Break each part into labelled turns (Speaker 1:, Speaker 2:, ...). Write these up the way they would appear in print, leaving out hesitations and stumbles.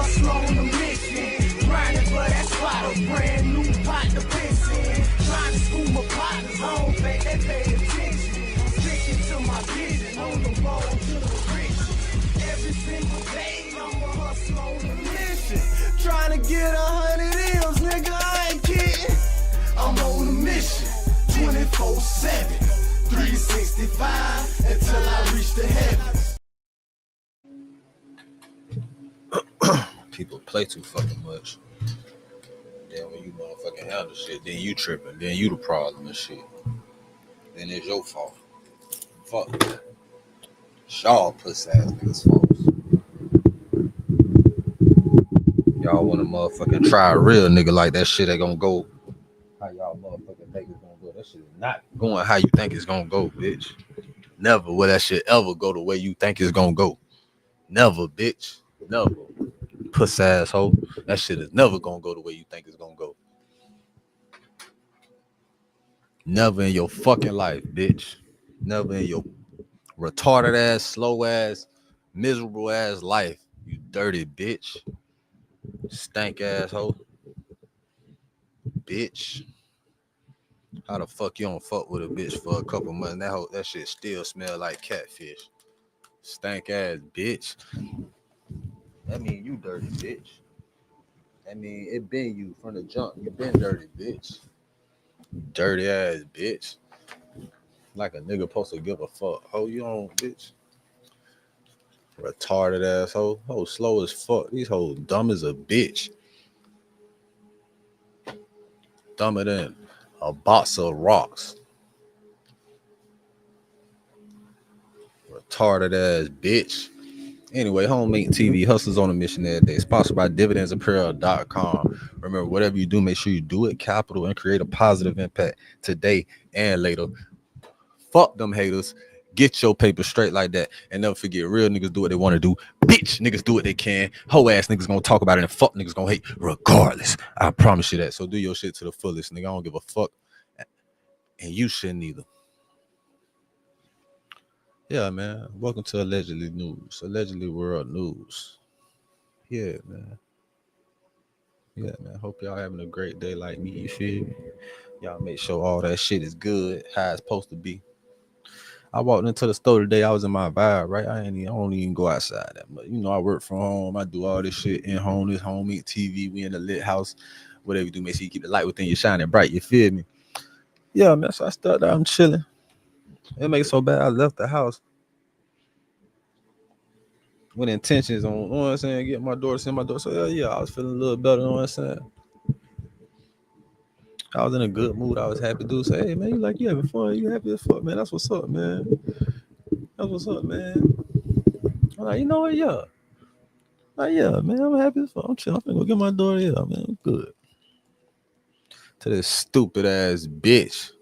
Speaker 1: hustle on the mission. Grinding for that spot, a brand new pot to piss in. Trying to school my partners, I don't think they pay attention. I'm sticking to my vision, on the road to the riches. Every single day, I'm a hustle on the mission. Trying to get 100 M's, nigga, I ain't kidding. I'm on a mission, 24/7, 365, until I reach the heavens.
Speaker 2: People play too fucking much. Then when you motherfucking handle shit, then you tripping. Then you the problem and shit. Then it's your fault. Fuck that. Y'all pussy ass niggas faults. Y'all wanna motherfucking try a real nigga like that shit ain't gonna go how y'all motherfucking think it's gonna go. That shit is not going how you think it's gonna go, bitch. Never will that shit ever go the way you think it's gonna go. Never, bitch. Never. Puss asshole. That shit is never gonna go the way you think it's gonna go. Never in your fucking life, bitch. Never in your retarded ass, slow ass, miserable ass life. You dirty bitch. Stank asshole. Bitch. How the fuck you don't fuck with a bitch for a couple months? That shit still smell like catfish. Stank ass bitch. That mean you dirty bitch. I mean, it been you from the jump. You been dirty, bitch. Dirty ass bitch. Like a nigga supposed to give a fuck. Ho, you on, bitch. Retarded asshole. Ho, slow as fuck. These hoes dumb as a bitch. Dumber than a box of rocks. Retarded ass bitch. Anyway, HOMEIncTV, hustles on a mission every day. Sponsored by dividendsapparel.com. Remember, whatever you do, make sure you do it capital and create a positive impact today and later. Fuck them haters. Get your paper straight like that. And never forget, real niggas do what they want to do. Bitch niggas do what they can. Hoe ass niggas gonna talk about it and fuck niggas gonna hate regardless. I promise you that. So do your shit to the fullest, nigga. I don't give a fuck. And you shouldn't either. Yeah, man. Welcome to Allegedly News. Allegedly World News. Yeah, man. Yeah, man. Hope y'all having a great day like me. You feel me? Y'all make sure all that shit is good, how it's supposed to be. I walked into the store today. I was in my vibe, right? I don't even go outside that much. You know, I work from home. I do all this shit in home. This HOMEIncTV. We in the lit house. Whatever you do, make sure you keep the light within you shining bright. You feel me? Yeah, man. So I started out. I'm chilling. It makes it so bad. I left the house with intentions on, you know what I'm saying, get my daughter, send my daughter. So yeah, I was feeling a little better, you know what I'm saying? I was in a good mood. I was happy. Dude say, hey man, you having fun? You happy as fuck, man? That's what's up, man. That's what's up, man. I'm like, you know what? Yeah. Like, yeah, man, I'm happy as fuck. I'm chilling. I'm finna go get my daughter. Yeah, man, I'm good. To this stupid ass bitch.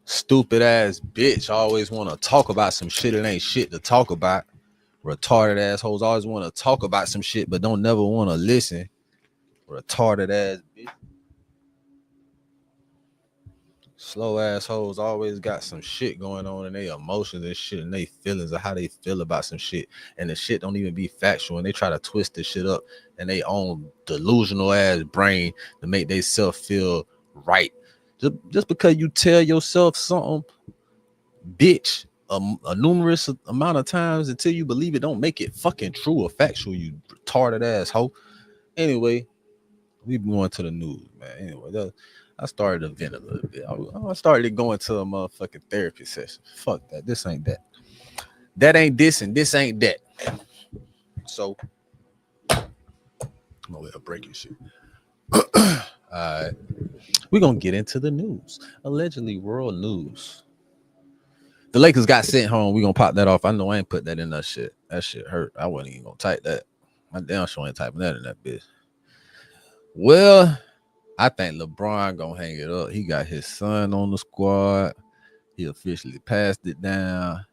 Speaker 2: Stupid ass bitch always want to talk about some shit that ain't shit to talk about. Retarded assholes always want to talk about some shit but don't never want to listen. Retarded ass bitch. Slow assholes always got some shit going on in their emotions and shit and their feelings of how they feel about some shit. And the shit don't even be factual. And they try to twist the shit up in their own delusional ass brain to make themselves feel right. Just because you tell yourself something, bitch, a numerous amount of times until you believe it, don't make it fucking true or factual, you retarded asshole. Anyway, we going to the news, man. Anyway, I started to vent a little bit. I started going to a motherfucking therapy session. Fuck that. This ain't that. That ain't this and this ain't that. So, I'm gonna break your shit. All right. We're gonna get into the news. Allegedly world news. The Lakers got sent home. We're gonna pop that off. I know I ain't put that in that shit. That shit hurt. I wasn't even gonna type that. My damn sure ain't typing that in that bitch. Well, I think LeBron gonna hang it up. He got his son on the squad. He officially passed it down.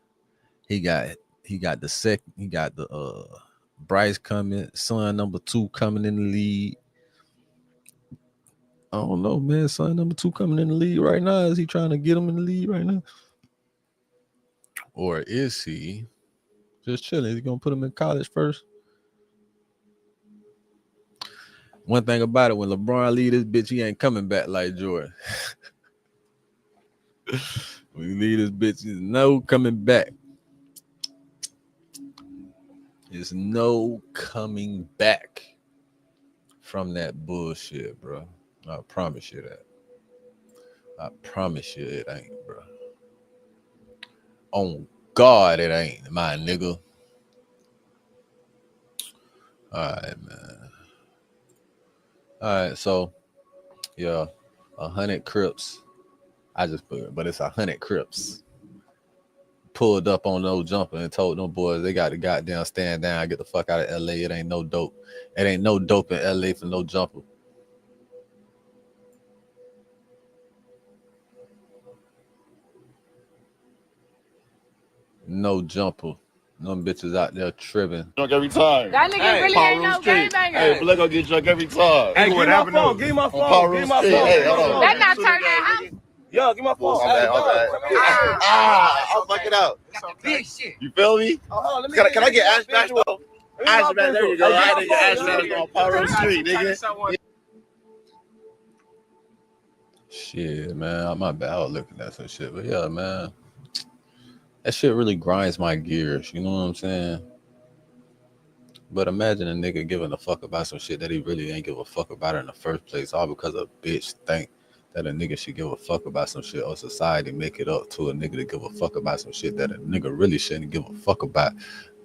Speaker 2: He got the second. He got the Bryce coming, son number 2 coming in the league. I don't know, man. Son number 2 coming in the league right now. Is he trying to get him in the league right now? Or is he just chilling? Is he gonna put him in college first? One thing about it, when LeBron leave this bitch, he ain't coming back like Jordan. When he leave this bitch, there's no coming back. There's no coming back from that bullshit, bro. I promise you that. I promise you it ain't, bro. On God, it ain't, my nigga. All right, man. All right, so, yeah, 100 Crips. I just put it, but it's 100 Crips. Pulled up on no jumper and told them boys they got to goddamn stand down, get the fuck out of LA. It ain't no dope. It ain't no dope in LA for no jumper. No jumper. Them bitches out there tripping.
Speaker 3: Drunk every time.
Speaker 4: That nigga really ain't no gangbanger.
Speaker 3: Hey, Black gonna get drunk every time.
Speaker 5: Hey, give me my phone. Give me my phone. Give me my phone.
Speaker 3: Hey, hold on.
Speaker 4: That not turn that house.
Speaker 5: Yo, give me my phone.
Speaker 3: I'll fuck it out.
Speaker 4: Big shit.
Speaker 3: You feel me? Can I get Ash back though? Ash back, there you go. I didn't get Ash back on Power Street, nigga.
Speaker 2: Shit, man. My bad. I was looking at some shit. But yeah, man. That shit really grinds my gears. You know what I'm saying? But imagine a nigga giving a fuck about some shit that he really ain't give a fuck about in the first place. All because a bitch think that a nigga should give a fuck about some shit, or society make it up to a nigga to give a fuck about some shit that a nigga really shouldn't give a fuck about.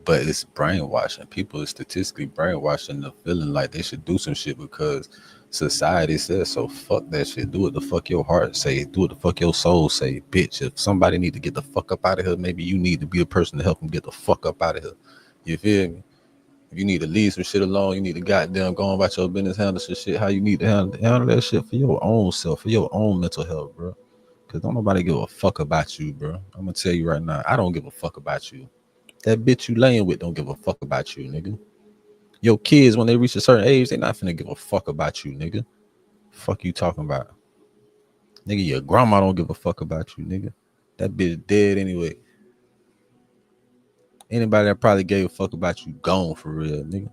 Speaker 2: But it's brainwashing. People are statistically brainwashing the feeling like they should do some shit because society says so. Fuck that shit. Do what the fuck your heart say. Do what the fuck your soul say. Bitch, if somebody need to get the fuck up out of here, maybe you need to be a person to help them get the fuck up out of here. You feel me? If you need to leave some shit alone, you need to goddamn go on about your business, handle some shit how you need to handle that shit for your own self, for your own mental health, bro. Because don't nobody give a fuck about you, bro. I'm going to tell you right now, I don't give a fuck about you. That bitch you laying with don't give a fuck about you, nigga. Your kids, when they reach a certain age, they not finna give a fuck about you, nigga. Fuck you talking about? Nigga, your grandma don't give a fuck about you, nigga. That bitch dead anyway. Anybody that probably gave a fuck about you gone for real, nigga.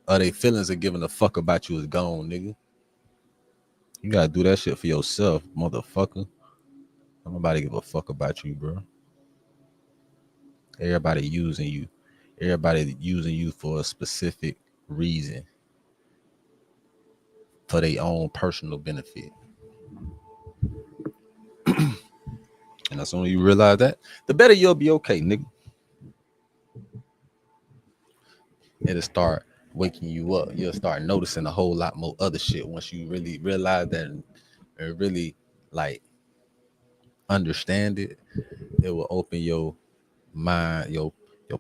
Speaker 2: Or they feelings of giving a fuck about you is gone, nigga. You gotta do that shit for yourself, motherfucker. Don't nobody give a fuck about you, bro. Everybody using you. Everybody using you for a specific reason. For their own personal benefit. And as soon as you realize that, the better you'll be okay, nigga. It'll start waking you up. You'll start noticing a whole lot more other shit once you really realize that and really like understand it. It will open your mind, your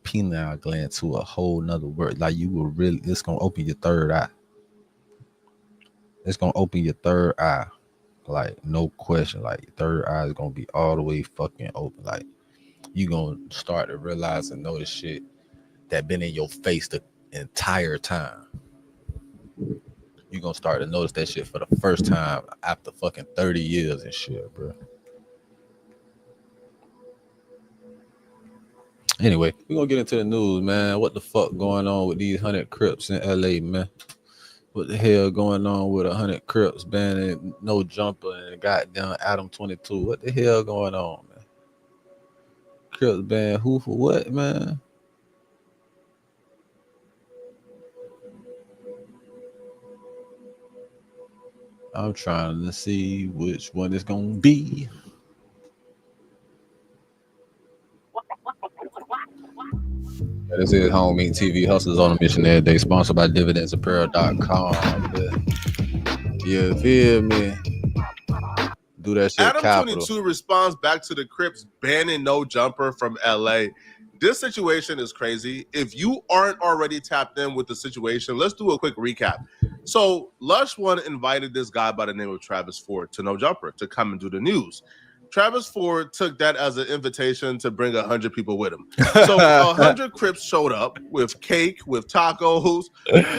Speaker 2: pineal gland to a whole nother world. Like you will really, it's gonna open your third eye. It's gonna open your third eye. Like no question, like your third eye is gonna be all the way fucking open. Like you gonna start to realize and notice shit that been in your face the entire time. You gonna start to notice that shit for the first time after fucking 30 years and shit, bro. Anyway, we're gonna get into the news, man. What the fuck going on with these 100 Crips in LA, man? What the hell going on with 100 Crips banning no jumper and goddamn Adam 22? What the hell going on, man? Crips ban who for what, man? I'm trying to see which one it's gonna be. This is HOMEIncTV, Hustlers on a Mission every day, sponsored by dividendsapparel.com. You feel me? Do that shit.
Speaker 6: Adam
Speaker 2: capital.
Speaker 6: 22 responds back to the Crips banning no jumper from LA. This situation is crazy. If you aren't already tapped in with the situation, let's do a quick recap. So Lush One invited this guy by the name of Travis Ford to No Jumper to come and do the news. Travis Ford took that as an invitation to bring 100 people with him. So 100 Crips showed up with cake, with tacos,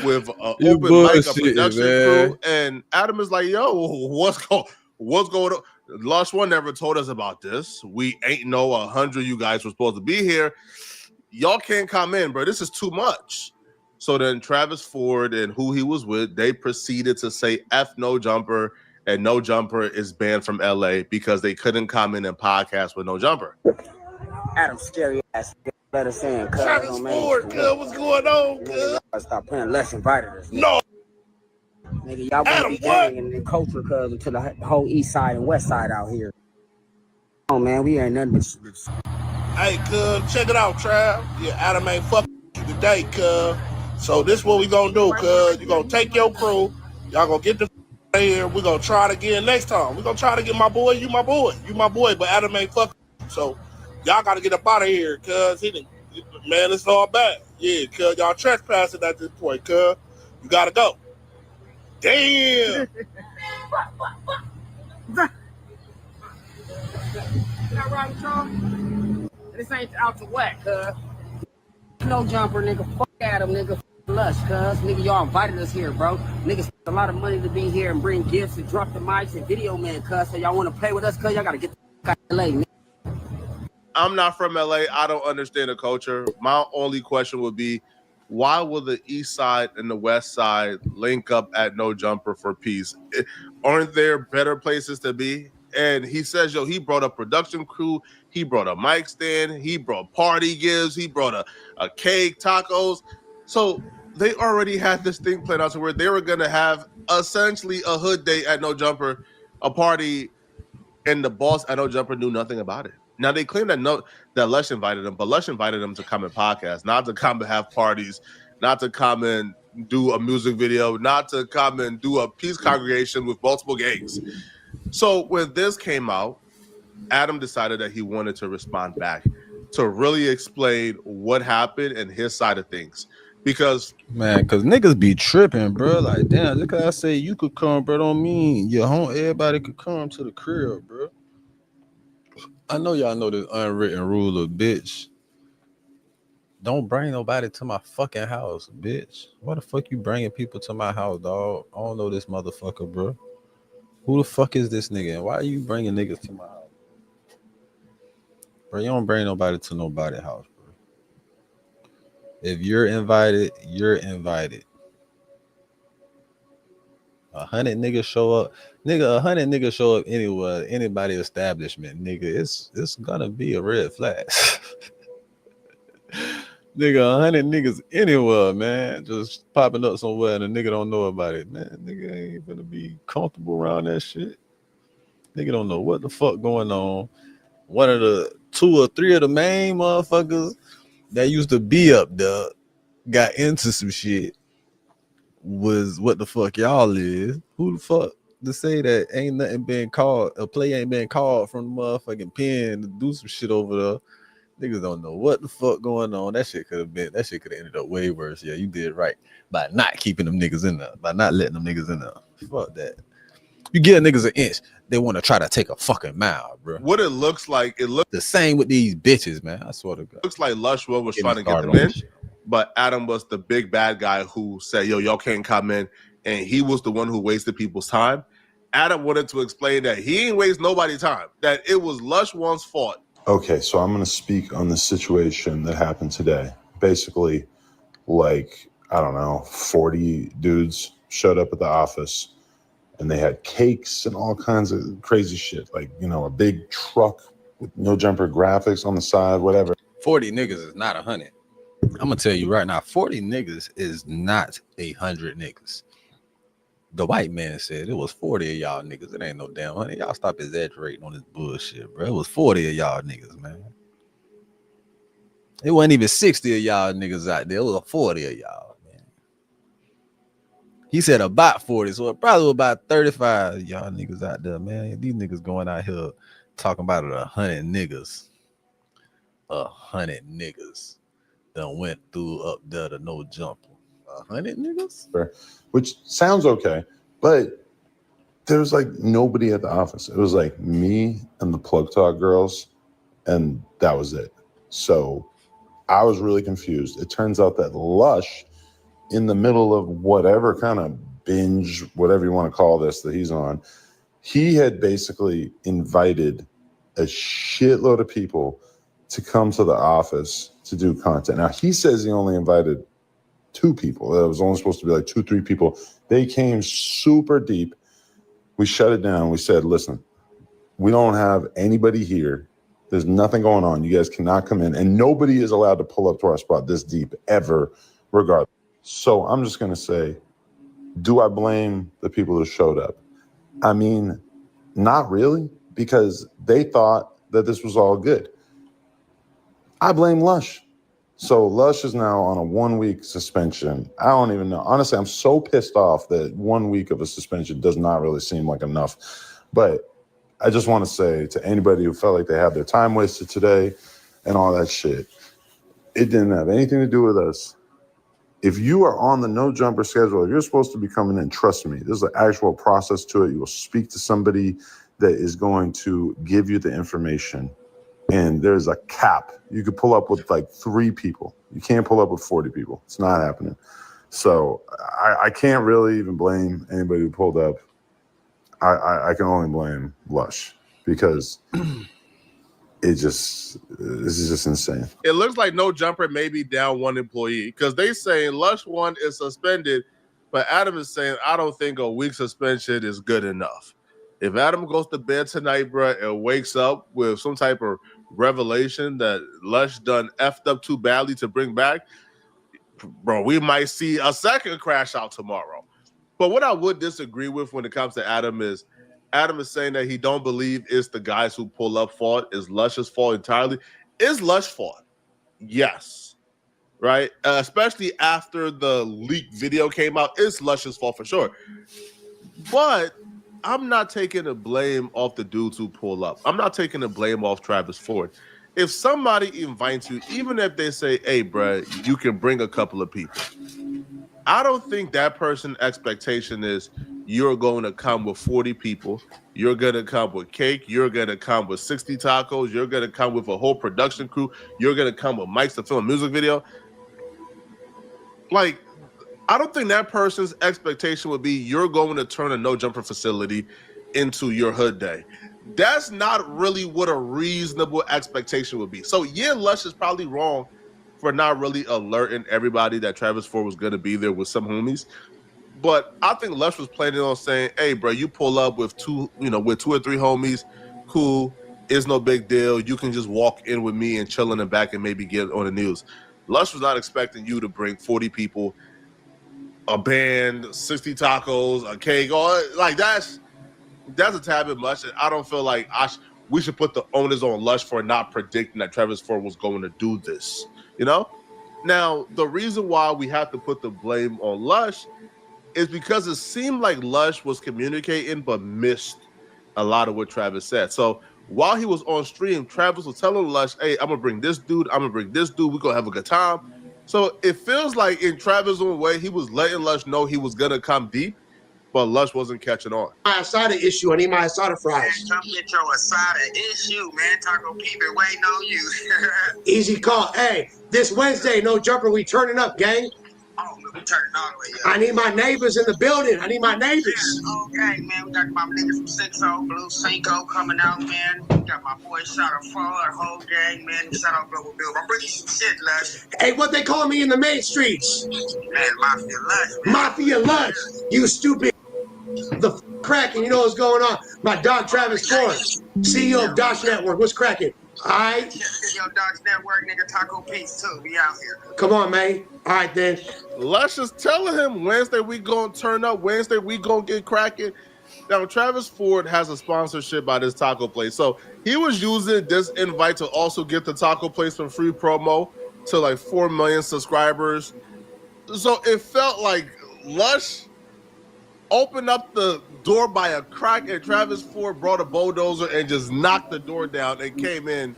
Speaker 6: with an open mic, a production crew. And Adam is like, yo, what's going on? Lush One never told us about this. We ain't know 100 you guys were supposed to be here. Y'all can't come in, bro. This is too much. So then Travis Ford and who he was with, they proceeded to say F No Jumper, and No Jumper is banned from LA because they couldn't comment in podcasts with No Jumper.
Speaker 7: Adam, scary ass. Let us in.
Speaker 3: Travis Ford, what's going on, cuz?
Speaker 7: Stop playing. Less invited us.
Speaker 3: No.
Speaker 7: Nigga, y'all want to be gang and culture cuz until the whole east side and west side out here. Oh man, we ain't nothing but
Speaker 3: Hey, cuz, check it out, Trav. Yeah, Adam ain't fucking today, cuz. So this what we gonna do, cuz. You gonna take your crew. Y'all gonna get the here. We gonna try it again next time. We gonna try to get my boy. You my boy. You my boy. But Adam ain't fucking. So y'all gotta get up out of here, cuz. Man, it's all bad. Yeah, cuz y'all trespassing at this point, cuz. You gotta go. Damn.
Speaker 7: that right, Tom? This ain't out to whack, cuz. No Jumper, nigga. Fuck Adam, nigga. Lush, cuz. Nigga, y'all invited us here, bro. Niggas spent a lot of money to be here and bring gifts and drop the mics and video man, cuz. So y'all want to play with us, cuz? Y'all gotta get the fuck out of LA, nigga.
Speaker 6: I'm not from LA. I don't understand the culture. My only question would be, why will the east side and the west side link up at No Jumper for peace? Aren't there better places to be? And he says, yo, he brought a production crew. He brought a mic stand. He brought party gifts. He brought a cake, tacos. So they already had this thing planned out to where they were going to have essentially a hood day at No Jumper, a party, and the boss at No Jumper knew nothing about it. Now, they claim that Lush invited them, but Lush invited them to come and podcast, not to come and have parties, not to come and do a music video, not to come and do a peace congregation with multiple gangs. So when this came out, Adam decided that he wanted to respond back to really explain what happened and his side of things. Because
Speaker 2: niggas be tripping, bro. Like, damn, look how I say you could come, bro. Don't mean your home. Everybody could come to the crib, bro. I know y'all know this unwritten rule of bitch. Don't bring nobody to my fucking house, bitch. Why the fuck you bringing people to my house, dog? I don't know this motherfucker, bro. Who the fuck is this nigga? And why are you bringing niggas to my house? Bro, you don't bring nobody to nobody's house, bro. If you're invited, you're invited. 100 niggas show up. Nigga, 100 niggas show up anywhere, anybody establishment, nigga. It's gonna be a red flag. Nigga, 100 niggas anywhere, man. Just popping up somewhere and a nigga don't know about it. Man, nigga ain't gonna be comfortable around that shit. Nigga don't know what the fuck going on. One of the 2 or 3 of the main motherfuckers that used to be up there got into some shit. Was what the fuck y'all is? Who the fuck to say that ain't nothing been called? A play ain't been called from the motherfucking pen to do some shit over there. Niggas don't know what the fuck going on. That shit could have ended up way worse. Yeah, you did right by not keeping them niggas in there, by not letting them niggas in there. Fuck that. You give niggas an inch, they want to try to take a fucking mile, bro.
Speaker 6: What it looks like, it looks
Speaker 2: the same with these bitches, man. I swear to God.
Speaker 6: Looks like Lushwell was trying to get them in. But Adam was the big bad guy who said, yo, y'all can't come in. And he was the one who wasted people's time. Adam wanted to explain that he ain't waste nobody's time, that it was Lush One's fault.
Speaker 8: Okay, so I'm going to speak on the situation that happened today. Basically, like, I don't know, 40 dudes showed up at the office and they had cakes and all kinds of crazy shit. Like, you know, a big truck with No Jumper graphics on the side, whatever.
Speaker 2: 40 niggas is not 100. I'm gonna tell you right now, 40 niggas is not 100 niggas. The white man said it was 40 of y'all niggas. It ain't no damn 100. Y'all stop exaggerating on this bullshit, bro. It was 40 of y'all niggas, man. It wasn't even 60 of y'all niggas out there. It was 40 of y'all, man. He said about 40, so it probably was about 35 of y'all niggas out there, man. These niggas going out here talking about 100 niggas. 100 niggas. Done went through up there to No Jumper. 100 niggas?
Speaker 8: Which sounds okay, but there was like nobody at the office. It was like me and the Plug Talk girls, and that was it. So I was really confused. It turns out that Lush, in the middle of whatever kind of binge, whatever you want to call this that he's on, he had basically invited a shitload of people to come to the office to do content. Now, he says he only invited 2 people. It was only supposed to be like 2, 3 people. They came super deep. We shut it down. We said, listen, we don't have anybody here. There's nothing going on. You guys cannot come in. And nobody is allowed to pull up to our spot this deep ever, regardless. So I'm just going to say, do I blame the people who showed up? I mean, not really, because they thought that this was all good. I blame Lush. So Lush is now on a 1-week suspension. I don't even know. Honestly, I'm so pissed off that 1 week of a suspension does not really seem like enough. But I just want to say to anybody who felt like they had their time wasted today and all that shit, it didn't have anything to do with us. If you are on the no jumper schedule, if you're supposed to be coming in, trust me, there's an actual process to it. You will speak to somebody that is going to give you the information. And there's a cap. You could pull up with like 3 people. You can't pull up with 40 people. It's not happening. So I can't really even blame anybody who pulled up. I can only blame Lush because this is just insane.
Speaker 6: It looks like no jumper may be down 1 employee because they saying Lush 1 is suspended, but Adam is saying, I don't think a week suspension is good enough. If Adam goes to bed tonight, bro, and wakes up with some type of revelation that Lush done effed up too badly to bring back, bro, we might see a second crash out tomorrow. But what I would disagree with when it comes to Adam is saying that he don't believe it's the guys who pull up fault. Is Lush's fault entirely? Is Lush fault? Yes. Right? Especially after the leaked video came out, it's Lush's fault for sure. But I'm not taking the blame off the dudes who pull up. I'm not taking the blame off Travis Ford. If somebody invites you, even if they say, hey, bro, you can bring a couple of people, I don't think that person's expectation is you're going to come with 40 people. You're going to come with cake. You're going to come with 60 tacos. You're going to come with a whole production crew. You're going to come with mics to film a music video. Like, I don't think that person's expectation would be you're going to turn a no-jumper facility into your hood day. That's not really what a reasonable expectation would be. So, yeah, Lush is probably wrong for not really alerting everybody that Travis Ford was going to be there with some homies. But I think Lush was planning on saying, hey, bro, you pull up with 2 or 3 homies, cool, it's no big deal. You can just walk in with me and chill in the back and maybe get on the news. Lush was not expecting you to bring 40 people, a band, 60 tacos, a cake, or like that's a tad bit much. And I don't feel like we should put the onus on Lush for not predicting that Travis Ford was going to do this. You know? Now, the reason why we have to put the blame on Lush is because it seemed like Lush was communicating but missed a lot of what Travis said. So while he was on stream, Travis was telling Lush, hey, I'm going to bring this dude. I'm going to bring this dude. We're going to have a good time. So it feels like in Travis' own way, he was letting Lush know he was going to come deep, but Lush wasn't catching on.
Speaker 9: My asada issue. I need my asada fries.
Speaker 10: Man, come get your asada issue, man. Taco P been waiting on you.
Speaker 9: Easy call. Hey, this Wednesday, no jumper, we turning up, gang.
Speaker 10: Oh, we turning all the way up.
Speaker 9: I need my neighbors in the building. I need my neighbors.
Speaker 10: Okay, man. We got my niggas from 6-0, Blue Cinco coming out, man. We got my boy Shadow Fall, our whole gang, man. Shout out Global Bill. I'm bringing some shit, Lush.
Speaker 9: Hey, what they call me in the main streets?
Speaker 10: Man, Mafia Lush, man.
Speaker 9: Mafia Lush. You stupid. The cracking, you know what's going on. My dog Travis Ford, CEO of Dosh Network. What's cracking? All right.
Speaker 10: Yo, Dosh Network, nigga, Taco Peace too. We out here.
Speaker 9: Come on, man. All right, then.
Speaker 6: Lush is telling him Wednesday we gonna turn up. Wednesday we gonna get cracking. Now, Travis Ford has a sponsorship by this taco place. So he was using this invite to also get the taco place some free promo to like 4 million subscribers. So it felt like Lush opened up the door by a crack, and Travis Ford brought a bulldozer and just knocked the door down and came in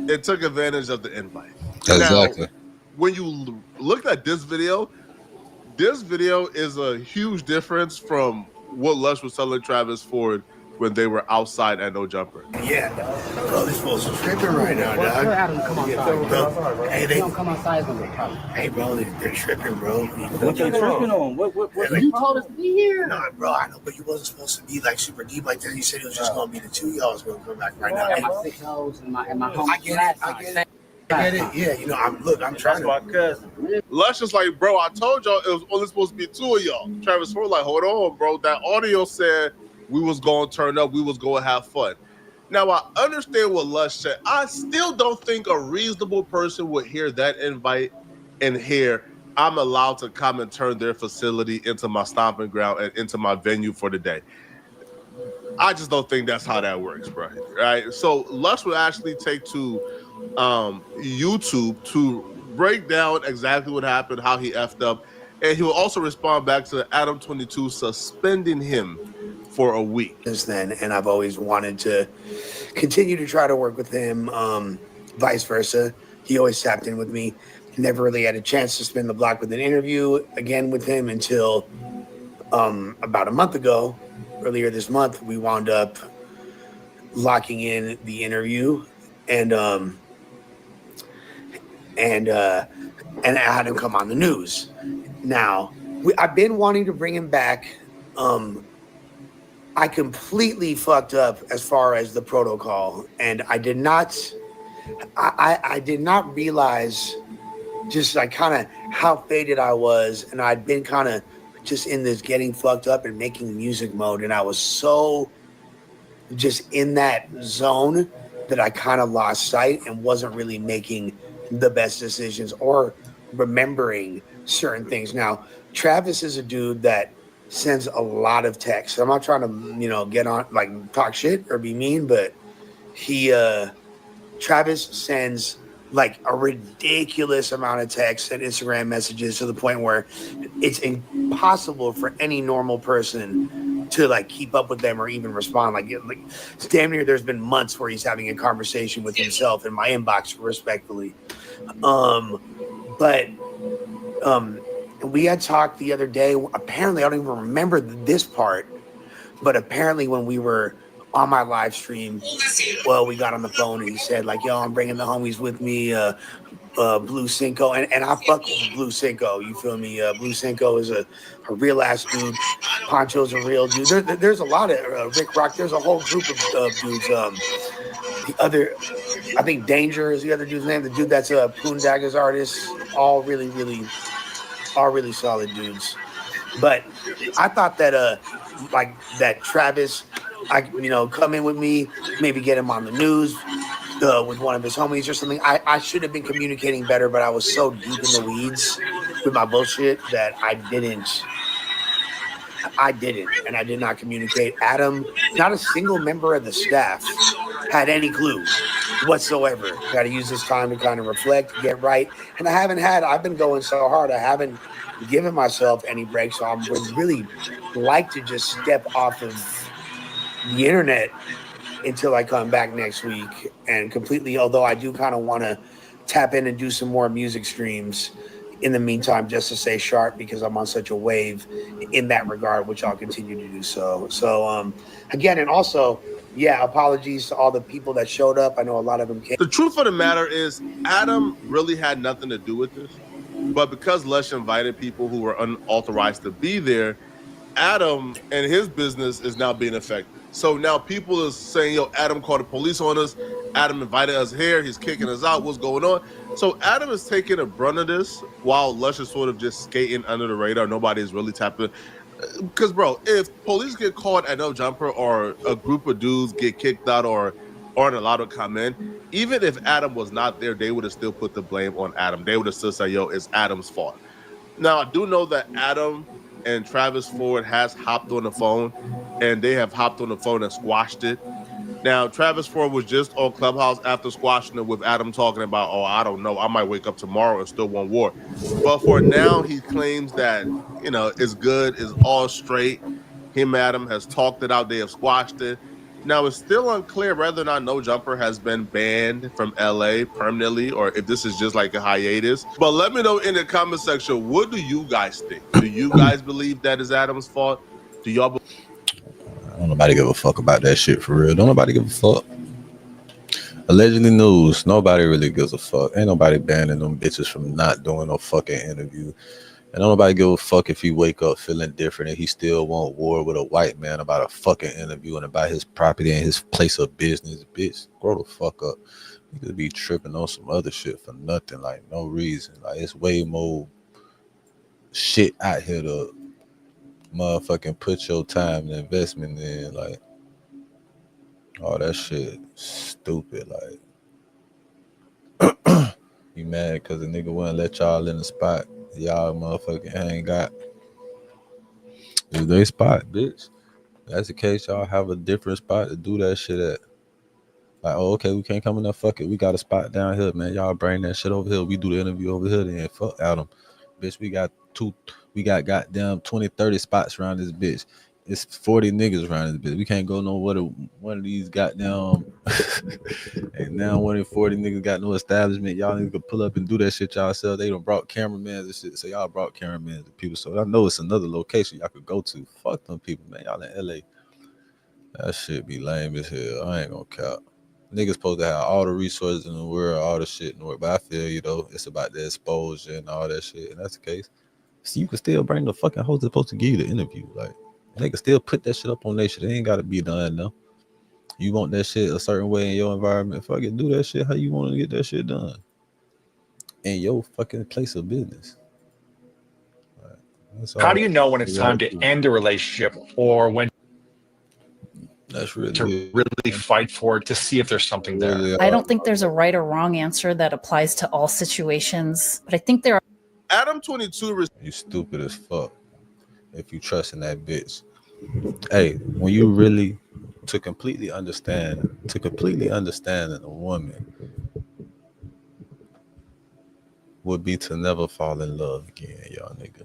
Speaker 6: and took advantage of the invite.
Speaker 2: Exactly.
Speaker 6: Now, when you look at this video is a huge difference from what Lush was telling Travis Ford when they were outside at No Jumper.
Speaker 9: Yeah, dog. Bro, these folks are tripping right now, dog.
Speaker 7: We're Adam, come outside.
Speaker 9: Bro, hey,
Speaker 7: They don't come outside, it's gonna be a problem.
Speaker 9: Hey, bro, they're tripping, bro.
Speaker 5: What you tripping on? What
Speaker 7: You told us to be here.
Speaker 9: Nah, bro, I know, but you wasn't supposed to be like super deep like that. You said it was just gonna be the 2 y'all was gonna come back right
Speaker 7: I got
Speaker 9: now.
Speaker 7: my 6 hoes and my home.
Speaker 9: I get it. I get it. Yeah, you know, I'm trying to.
Speaker 5: My cousin.
Speaker 6: Lush is like, bro, I told y'all it was only supposed to be 2 of y'all. Travis Ford like, hold on, bro. That audio said we was going to turn up. We was going to have fun. Now, I understand what Lush said. I still don't think a reasonable person would hear that invite and hear, I'm allowed to come and turn their facility into my stomping ground and into my venue for the day. I just don't think that's how that works, bro. Right? So Lush will actually take to YouTube to break down exactly what happened, how he effed up, and he will also respond back to Adam 22 suspending him for a week.
Speaker 9: Since then, and I've always wanted to continue to try to work with him, vice versa. He always tapped in with me. Never really had a chance to spin the block with an interview again with him until about a month ago. Earlier this month, we wound up locking in the interview, and I had him come on the news. Now, I've been wanting to bring him back. I completely fucked up as far as the protocol, and I did not realize just like kind of how faded I was, and I'd been kind of just in this getting fucked up and making music mode, and I was so just in that zone that I kind of lost sight and wasn't really making the best decisions or remembering certain things. Now, Travis is a dude that sends a lot of texts. I'm not trying to, you know, get on like talk shit or be mean, but Travis sends like a ridiculous amount of texts and Instagram messages to the point where it's impossible for any normal person to like keep up with them or even respond. Like it's damn near there's been months where he's having a conversation with himself in my inbox, respectfully. But we had talked the other day. Apparently, I don't even remember this part, but apparently when we were on my live stream, well, we got on the phone and he said like, yo, I'm bringing the homies with me, Blue Cinco, and I fuck with Blue Cinco, you feel me? Blue Cinco is a real ass dude. Poncho's a real dude. There's a lot of Rick Rock. There's a whole group of dudes. The other, I think Danger is the other dude's name. The dude that's a Poondaga's artist. All really solid dudes. But I thought that like that Travis, come in with me, maybe get him on the news with one of his homies or something. I should have been communicating better, but I was so deep in the weeds with my bullshit that I didn't, and I did not communicate. Adam, not a single member of the staff had any clue whatsoever. Got to use this time to kind of reflect, get right. And I've been going so hard, I haven't given myself any breaks. So I would really like to just step off of the internet until I come back next week and completely, although I do kind of want to tap in and do some more music streams in the meantime, just to stay sharp, because I'm on such a wave in that regard, which I'll continue to do so. So again, and also, yeah, apologies to all the people that showed up. I know a lot of them came.
Speaker 6: The truth of the matter is Adam really had nothing to do with this, but because Lush invited people who were unauthorized to be there, Adam and his business is now being affected. So now people are saying, yo, Adam called the police on us. Adam invited us here. He's kicking us out. What's going on? So Adam is taking a brunt of this while Lush is sort of just skating under the radar. Nobody's really tapping. Because, bro, if police get caught at no jumper or a group of dudes get kicked out or aren't allowed to come in, even if Adam was not there, they would have still put the blame on Adam. They would have still said, yo, it's Adam's fault. Now, I do know that Adam and Travis Ford has hopped on the phone, and they have hopped on the phone and squashed it. Now, Travis Ford was just on Clubhouse after squashing it with Adam talking about, oh, I don't know, I might wake up tomorrow and still want war. But for now, he claims that, it's good, it's all straight. Him and Adam has talked it out, they have squashed it. Now, it's still unclear whether or not No Jumper has been banned from LA permanently or if this is just like a hiatus. But let me know in the comment section, what do you guys think? Do you guys believe that is Adam's fault? Do y'all
Speaker 2: Don't nobody give a fuck about that shit for real. Don't nobody give a fuck. Allegedly news. Nobody really gives a fuck. Ain't nobody banning them bitches from not doing no fucking interview. And don't nobody give a fuck if he wake up feeling different and he still want war with a white man about a fucking interview and about his property and his place of business. Bitch, grow the fuck up. You could be tripping on some other shit for nothing, like no reason. Like it's way more shit out here to motherfucking put your time and investment in. Like all that shit stupid. Like you mad because the nigga wouldn't let y'all in the spot y'all motherfucking ain't got. Is they spot, bitch. That's the case. Y'all have a different spot to do that shit at. Like, oh, okay, we can't come in there. Fuck it. We got a spot down here, man. Y'all bring that shit over here. We do the interview over here. Then fuck Adam. Bitch, we got goddamn 20, 30 spots around this bitch. It's 40 niggas around this bitch. We can't go nowhere to one of these goddamn and now one of 40 niggas got no establishment. Y'all niggas could pull up and do that shit y'all. They done brought cameramans and shit. So y'all brought cameramans and people. So I know it's another location y'all could go to. Fuck them people, man. Y'all in LA. That shit be lame as hell. I ain't gonna count. Niggas supposed to have all the resources in the world, all the shit in the world. But I feel, you know, it's about the exposure and all that shit. And that's the case. So you can still bring the fucking host that's supposed to give you the interview. Like, they can still put that shit up on their shit. It ain't gotta be done now. You want that shit a certain way in your environment. Fucking do that shit how you want to get that shit done. In your fucking place of business. Like,
Speaker 11: how do you know when it's time to end a relationship or when
Speaker 2: that's really
Speaker 11: to really fight for it to see if there's something there?
Speaker 12: I don't think there's a right or wrong answer that applies to all situations, but I think there are.
Speaker 6: Adam 22.
Speaker 2: You stupid as fuck if you trust in that bitch. Hey, when you really to completely understand a woman would be to never fall in love again, y'all nigga.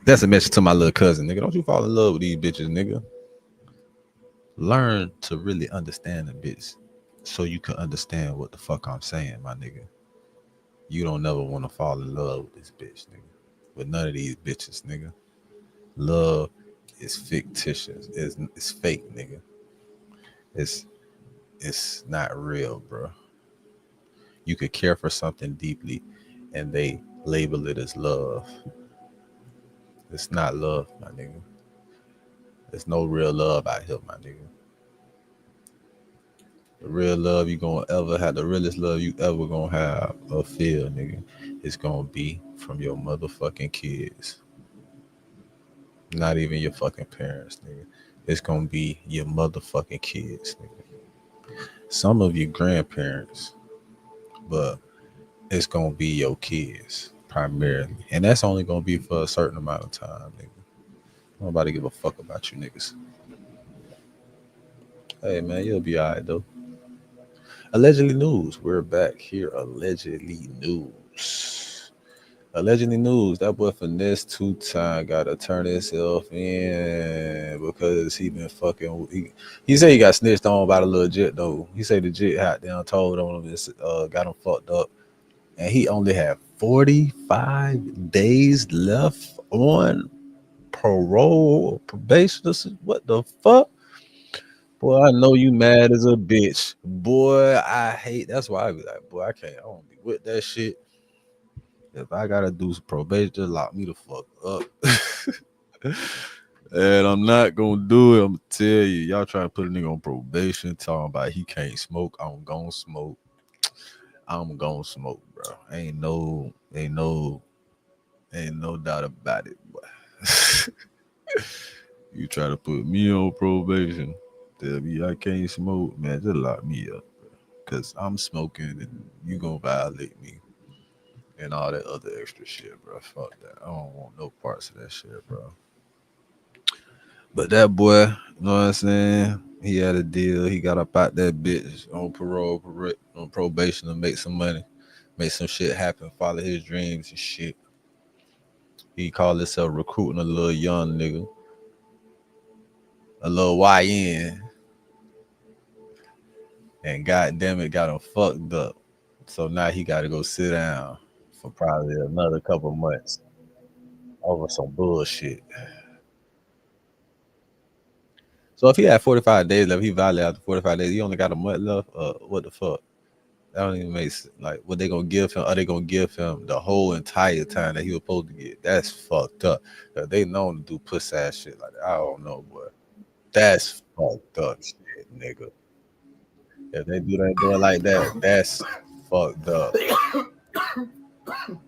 Speaker 2: That's a message to my little cousin, nigga. Don't you fall in love with these bitches, nigga. Learn to really understand a bitch so you can understand what the fuck I'm saying, my nigga. You don't never want to fall in love with this bitch, nigga. With none of these bitches, nigga. Love is fictitious. It's fake, nigga. It's not real, bro. You could care for something deeply and they label it as love. It's not love, my nigga. There's no real love out here, my nigga. The real love you gonna ever have, the realest love you ever gonna have or feel, nigga, is gonna be from your motherfucking kids. Not even your fucking parents, nigga. It's gonna be your motherfucking kids, nigga. Some of your grandparents, but it's gonna be your kids primarily. And that's only gonna be for a certain amount of time, nigga. Nobody give a fuck about you niggas. Hey man, you'll be alright though. Allegedly news. We're back here. Allegedly news. Allegedly news. That boy FINESSE2TYMES gotta turn himself in because he been fucking. He said he got snitched on by the little jit though. He said the jit hot down told on him, got him fucked up, and he only had 45 days left on parole or probation. What the fuck? Boy, I know you mad as a bitch. Boy, I hate. That's why I be like, boy, I don't be with that shit. If I gotta do some probation, just lock me the fuck up. And I'm not gonna do it. I'm gonna tell you, y'all trying to put a nigga on probation, talking about he can't smoke. I'm gonna smoke. I'm gonna smoke, bro. Ain't no doubt about it, boy. You try to put me on probation, tell me I can't smoke, man, just lock me up, bro. Cause I'm smoking and you gonna violate me and all that other extra shit, bro. Fuck that. I don't want no parts of that shit, bro. But that boy, you know what I'm saying? He had a deal. He got up out that bitch on parole, on probation to make some money, make some shit happen, follow his dreams and shit. He called himself recruiting a little young nigga, a little YN. And goddamn it, got him fucked up. So now he got to go sit down for probably another couple months over some bullshit. So if he had 45 days left, he violated after 45 days. He only got a month left. What the fuck? That don't even make sense. Like, what they gonna give him? Are they gonna give him the whole entire time that he was supposed to get? That's fucked up. They known to do puss ass shit like that. I don't know, boy. That's fucked up shit, nigga. If they do that boy like that, that's fucked up.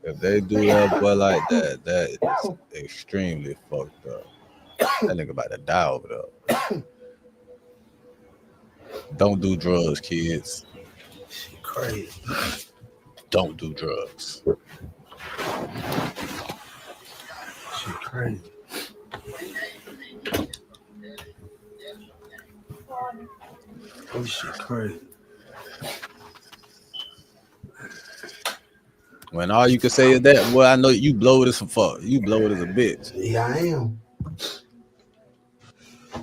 Speaker 2: If they do that boy like that, that is extremely fucked up. That nigga about to die over there. Don't do drugs, kids.
Speaker 9: Crazy.
Speaker 2: Don't do drugs.
Speaker 9: Shit crazy. Oh shit crazy.
Speaker 2: When all you can say is that, well, I know you blow it as a fuck. You blow it as a bitch.
Speaker 9: Yeah, I am.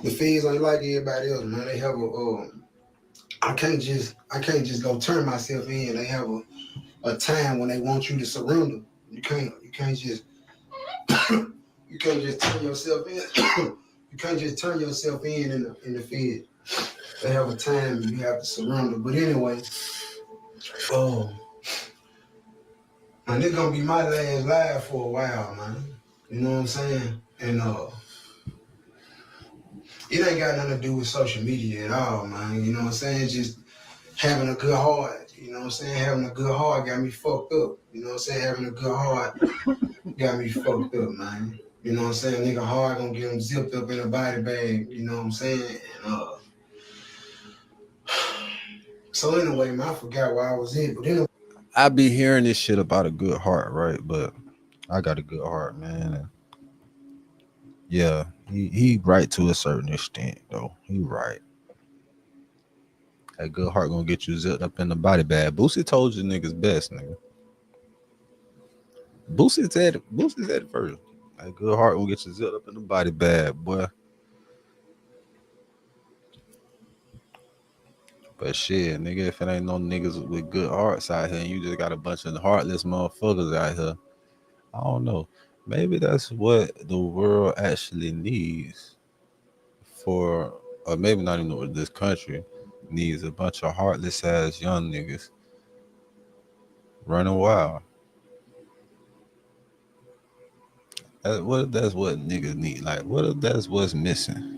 Speaker 9: The feds ain't like everybody else, man. They have a I can't just go turn myself in. They have a time when they want you to surrender. You can't just you can't just turn yourself in. You can't just turn yourself in the Fed. They have a time you have to surrender. But anyway, man, this gonna be my last live for a while, man. You know what I'm saying? And it ain't got nothing to do with social media at all, man. You know what I'm saying? Just having a good heart. You know what I'm saying? Having a good heart got me fucked up. You know what I'm saying? Having a good heart got me fucked up, man. You know what I'm saying? Nigga hard gonna get them zipped up in a body bag. You know what I'm saying? And so anyway, man, I forgot where I was at. But anyway,
Speaker 2: I be hearing this shit about a good heart, right? But I got a good heart, man. And yeah, he right to a certain extent, though. He right. That good heart gonna get you zipped up in the body bag. Boosie told you niggas best, nigga. Boosie said it first. That good heart gonna get you zipped up in the body bag, boy. But shit, nigga, if it ain't no niggas with good hearts out here and you just got a bunch of heartless motherfuckers out here, I don't know. Maybe that's what the world actually needs for, or maybe not even what this country needs, a bunch of heartless ass young niggas running wild. What if that's what niggas need? Like, what if that's what's missing?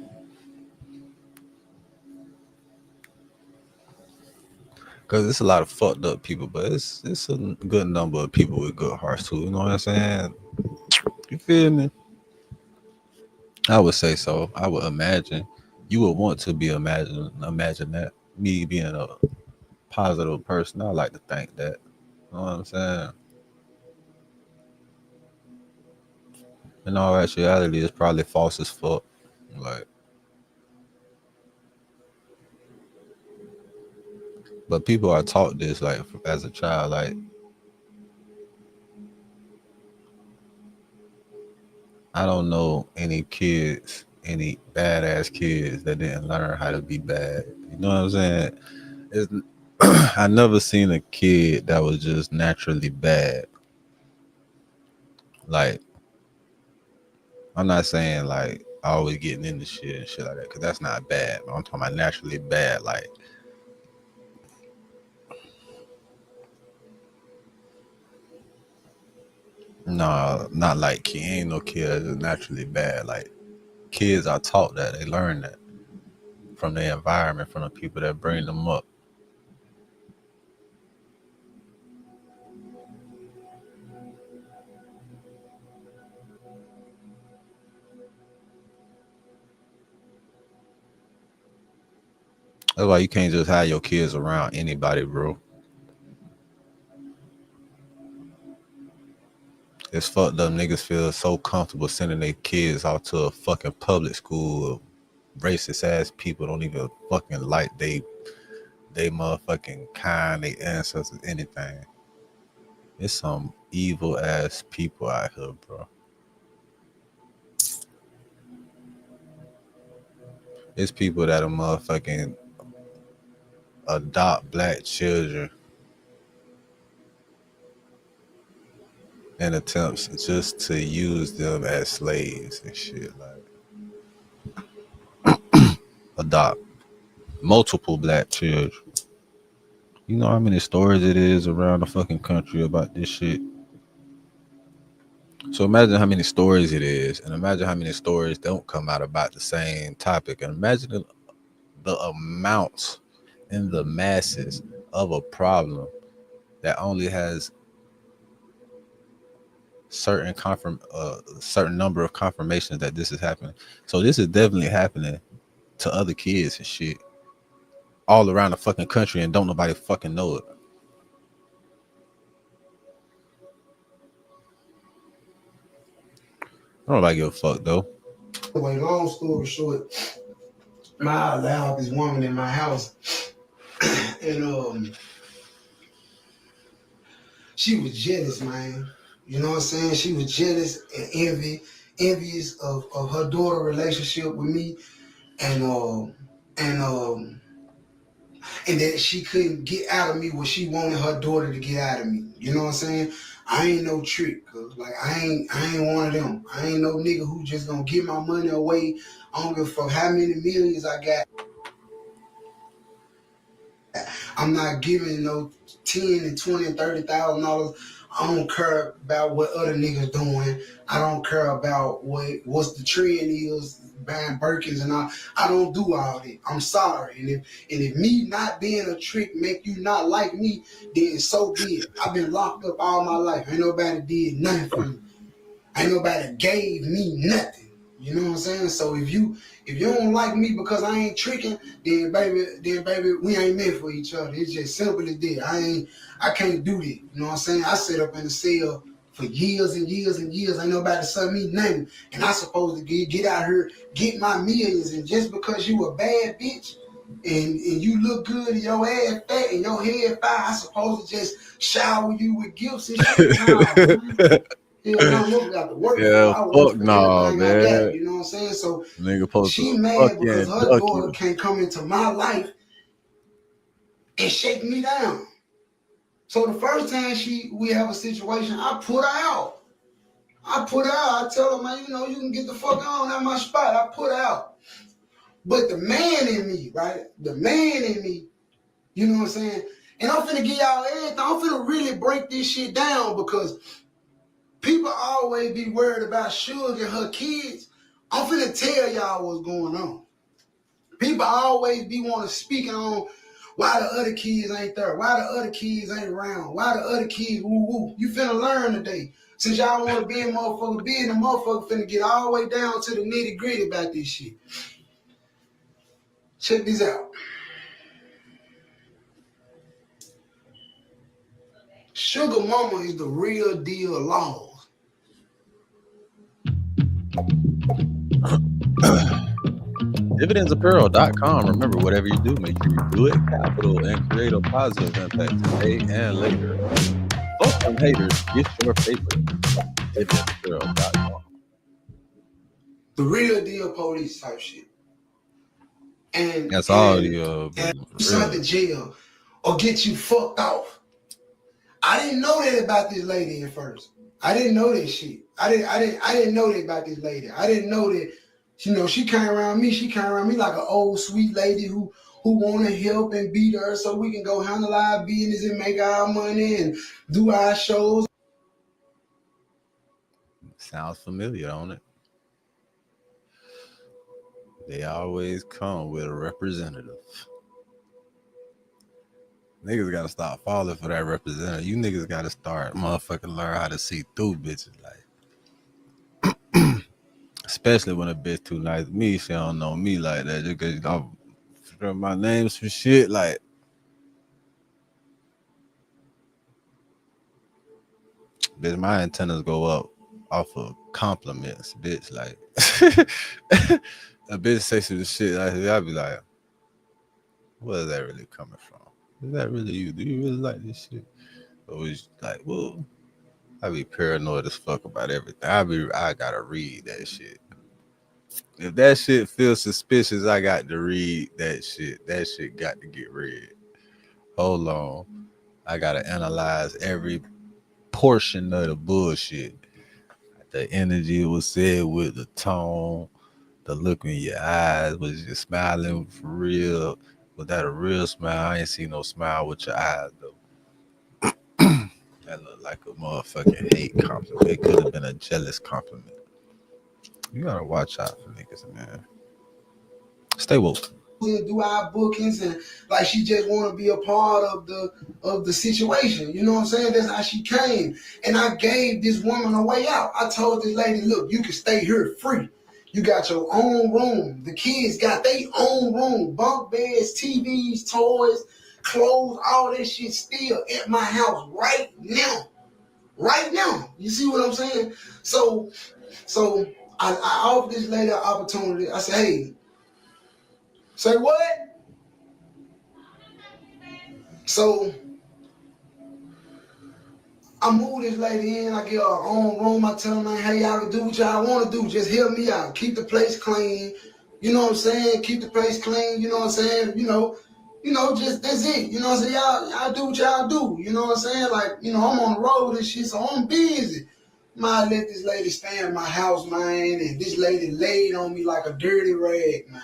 Speaker 2: Because it's a lot of fucked up people, but it's a good number of people with good hearts too. You know what I'm saying? You feel me? I would say so. I would imagine. You would want to be imagine that. Me being a positive person, I like to think that. You know what I'm saying? In all actuality, it's probably false as fuck. Like, but people are taught this, like, as a child, like, I don't know any kids, any badass kids that didn't learn how to be bad. You know what I'm saying? I never seen a kid that was just naturally bad. Like, I'm not saying like always getting into shit and shit like that, because that's not bad. But I'm talking about naturally bad, like, no, not like he ain't no kid that's naturally bad. Like, kids are taught that, they learn that from their environment, from the people that bring them up. That's why you can't just have your kids around anybody, bro. It's fucked up. Niggas feel so comfortable sending their kids out to a fucking public school. Racist ass people don't even fucking like they motherfucking kind, they ancestors, anything. It's some evil ass people out here, bro. It's people that are motherfucking adopt black children in attempts just to use them as slaves and shit. Like, adopt multiple black children. You know how many stories it is around the fucking country about this shit? So imagine how many stories it is, and imagine how many stories don't come out about the same topic, and imagine the amounts in the masses of a problem that only has certain number of confirmations that this is happening. So this is definitely happening to other kids and shit all around the fucking country, and don't nobody fucking know it. I don't nobody give a fuck though.
Speaker 13: Anyway, long story short, I allowed this woman in my house, and she was jealous, man. You know what I'm saying? She was jealous and envious of her daughter relationship with me, and that she couldn't get out of me what she wanted her daughter to get out of me. You know what I'm saying? I ain't no trick, cause like I ain't one of them. I ain't no nigga who just gonna give my money away. I don't give a fuck how many millions I got. I'm not giving no 10 and 20 and $30,000. I don't care about what other niggas doing. I don't care about what's the trend is, buying Birkins and all. I don't do all that. I'm sorry. And if me not being a trick make you not like me, then so be it. I've been locked up all my life. Ain't nobody did nothing for me. Ain't nobody gave me nothing. You know what I'm saying? So if you don't like me because I ain't tricking, then baby, we ain't meant for each other. It's just simple as that. I can't do that. You know what I'm saying? I sit up in the cell for years and years and years. Ain't nobody sent me nothing. And I supposed to get out here, get my millions. And just because you a bad bitch and you look good and your ass fat and your head fine, I supposed to just shower you with gifts and shit. No,
Speaker 2: fuck no, man.
Speaker 13: You know what I'm saying? So
Speaker 2: nigga
Speaker 13: she mad because her daughter can't come into my life and shake me down. So the first time we have a situation, I put her out. I tell her, man, you can get the fuck on at my spot. I put her out. But the man in me, right? The man in me, you know what I'm saying? And I'm finna give y'all everything. I'm finna really break this shit down because people always be worried about Sugar and her kids. I'm finna tell y'all what's going on. People always be wanting to speak on why the other kids ain't there, why the other kids ain't around, why the other kids woo-woo. You finna learn today. Since y'all want to be a motherfucker, being a motherfucker finna get all the way down to the nitty-gritty about this shit. Check this out. Sugar mama is the real deal laws.
Speaker 2: Dividendsapparel.com. Remember, whatever you do, make sure you do it capital and create a positive impact today and later. Fuck them haters. Get your paper. Dividendsapparel.com.
Speaker 13: The real deal police type shit. And
Speaker 2: that's all the
Speaker 13: sent to jail or get you fucked off. I didn't know that about this lady at first. I didn't know that shit. I didn't know that about this lady. I didn't know that, she came around me. She came around me like an old sweet lady who want to help and be there so we can go handle our business and make our money and do our shows.
Speaker 2: Sounds familiar, don't it? They always come with a representative. Niggas gotta stop falling for that representative. You niggas gotta start motherfucking learn how to see through bitches. Like, especially when a bitch too nice to me, she don't know me like that. Just cause I'm my name some shit like. Bitch, my antennas go up off of compliments, bitch. Like, a bitch say some shit, I'll be like, where is that really coming from? Is that really you? Do you really like this shit? Or is like, well, I be paranoid as fuck about everything. I gotta read that shit. If that shit feels suspicious, I got to read that shit. That shit got to get read. Hold on. I gotta analyze every portion of the bullshit. The energy was said with, the tone, the look in your eyes. Was you smiling for real? Was that a real smile? I ain't seen no smile with your eyes though. That looked like a motherfucking hate compliment. It could have been a jealous compliment. You gotta watch out for niggas, man. Stay woke.
Speaker 13: and do our bookings, and like she just want to be a part of the situation. You know what I'm saying? That's how she came. And I gave this woman a way out. I told this lady, look, you can stay here free. You got your own room. The kids got their own room. Bunk beds, TVs, toys, clothes, all that shit still at my house right now. Right now. You see what I'm saying? So I offered this lady an opportunity. I said, hey, say what? So I move this lady in. I get her own room. I tell her, hey, y'all can do what y'all want to do. Just help me out. Keep the place clean. You know what I'm saying? Keep the place clean. You know what I'm saying? You know, just that's it. You know what I'm saying? Y'all do what y'all do. You know what I'm saying? Like, I'm on the road and shit, so I'm busy. Man, let this lady stay in my house, man, and this lady laid on me like a dirty rag, man.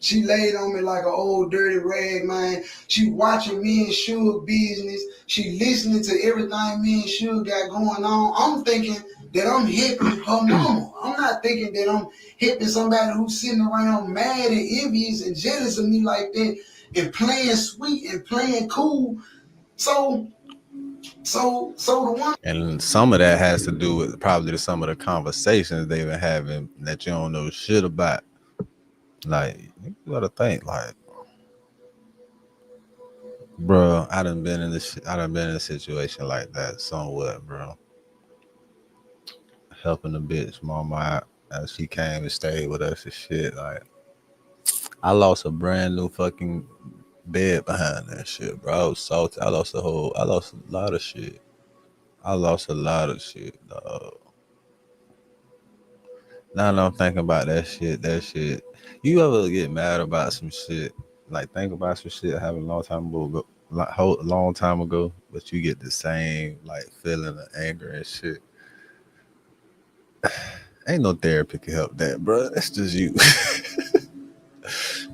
Speaker 13: She laid on me like an old dirty rag, man. She watching me and Suge business. She listening to everything me and Suge got going on. I'm thinking that I'm hipping her mama. I'm not thinking that I'm hipping somebody who's sitting around mad and envious and jealous of me like that and playing sweet and playing cool. So the one.
Speaker 2: And some of that has to do with probably some of the conversations they've been having that you don't know shit about. Like, you gotta think, like, bro, I done been in a situation like that somewhat, bro. Helping the bitch mama out as she came and stayed with us and shit. Like, I lost a brand new fucking bed behind that shit, bro. I was salty. I lost a lot of shit. Dog. Now that I'm thinking about that shit. You ever get mad about some shit? Like, think about some shit happened a long time ago, but you get the same like feeling of anger and shit. Ain't no therapy can help that, bro. That's just you.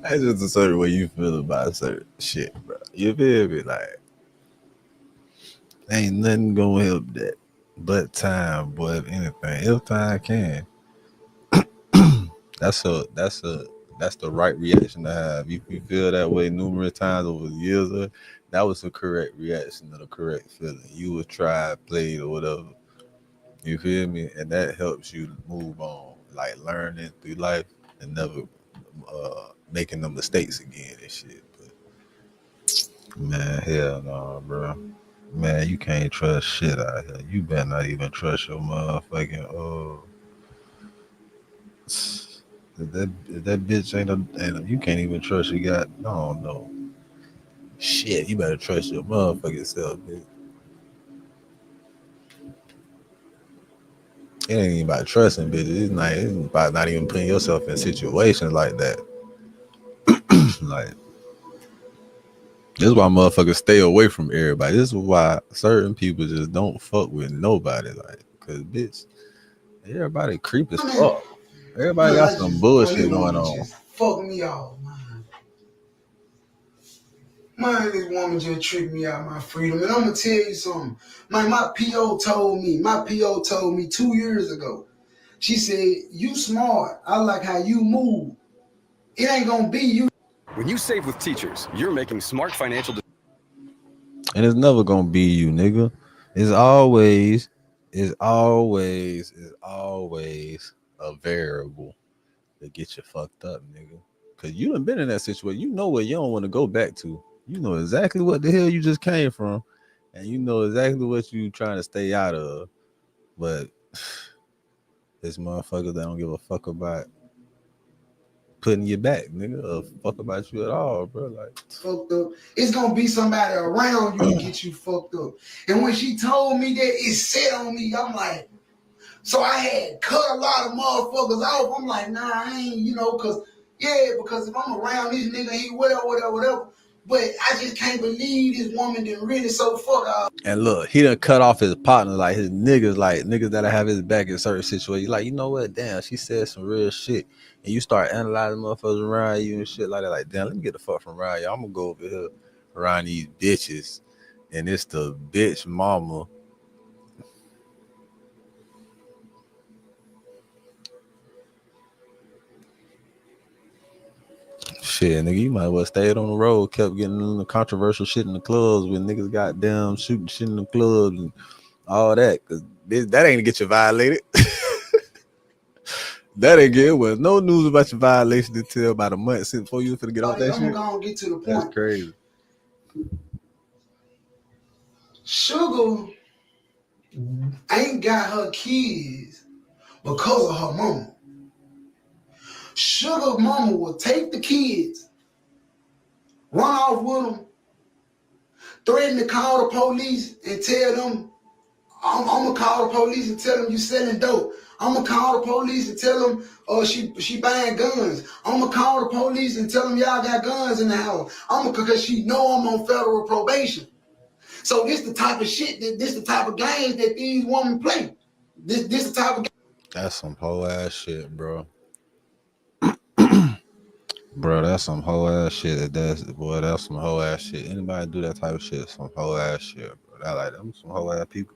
Speaker 2: That's just a certain way you feel about certain shit, bro. You feel me? Like, ain't nothing gonna help that but time, boy. If anything, if time can. That's the right reaction to have. If you feel that way numerous times over the years, that was the correct reaction to the correct feeling. You was tried, played, or whatever. You feel me? And that helps you move on, like learning through life and never making the mistakes again and shit. But man, hell no, bro. Man, you can't trust shit out here. You better not even trust your motherfucking If that bitch ain't you can't even trust you got no shit. You better trust your motherfucking self, bitch. It ain't even about trusting bitches. It's about not even putting yourself in situations like that. Like, this is why motherfuckers stay away from everybody. This is why certain people just don't fuck with nobody. Like, cause bitch, everybody creep as fuck. Everybody got some bullshit going on.
Speaker 13: Just fuck me off, man. Man, this woman just tricked me out of my freedom. And I'm gonna tell you something. Man, my PO told me 2 years ago. She said, you smart. I like how you move. It ain't gonna be you.
Speaker 14: When you save with Teachers, you're making smart financial decisions.
Speaker 2: And it's never gonna be you, nigga. It's always a variable that get you fucked up, nigga. Cause you done been in that situation. You know what you don't want to go back to. You know exactly what the hell you just came from, and you know exactly what you trying to stay out of. But this motherfucker that don't give a fuck about putting you back, nigga, or fuck about you at all, bro. Like,
Speaker 13: fucked up. It's gonna be somebody around you to get you fucked up. And when she told me that, it set on me. I'm like, so I had cut a lot of motherfuckers off. I'm like, nah, I ain't, because if I'm around this nigga, he whatever. But I just can't believe this woman didn't really so fuck up.
Speaker 2: and look, he done cut off his partner, like his niggas that have his back in certain situations. Like, you know what? Damn, she said some real shit. And you start analyzing motherfuckers around you and shit like that. Like, damn, let me get the fuck from around you. I'm gonna go over here around these bitches. And it's the bitch mama. Shit, nigga, you might as well stayed on the road, kept getting in the controversial shit in the clubs when niggas goddamn shooting shit in the clubs and all that. Cause that ain't get you violated. That ain't good. Well, no news about your violation until about a month since before you was finna get off that
Speaker 13: I'm
Speaker 2: shit.
Speaker 13: gonna get to the point.
Speaker 2: That's crazy.
Speaker 13: Sugar ain't got her kids because of her mama. Sugar mama will take the kids, run off with them, threaten to call the police and tell them, I'm gonna call the police and tell them you selling dope. I'm gonna call the police and tell them she buying guns. I'm gonna call the police and tell them y'all got guns in the house. Because she know I'm on federal probation. So this the type of shit this the type of games that these women play. This the type of.
Speaker 2: That's some whole ass shit, bro. Bro, that's some whole ass shit. That's some whole ass shit. Anybody do that type of shit, some whole ass shit, bro. That like them some whole ass people.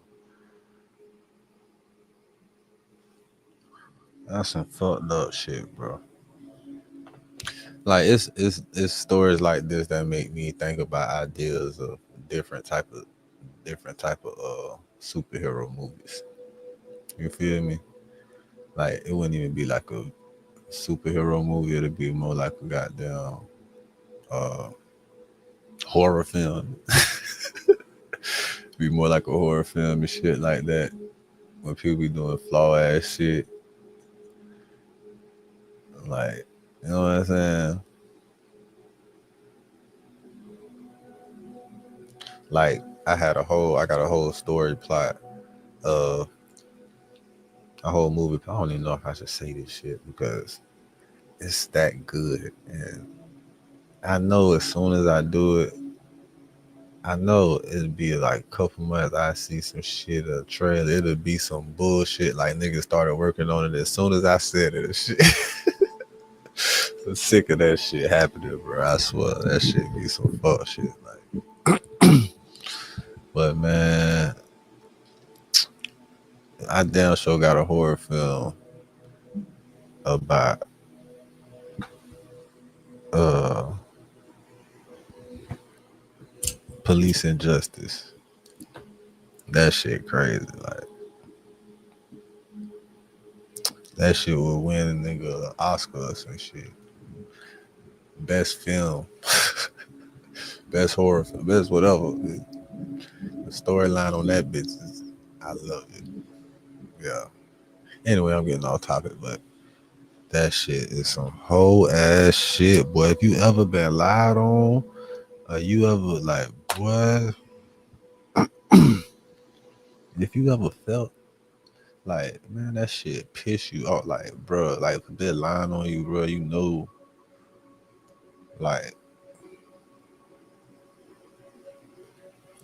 Speaker 2: That's some fucked up shit, bro. Like it's stories like this that make me think about ideas of different type of superhero movies. You feel me? Like it wouldn't even be like a superhero movie, it'd be more like a goddamn horror film. Be more like a horror film and shit like that. When people be doing flaw ass shit. Like, you know what I'm saying? Like I got a whole story plot of a whole movie. I don't even know if I should say this shit because it's that good. And I know as soon as I do it, I know it'll be like a couple months. I see some shit, a trailer. It'll be some bullshit. Like niggas started working on it as soon as I said it. Shit. I'm sick of that shit happening, bro. I swear that shit be some fuck shit. Like, but man, I damn sure got a horror film about police injustice. That shit crazy. Like that shit will win a nigga Oscars and shit. Best film, best horror film, best whatever. The storyline on that bitch is, I love it. Yeah. Anyway, I'm getting off topic, but that shit is some whole ass shit, boy. If you ever been lied on, or you ever like, boy, if you ever felt like, man, that shit piss you off, like, bro, like if they're lying on you, bro, you know, like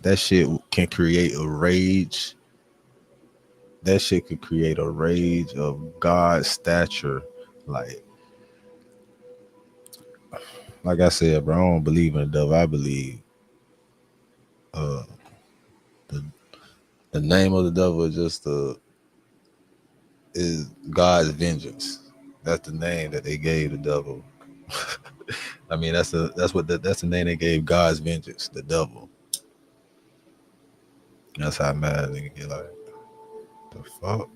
Speaker 2: that shit can create a rage. That shit could create a rage of God's stature. Like I said, bro, I don't believe in the devil. I believe the name of the devil is just is God's vengeance. That's the name that they gave the devil. I mean, that's the name they gave God's vengeance, the devil. That's how mad nigga get. Like, the fuck,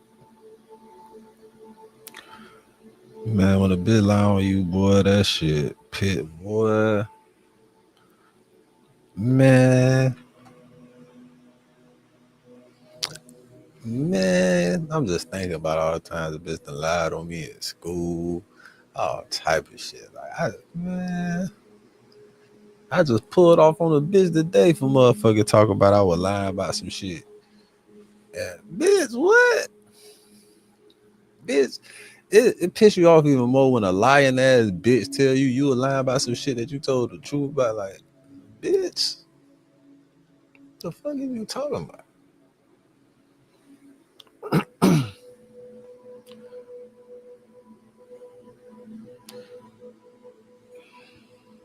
Speaker 2: man. When a bitch lie on you, boy, that shit pit, boy. Man, I'm just thinking about all the times the bitch done lied on me at school, all type of shit. Like, I just pulled off on a bitch today for motherfucker talking about I was lying about some shit. And bitch, what? Bitch, it piss you off even more when a lying ass bitch tell you were lying about some shit that you told the truth about. Like, bitch, the fuck are you talking about?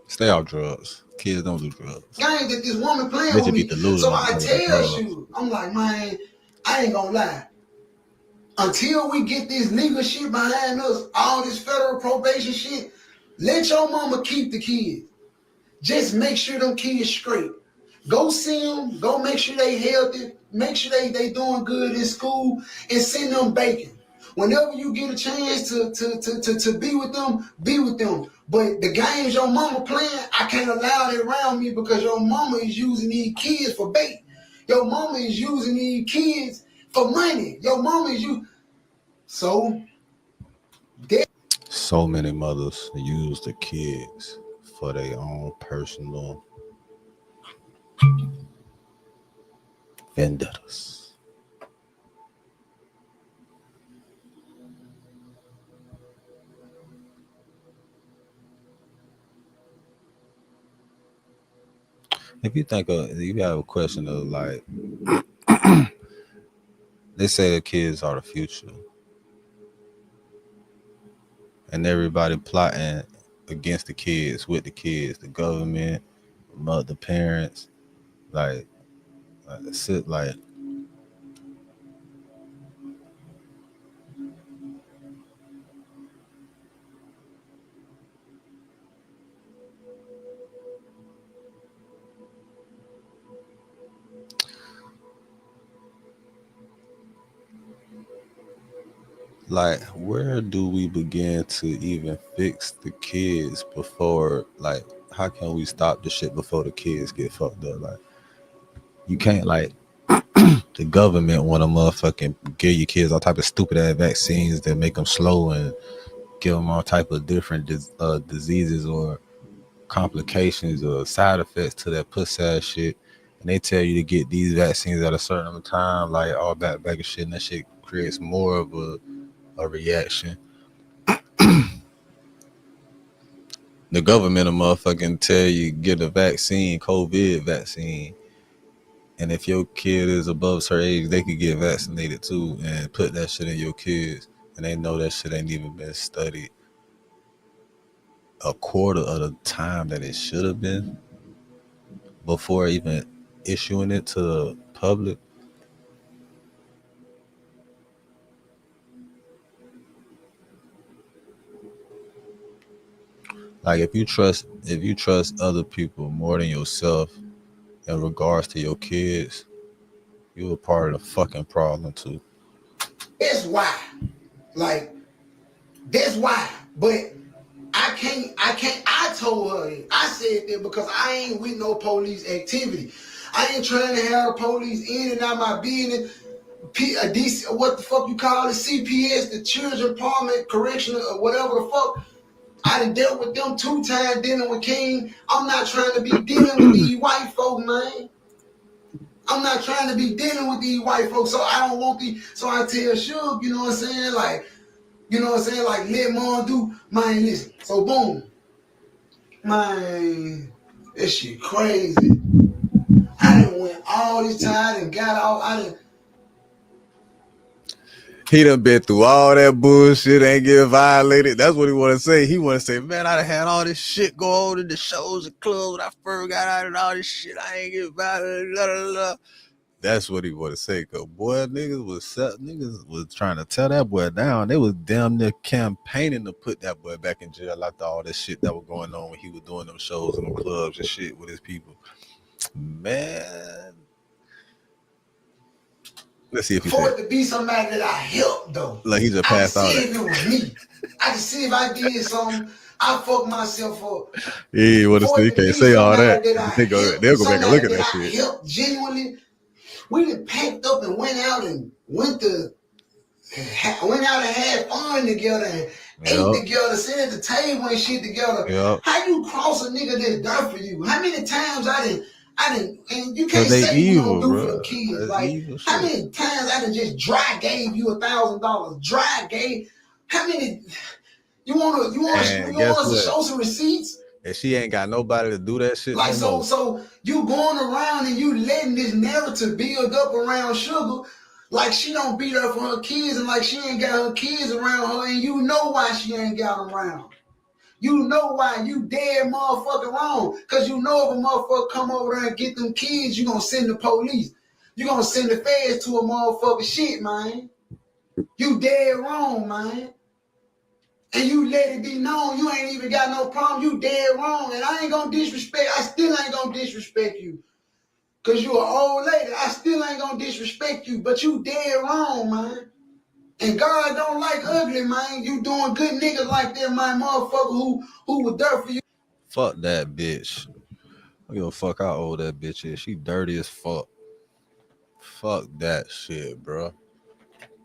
Speaker 2: Stay off drugs. Kids don't do drugs.
Speaker 13: Game that this woman playing with me. So I tell you, I'm like, man, I ain't gonna lie. Until we get this legal shit behind us, all this federal probation shit, Let your mama keep the kids. Just make sure them kids straight. Go see them. Go make sure they healthy. Make sure they doing good in school, and send them bacon. Whenever you get a chance to be with them, be with them. But the games your mama playing, I can't allow it around me because your mama is using these kids for bait. Your mama is using these kids for money. Your mama is you. So
Speaker 2: many mothers use the kids for their own personal vendettas. If you think you have a question of like, they say the kids are the future, and everybody plotting against the kids, with the kids, the government, the parents, like sit like. Like, where do we begin to even fix the kids before, like, how can we stop the shit before the kids get fucked up? Like, you can't, like, the government want to motherfucking give your kids all type of stupid ass vaccines that make them slow and give them all type of different diseases or complications or side effects to that pussy ass shit. And they tell you to get these vaccines at a certain time, like all that bag of shit, and that shit creates more of a reaction. The government will motherfucking tell you get a vaccine, COVID vaccine, and if your kid is above a certain age, they could get vaccinated too, and put that shit in your kids, and they know that shit ain't even been studied a quarter of the time that it should have been before even issuing it to the public. Like, if you trust other people more than yourself in regards to your kids, you're a part of the fucking problem too.
Speaker 13: That's why. Like, that's why. But I can't. I told her that. I said that because I ain't with no police activity. I ain't trying to have police in and out my business. What the fuck you call it? CPS, the Children's Department, Correctional, or whatever the fuck. I done dealt with them 2 times dealing with King. I'm not trying to be dealing with these white folk, man. I'm not trying to be dealing with these white folks, so I don't want these. So I tell Suge, you know what I'm saying? Like, you know what I'm saying? Like, let mom do, man, listen. So boom. Man, this shit crazy. I done went all this time and got off.
Speaker 2: He done been through all that bullshit, ain't get violated. That's what he want to say. He want to say, man, I done had all this shit go on in the shows and clubs when I first got out and all this shit. I ain't get violated. Blah, blah, blah. That's what he want to say. Cause boy, niggas was trying to tear that boy down. They was damn near campaigning to put that boy back in jail after all this shit that was going on when he was doing them shows in them clubs and shit with his people. Man. Let's see if
Speaker 13: for it to be somebody that I helped though.
Speaker 2: Like, he just passed out.
Speaker 13: I can see if it was me. I can see if I did something. I fucked myself up.
Speaker 2: Yeah, what you can't say all that. They'll go back and look at that
Speaker 13: I
Speaker 2: shit.
Speaker 13: helped genuinely. We done packed up and went out and went out and had fun together and ate together, sat at the table and shit together.
Speaker 2: Yep.
Speaker 13: How you cross a nigga that's done for you? How many times I didn't, and you can't say
Speaker 2: evil,
Speaker 13: you don't do
Speaker 2: bro.
Speaker 13: for the kids.
Speaker 2: That's
Speaker 13: like, how many times I done just dry gave you $1,000? Dry gave. How many? You want us to show some receipts?
Speaker 2: And she ain't got nobody to do that shit.
Speaker 13: Like, so you going around and you letting this narrative build up around Sugar, like she don't be there for her kids and like she ain't got her kids around her, and you know why she ain't got them around. You know why. You dead motherfucker wrong. Because you know if a motherfucker come over there and get them kids, you gonna send the police. You gonna send the feds to a motherfucker shit, man. You dead wrong, man. and you let it be known you ain't even got no problem, you dead wrong. And I ain't gonna disrespect, I still ain't gonna disrespect you. Cause you an old lady, I still ain't gonna disrespect you, but you dead wrong, man. And God don't like ugly, man. You doing good niggas like that, my motherfucker who was there for you.
Speaker 2: Fuck that bitch. I don't give a fuck how old that bitch is. She dirty as fuck. Fuck that shit, bro.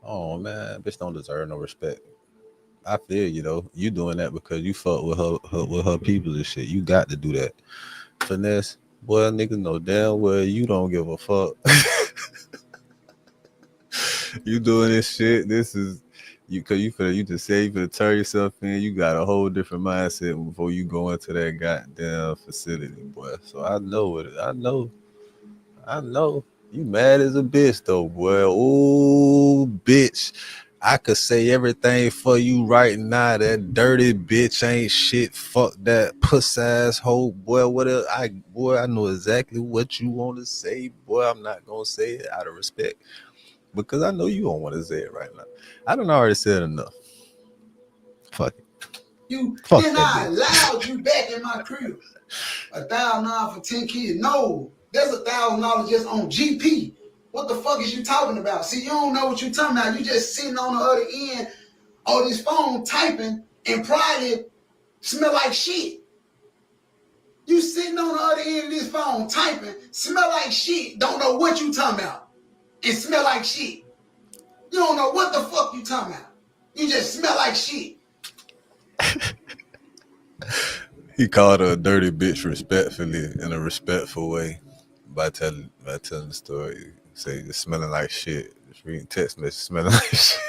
Speaker 2: Oh man, bitch don't deserve no respect. I feel you though. You doing that because you fuck with her people and shit. You got to do that. Finesse, boy, niggas know damn well you don't give a fuck. You doing this shit. This is you cause you just say you finna turn yourself in. You got a whole different mindset before you go into that goddamn facility, boy. So I know it. I know. You mad as a bitch though, boy. Oh, bitch. I could say everything for you right now. That dirty bitch ain't shit. Fuck that puss ass hoe, boy. Whatever. I know exactly what you want to say, boy. I'm not gonna say it out of respect because I know you don't want to say it right now. I done already said enough. Fuck it. Fuck
Speaker 13: Then
Speaker 2: that
Speaker 13: I allowed you back in my crib. $1,000 for 10 kids. No, there's $1,000 just on GP. What the fuck is you talking about? See, you don't know what you talking about. You just sitting on the other end of this phone typing and probably smell like shit. You sitting on the other end of this phone typing, smell like shit, don't know what you talking about, and smell like shit. You don't know what the fuck you talking about. You just smell like shit.
Speaker 2: He called her a dirty bitch respectfully, in a respectful way, by telling the story. Say you're smelling like shit. Just reading text message, smelling like shit.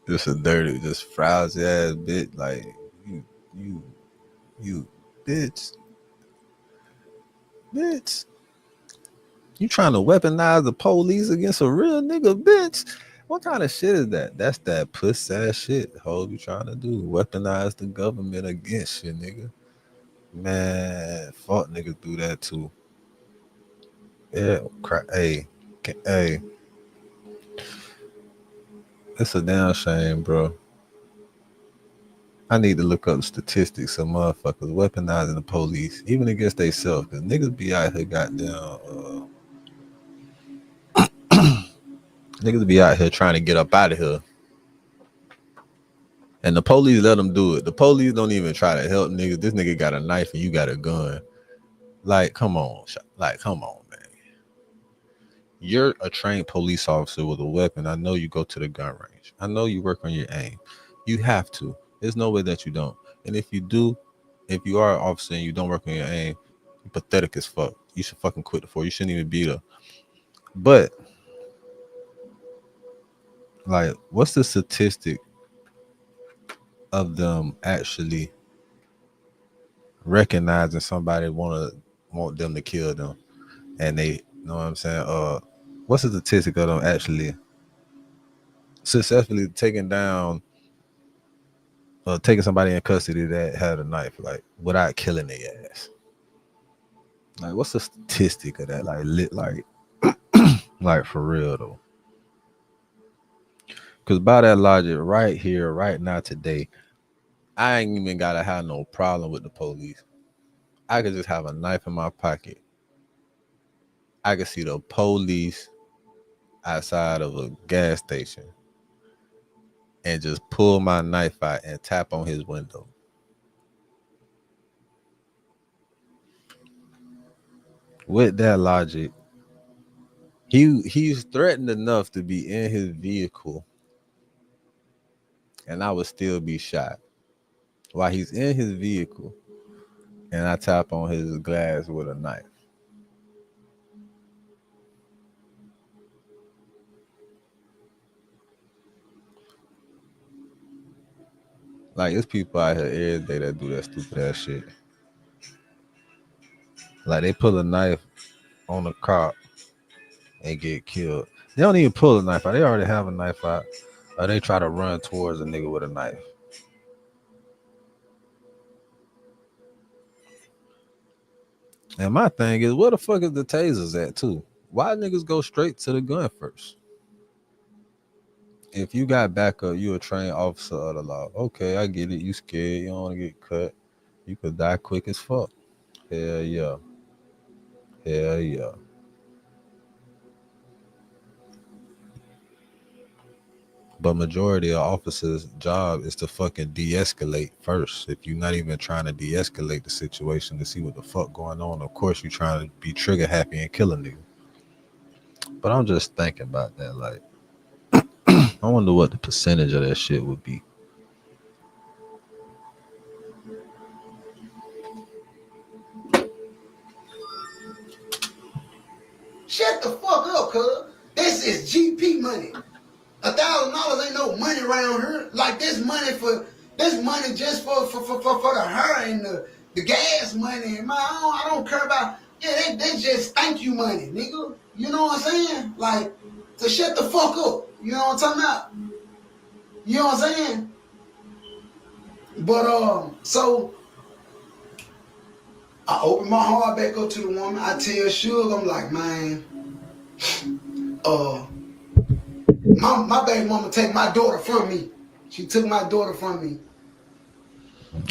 Speaker 2: Just a dirty, just frowsy ass bitch. Like you bitch. You trying to weaponize the police against a real nigga, bitch? What kind of shit is that? That's that puss ass shit. Ho, you trying to do? Weaponize the government against you, nigga. Man, fuck niggas do that too. Yeah, hey, it's a damn shame, bro. I need to look up statistics of motherfuckers weaponizing the police, even against themselves, because niggas be out here goddamn. Niggas be out here trying to get up out of here. And the police let them do it. The police don't even try to help niggas. This nigga got a knife and you got a gun. Like, come on. Come on, man. You're a trained police officer with a weapon. I know you go to the gun range. I know you work on your aim. You have to. There's no way that you don't. And if you do, if you are an officer and you don't work on your aim, you're pathetic as fuck. You should fucking quit the force. You shouldn't even be there. But, like, what's the statistic of them actually recognizing somebody want them to kill them, and they, you know what I'm saying? What's the statistic of them actually successfully taking somebody in custody that had a knife, like without killing their ass? Like, what's the statistic of that? Like for real though. Because by that logic, right here, right now, today, I ain't even gotta have no problem with the police. I could just have a knife in my pocket. I could see the police outside of a gas station and just pull my knife out and tap on his window. With that logic, he's threatened enough to be in his vehicle and I would still be shot while he's in his vehicle and I tap on his glass with a knife. Like, there's people out here every day that do that stupid ass shit. Like, they pull a knife on a cop and get killed. They don't even pull a knife out. They already have a knife out. Or they try to run towards a nigga with a knife. And my thing is, where the fuck is the tasers at too? Why niggas go straight to the gun first? if you got backup, you a trained officer of the law. Okay, I get it. You scared. You don't want to get cut. You could die quick as fuck. Hell yeah. Hell yeah. But majority of officers' job is to fucking de-escalate first. If you're not even trying to de-escalate the situation to see what the fuck going on, of course you're trying to be trigger happy and kill a nigga. But I'm just thinking about that, like, I wonder what the percentage of that shit would be.
Speaker 13: Shut the fuck up, cuz. This is GP money. $1,000 ain't no money around here. Like this money just for the hair and the gas money. Man, I don't care about. Yeah, they just thank you money, nigga. You know what I'm saying? Like, to shut the fuck up. You know what I'm talking about? You know what I'm saying? But so I open my heart back up to the woman. I tell Suge, I'm like, man, my baby mama take my daughter from me. She took my daughter from me.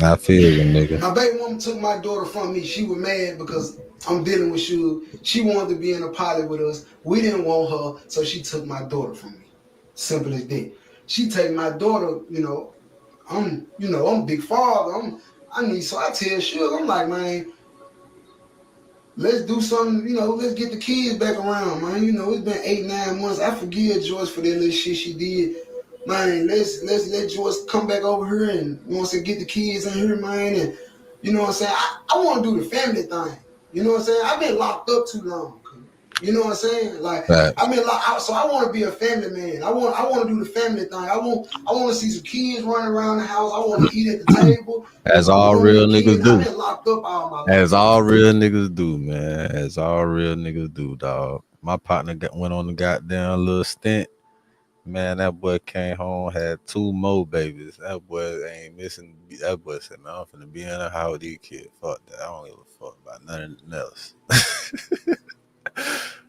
Speaker 2: I feel you, nigga.
Speaker 13: My baby mama took my daughter from me. She was mad because I'm dealing with Suge. She wanted to be in a pilot with us. We didn't want her, so she took my daughter from me. Simple as that. She take my daughter, I'm big father. So I tell Suge, I'm like, man, let's do something, let's get the kids back around, man. It's been 8-9 months. I forgive Joyce for that little shit she did. Man, let's let Joyce come back over here and get the kids in here, man. And you know what I'm saying? I want to do the family thing. You know what I'm saying? I've been locked up too long. You know what I'm saying? Like, right. I've been locked out, so I want to be a family man. I want to do the family thing. I want to see some kids running around the house. I want to eat at the table.
Speaker 2: As all real niggas do.
Speaker 13: I've been locked up all my life.
Speaker 2: As all real niggas do, man. As all real niggas do, dog. My partner went on the goddamn little stint. Man, that boy came home, had 2 more babies. That boy ain't missing. That boy said, man, I'm finna be in a house with these kids. Fuck that. I don't give a fuck about nothing else.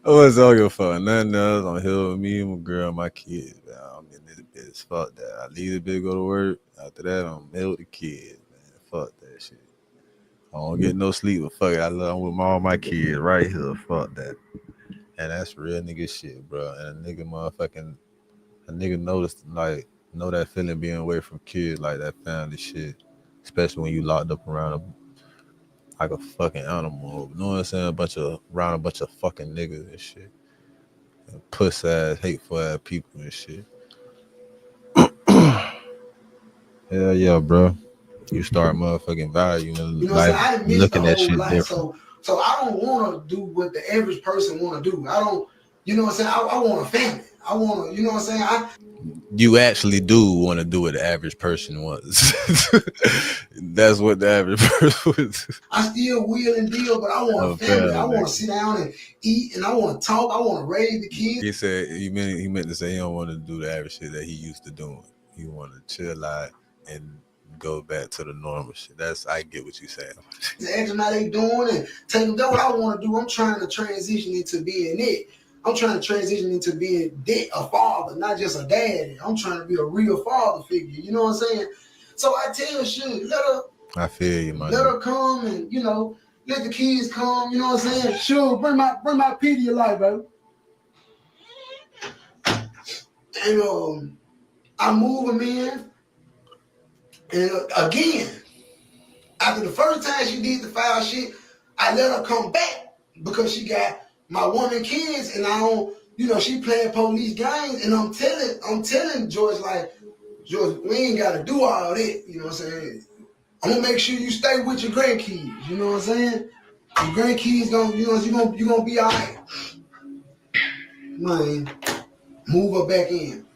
Speaker 2: I wasn't on your fuck nothing else. I'm here with me and my girl and my kids, man. I'm in this bitch. Fuck that. I leave the bitch, go to work. After that, I'm here with the kids, man. Fuck that shit. I don't get no sleep, but fuck it. I'm with all my kids right here. Fuck that. And that's real nigga shit, bro. And a nigga know that feeling being away from kids, like that family shit. Especially when you locked up around like a fucking animal. You know what I'm saying? Around a bunch of fucking niggas and shit. And puss ass, hateful ass people and shit. Hell yeah, bro. You start motherfucking valuing life, looking at shit different.
Speaker 13: So I don't want to do what the average person want to do. I don't, you know what I'm saying? I want a family. I want to, you know what I'm saying?
Speaker 2: You actually do want to do what the average person wants. That's what the average person was.
Speaker 13: I still wheel and deal, but I want a family. I want to sit down and eat, and I want to talk. I want to raise the kids.
Speaker 2: He said he meant to say he don't want to do the average shit that he used to doing. He want to chill out and go back to the normal shit. I get what you're saying.
Speaker 13: Ask them how they doing and tell them that's what I want to do. I'm trying to transition into being it. I'm trying to transition into being a father, not just a daddy. I'm trying to be a real father figure. You know what I'm saying? So I tell shit, let her.
Speaker 2: I feel you, man.
Speaker 13: Let her come and let the kids come. You know what I'm saying? Sure, bring my P to your life, baby. And I move them in. And again, after the first time she did the foul shit, I let her come back because she got my woman kids, and I don't, she playing police games, and I'm telling George, like, George, we ain't gotta do all that, you know what I'm saying? I'm gonna make sure you stay with your grandkids, you know what I'm saying? Your grandkids you gonna be all right. Man, move her back in.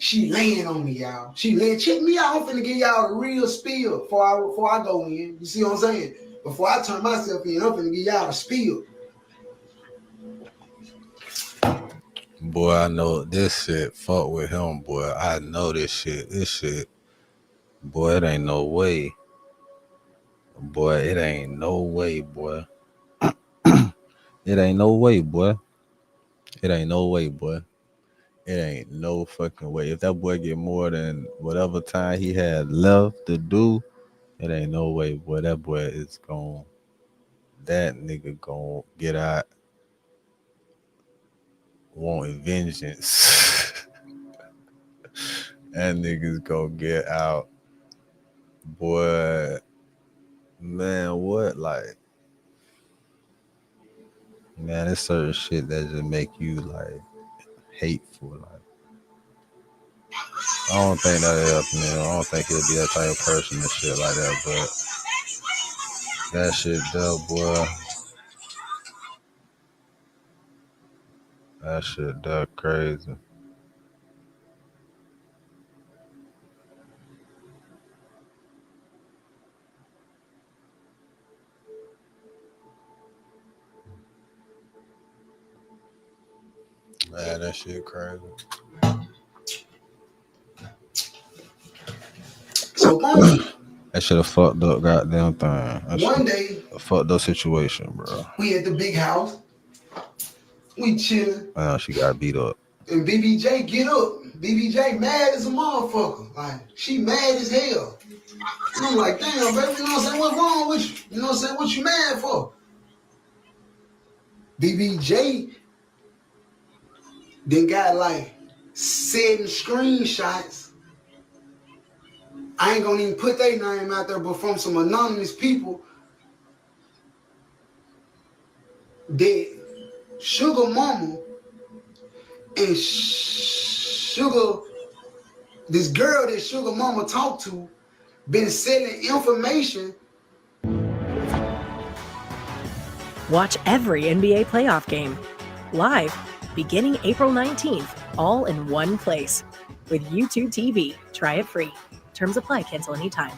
Speaker 13: She laying on me, y'all. Check me out. I'm finna give y'all the real spiel before I go in. You see what I'm saying? Before I turn myself in, I'm finna give y'all the spiel.
Speaker 2: Boy, I know this shit. Fuck with him, boy. I know this shit. This shit. Boy, it ain't no way. Boy, it ain't no way, boy. It ain't no way, boy. It ain't no way, boy. It ain't no fucking way. If that boy get more than whatever time he had left to do, it ain't no way, boy. That boy is gon' that nigga gon' get out wanting vengeance. That nigga's gon' get out. Boy, man, what? Like, man, it's certain shit that just make you like hateful. Like, I don't think that'll help me. I don't think he'll be that type of person and shit like that, but that shit though, boy. That shit that crazy. Man, that shit crazy.
Speaker 13: So
Speaker 2: that should have fucked up goddamn thing.
Speaker 13: One day,
Speaker 2: a fucked up situation, bro.
Speaker 13: We at the big house. We chilling.
Speaker 2: She got beat up.
Speaker 13: And BBJ get up. BBJ mad as a motherfucker. Like, she mad as hell. And I'm like, damn, baby, you know what I'm saying? What's wrong with you? You know what I'm saying? What you mad for? BBJ then got like 7 screenshots. I ain't gonna even put their name out there, but from some anonymous people that Sugar Mama and Sugar, this girl that Sugar Mama talked to, been selling information.
Speaker 15: Watch every NBA playoff game live beginning April 19th, all in one place. With YouTube TV, try it free. Terms apply, cancel anytime.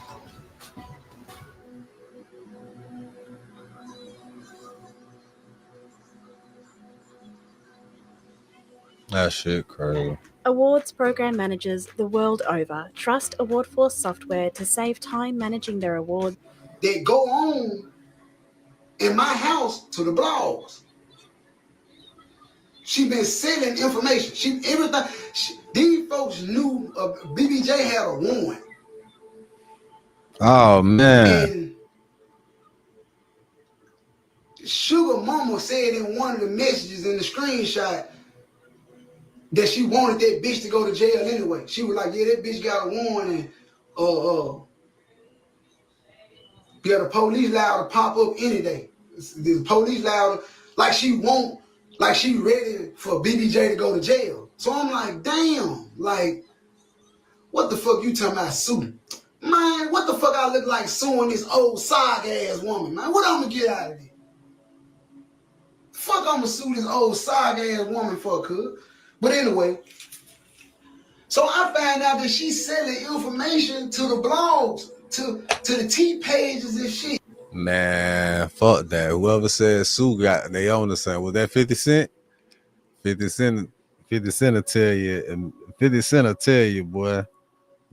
Speaker 2: That shit crazy.
Speaker 16: Awards program managers the world over trust AwardForce software to save time managing their awards.
Speaker 13: They go on in my house to the blogs. She been selling information. These folks knew BBJ had a warrant.
Speaker 2: Oh man.
Speaker 13: And Sugar Mama said in one of the messages in the screenshot that she wanted that bitch to go to jail anyway. She was like, yeah, that bitch got a warrant and yeah, the police liable to pop up any day. The police liable, like she ready for BBJ to go to jail. So I'm like, damn, like, what the fuck you talking about suing? Man, what the fuck I look like suing this old sog ass woman, man? What I'm gonna get out of it? Fuck I'm gonna sue this old sog ass woman for, cuz. But anyway, so I found out that she's selling information to the blogs, to the T pages and shit.
Speaker 2: Man, fuck that. Whoever said Sue got they own the son. Was that 50 Cent? 50 Cent will tell you, and 50 Cent will tell you, boy,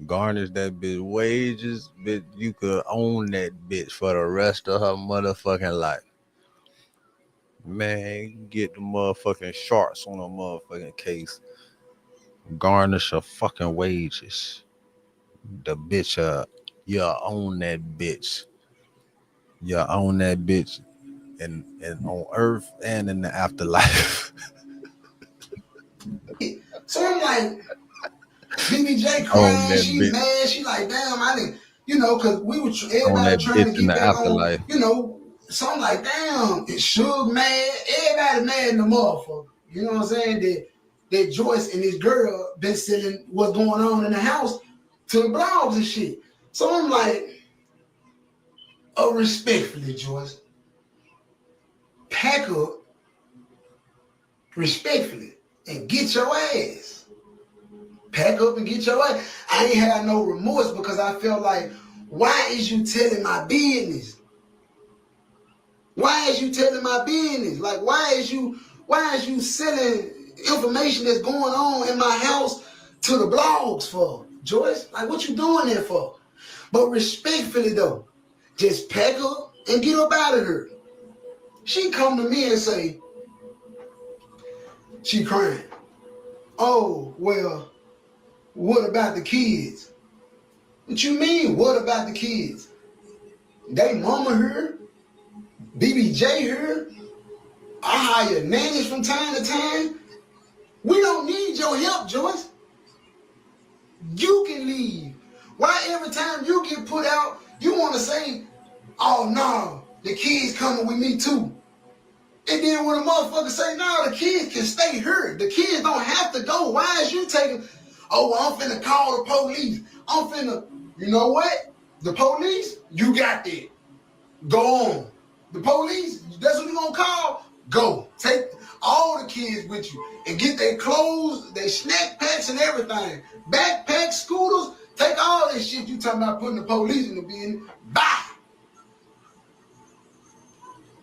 Speaker 2: garnish that bitch wages, bitch. You could own that bitch for the rest of her motherfucking life. Man, you get the motherfucking sharks on a motherfucking case. Garnish her fucking wages. The bitch, you own that bitch. You own that bitch and on earth and in the afterlife.
Speaker 13: So I'm like, BBJ crying, she bitch. Mad, she like, damn, I didn't, you know, because we were everybody trying to get back on, you know. So I'm like, damn, it's Suge mad, everybody mad in the motherfucker. You know what I'm saying? That Joyce and this girl been selling what's going on in the house to the blogs and shit. So I'm like, respectfully, Joyce, pack up respectfully and get your ass. Pack up and get your ass. I ain't had no remorse because I felt like, why is you telling my business? Why is you telling my business? Like, why is you selling information that's going on in my house to the blogs for, Joyce? Like, what you doing there for? But respectfully though, just pack up and get up out of here. She come to me and say, she crying. Oh, well, what about the kids? What you mean, what about the kids? They mama here, BBJ here. I hire nannies from time to time. We don't need your help, Joyce. You can leave. Why every time you get put out, you want to say, oh no, the kids coming with me too. And then when a motherfucker say, no, the kids can stay here. The kids don't have to go. Why is you taking, oh, well, I'm finna call the police. I'm finna, you know what? The police, you got that. Go on. The police, that's what you gonna call? Go. Take all the kids with you and get their clothes, their snack packs and everything. Backpacks, scooters, take all this shit you talking about putting the police in the bin. Bye.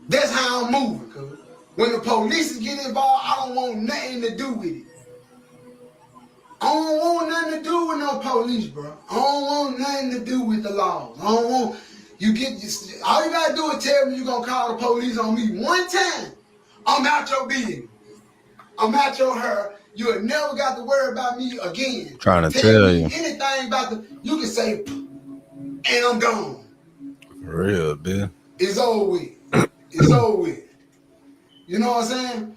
Speaker 13: That's how I'm moving, cuz. When the police get involved, I don't want nothing to do with it. I don't want nothing to do with no police, bro. I don't want nothing to do with the laws. I don't want, all you gotta do is tell me you gonna call the police on me one time. I'm out your business. I'm out your hair. You have never got to worry about me again.
Speaker 2: Trying to tell you.
Speaker 13: Anything about you can say, and I'm gone.
Speaker 2: For real, man.
Speaker 13: It's over with. It's over with. You know what I'm saying?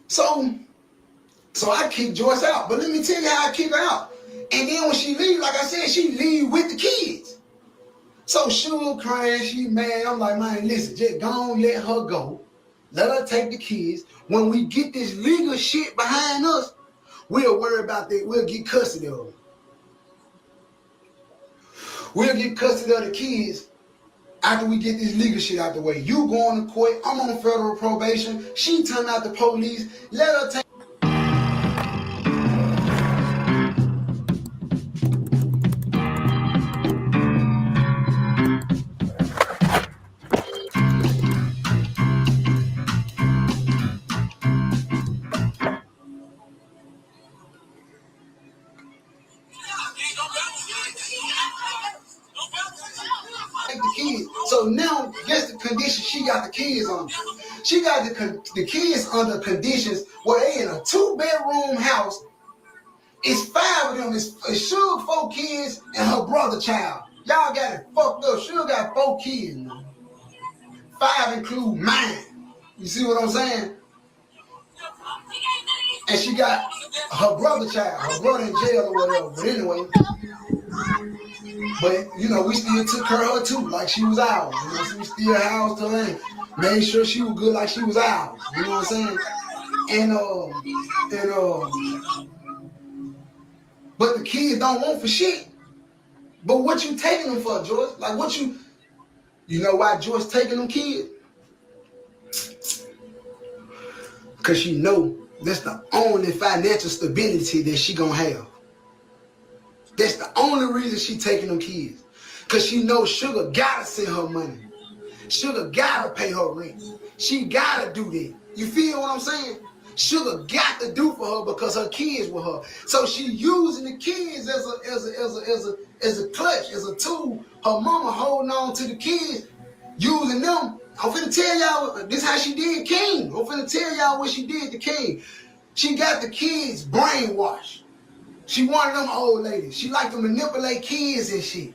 Speaker 13: So I kick Joyce out. But let me tell you how I kick her out. And then when she leave, like I said, she leave with the kids. So she was crying, she mad. I'm like, man, listen, just go on, let her go. Let her take the kids. When we get this legal shit behind us, we'll worry about that. We'll get custody of them. We'll get custody of the kids after we get this legal shit out the way. You going to court, I'm on federal probation. She turned out the police. Let her take. The kids. So now, guess the condition she got the kids on. She got the kids under conditions where they in a 2-bedroom house. It's 5 of them. It's Suge 4 kids and her brother child. Y'all got it fucked up. Suge got 4 kids, man. 5 include mine. You see what I'm saying? And she got her brother child. Her brother in jail or whatever. But anyway. But, you know, we still took care of her too, like she was ours. You know, so we still housed her and made sure she was good like she was ours. You know what I'm saying? But the kids don't want for shit. But what you taking them for, Joyce? Like what you know why Joyce taking them kids? Because she know that's the only financial stability that she gonna have. That's the only reason she taking them kids. Because she knows Sugar gotta send her money. Sugar gotta pay her rent. She gotta do that. You feel what I'm saying? Sugar got to do for her because her kids were her. So she using the kids as a clutch, as a tool. Her mama holding on to the kids, using them. I'm finna tell y'all, this how she did King. I'm finna tell y'all what she did to King. She got the kids brainwashed. She one of them old ladies. She like to manipulate kids and shit.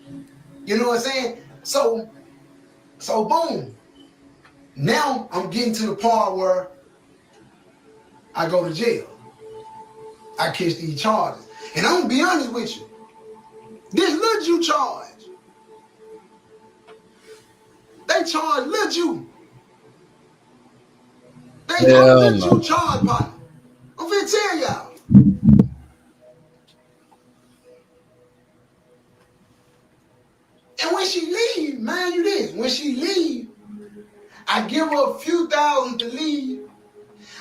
Speaker 13: You know what I'm saying? So boom. Now I'm getting to the part where I go to jail. I catch these charges. And I'm gonna be honest with you. This Lil Ju charge. They charge Lil Ju. They Lil Ju charge, partner. I'm finna tell y'all. And when she leave, mind you this, when she leave, I give her a few thousand to leave.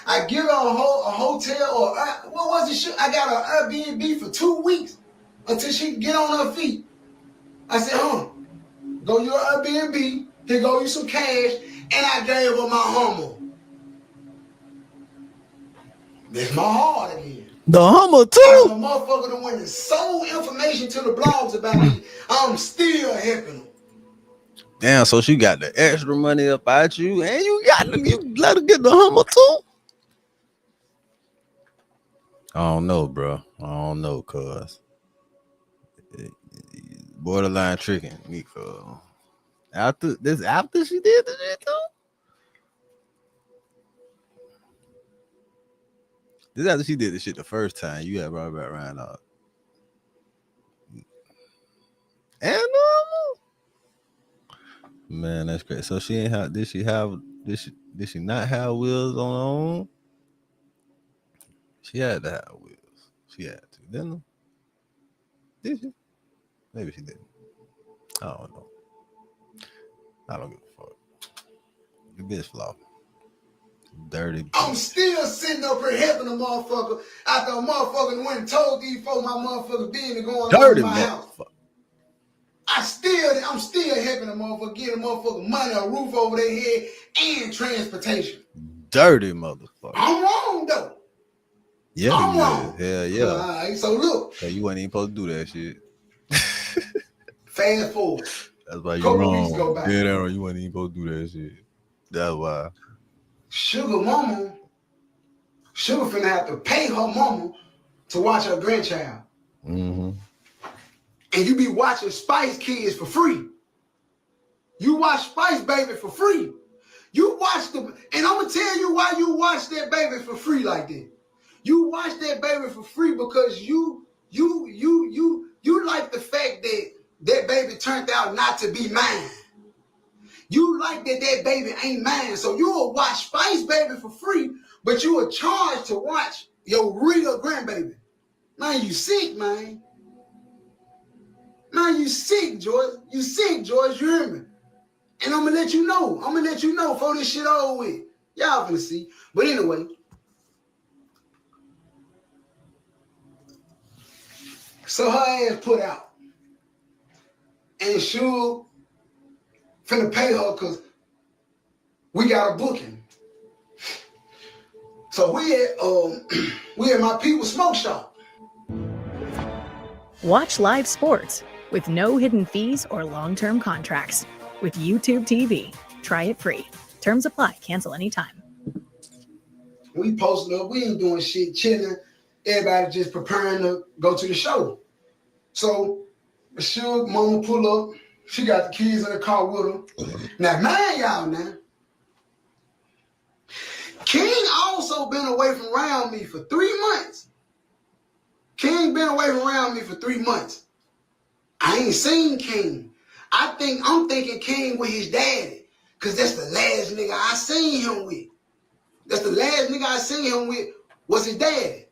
Speaker 13: I give her a hotel or what was it? I got an Airbnb for 2 weeks until she can get on her feet. I said, go to your Airbnb, here go you some cash, and I gave her my Hummer. That's my heart again.
Speaker 2: The Hummer too?
Speaker 13: I'm a motherfucker that went and sold information to the blogs about me. I'm still helping them.
Speaker 2: Damn, so she got the extra money up at you, and you let her get the Hummer too? I don't know, bro. I don't know, cuz. Borderline tricking me, cuz. After she did the shit too? This after she did the shit the first time. You got brought back around up. And man, that's great. So she ain't have did she not have wheels on her own? She had to have wheels. She had to, didn't she? Did she? Maybe she didn't. I don't know. I don't give a fuck. The bitch flop. Dirty bitch.
Speaker 13: I'm still sitting up here helping a motherfucker after a motherfucker went and told these folks my motherfucker business going on in my house. I'm still helping a motherfucker get a motherfucker money, a roof over their head, and transportation.
Speaker 2: Dirty motherfucker.
Speaker 13: I'm wrong though.
Speaker 2: Yeah,
Speaker 13: I'm wrong.
Speaker 2: Hell yeah.
Speaker 13: All right, so look.
Speaker 2: So you wasn't even supposed to do that shit.
Speaker 13: Fast forward.
Speaker 2: That's why you
Speaker 13: Couple weeks go
Speaker 2: wrong.
Speaker 13: by.
Speaker 2: Yeah, Aaron, you wasn't even supposed to do that shit. That's why.
Speaker 13: Sugar finna have to pay her mama to watch her grandchild.
Speaker 2: Mm-hmm.
Speaker 13: And you be watching Spice Kids for free. You watch Spice Baby for free. You watch them, and I'm gonna tell you why you watch that baby for free like that. You watch that baby for free because you like the fact that that baby turned out not to be mine. You like that baby ain't mine, so you'll watch Spice Baby for free, but you are charged to watch your real grandbaby. Man, you sick, man. Man, you sick, George. You sick, George. You hear me? And I'm gonna let you know. I'm gonna let you know before this shit over with. Y'all finna see. But anyway. So her ass put out. And Suge finna pay her because we got a booking. So we at my people's smoke shop.
Speaker 15: Watch live sports with no hidden fees or long-term contracts with YouTube TV. Try it free. Terms apply. Cancel anytime.
Speaker 13: We posted up. We ain't doing shit, chilling. Everybody just preparing to go to the show. So Suge mama pull up. She got the kids in the car with her. Now, mind y'all now. King also been away from around me for 3 months. King been away from around me for 3 months. I ain't seen King. I'm thinking King with his daddy. Cause that's the last nigga I seen him with. That's the last nigga I seen him with was his daddy.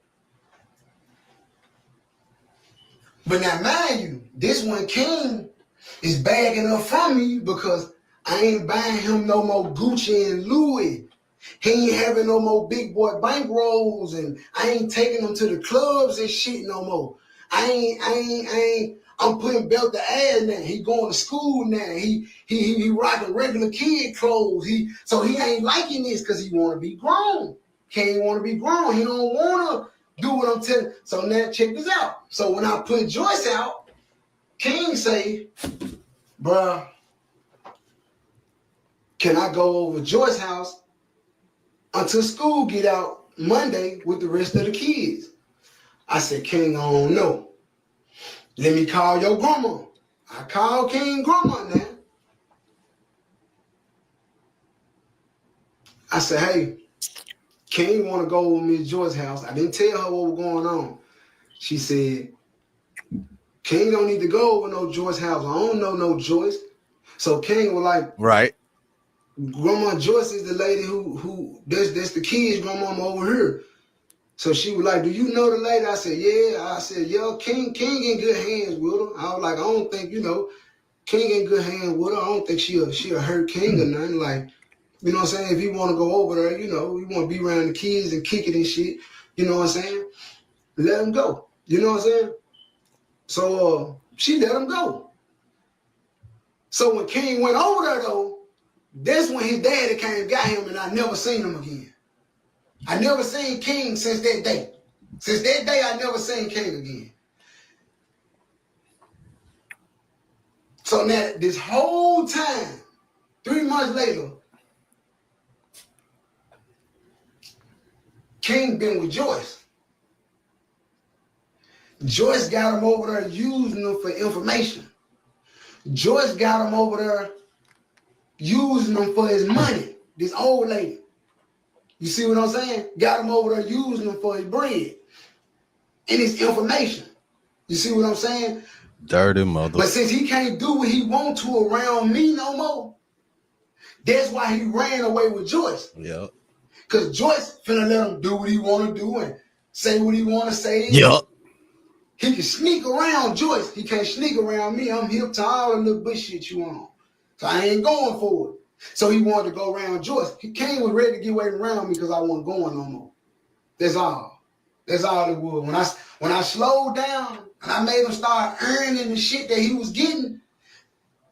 Speaker 13: But now mind you, this one King is bagging up from me because I ain't buying him no more Gucci and Louis. He ain't having no more big boy bankrolls, and I ain't taking him to the clubs and shit no more. I'm putting belt to ass now. He going to school now. He rocking regular kid clothes. So he ain't liking this because he want to be grown. Can't want to be grown. He don't want to do what I'm telling. So now check this out. So when I put Joyce out, King say, bruh, can I go over Joyce's house until school get out Monday with the rest of the kids? I said, King, I don't know. Let me call your grandma. I call King grandma now. I said, hey, King want to go over Miss Joyce's house. I didn't tell her what was going on. She said, King don't need to go over no Joyce's house. I don't know no Joyce. So King was like,
Speaker 2: right.
Speaker 13: Grandma Joyce is the lady who that's the kids' grandmama over here. So she was like, do you know the lady? I said, yeah. I said, yeah, King in good hands with her. I was like, I don't think, King in good hands with her. I don't think she'll hurt King or nothing. Like, you know what I'm saying? If he want to go over there, you want to be around the kids and kick it and shit, you know what I'm saying? Let him go. You know what I'm saying? So she let him go. So when King went over there, though, that's when his daddy came and got him, and I never seen him again. I never seen King since that day. Since that day, I never seen King again. So now, this whole time, 3 months later, King been with Joyce. Joyce got him over there using them for information. Joyce got him over there using them for his money. This old lady. You see what I'm saying? Got him over there using them for his bread and his information. You see what I'm saying?
Speaker 2: Dirty mother.
Speaker 13: But since he can't do what he want to around me no more, that's why he ran away with Joyce.
Speaker 2: Yep.
Speaker 13: Because Joyce finna let him do what he want to do and say what he want to say.
Speaker 2: Yep.
Speaker 13: He can sneak around Joyce. He can't sneak around me. I'm hip to all the little bullshit you on. So I ain't going for it. So he wanted to go around Joyce. Kane was ready to get away around me because I wasn't going no more. That's all. That's all it was. When I slowed down and I made him start earning the shit that he was getting,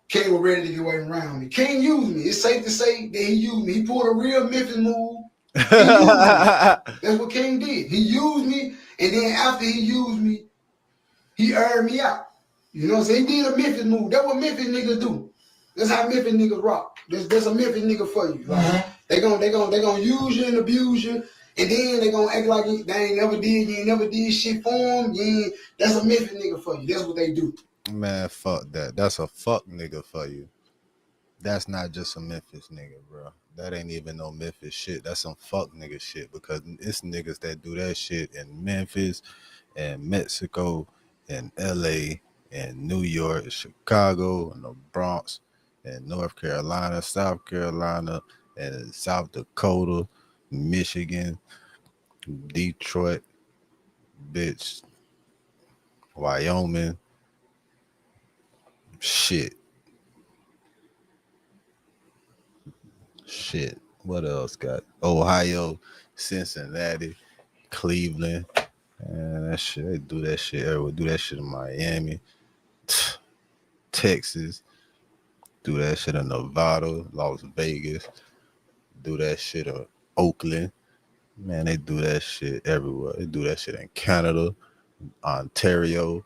Speaker 13: Kane was ready to get away around me. Kane used me. It's safe to say that he used me. He pulled a real Memphis move. That's what King did. He used me, and then after he used me, he aired me out. You know what I'm saying? He did a Memphis move. That's what Memphis niggas do. That's how Memphis niggas rock. There's a Memphis nigga for you. Like, they gonna use you and abuse you, and then they gonna act like they ain't never did. You ain't never did shit for them. That's a Memphis nigga for you. That's what they do.
Speaker 2: Man, fuck that. That's a fuck nigga for you. That's not just a Memphis nigga, bro. That ain't even no Memphis shit. That's some fuck nigga shit, because it's niggas that do that shit in Memphis and Mexico and LA and New York, Chicago and the Bronx and North Carolina, South Carolina and South Dakota, Michigan, Detroit, bitch, Wyoming, shit. What else got? Ohio, Cincinnati, Cleveland. And that shit, they do that shit everywhere. Do that shit in Miami, Texas. Do that shit in Nevada, Las Vegas. Do that shit in Oakland. Man, they do that shit everywhere. They do that shit in Canada, Ontario.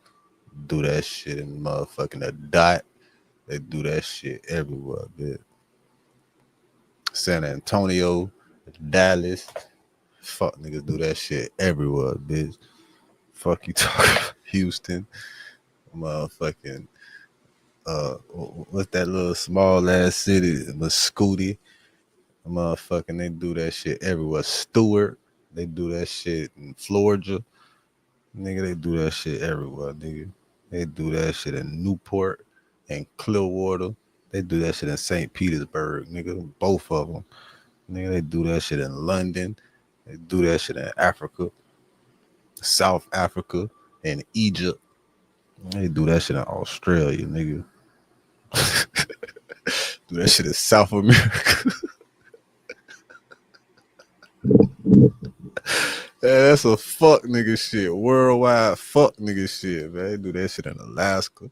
Speaker 2: Do that shit in motherfucking the Dot. They do that shit everywhere, bitch. San Antonio, Dallas. Fuck niggas do that shit everywhere, bitch. Fuck you talking Houston. Motherfucking what's that little small ass city? Mascooty. Motherfucking they do that shit everywhere. Stewart. They do that shit in Florida. Nigga, they do that shit everywhere, nigga. They do that shit in Newport and Clearwater. They do that shit in St. Petersburg, nigga. Both of them. Nigga, they do that shit in London. They do that shit in Africa, South Africa, and Egypt. They do that shit in Australia, nigga. Do that shit in South America. Yeah, that's a fuck nigga shit. Worldwide fuck nigga shit, man. They do that shit in Alaska.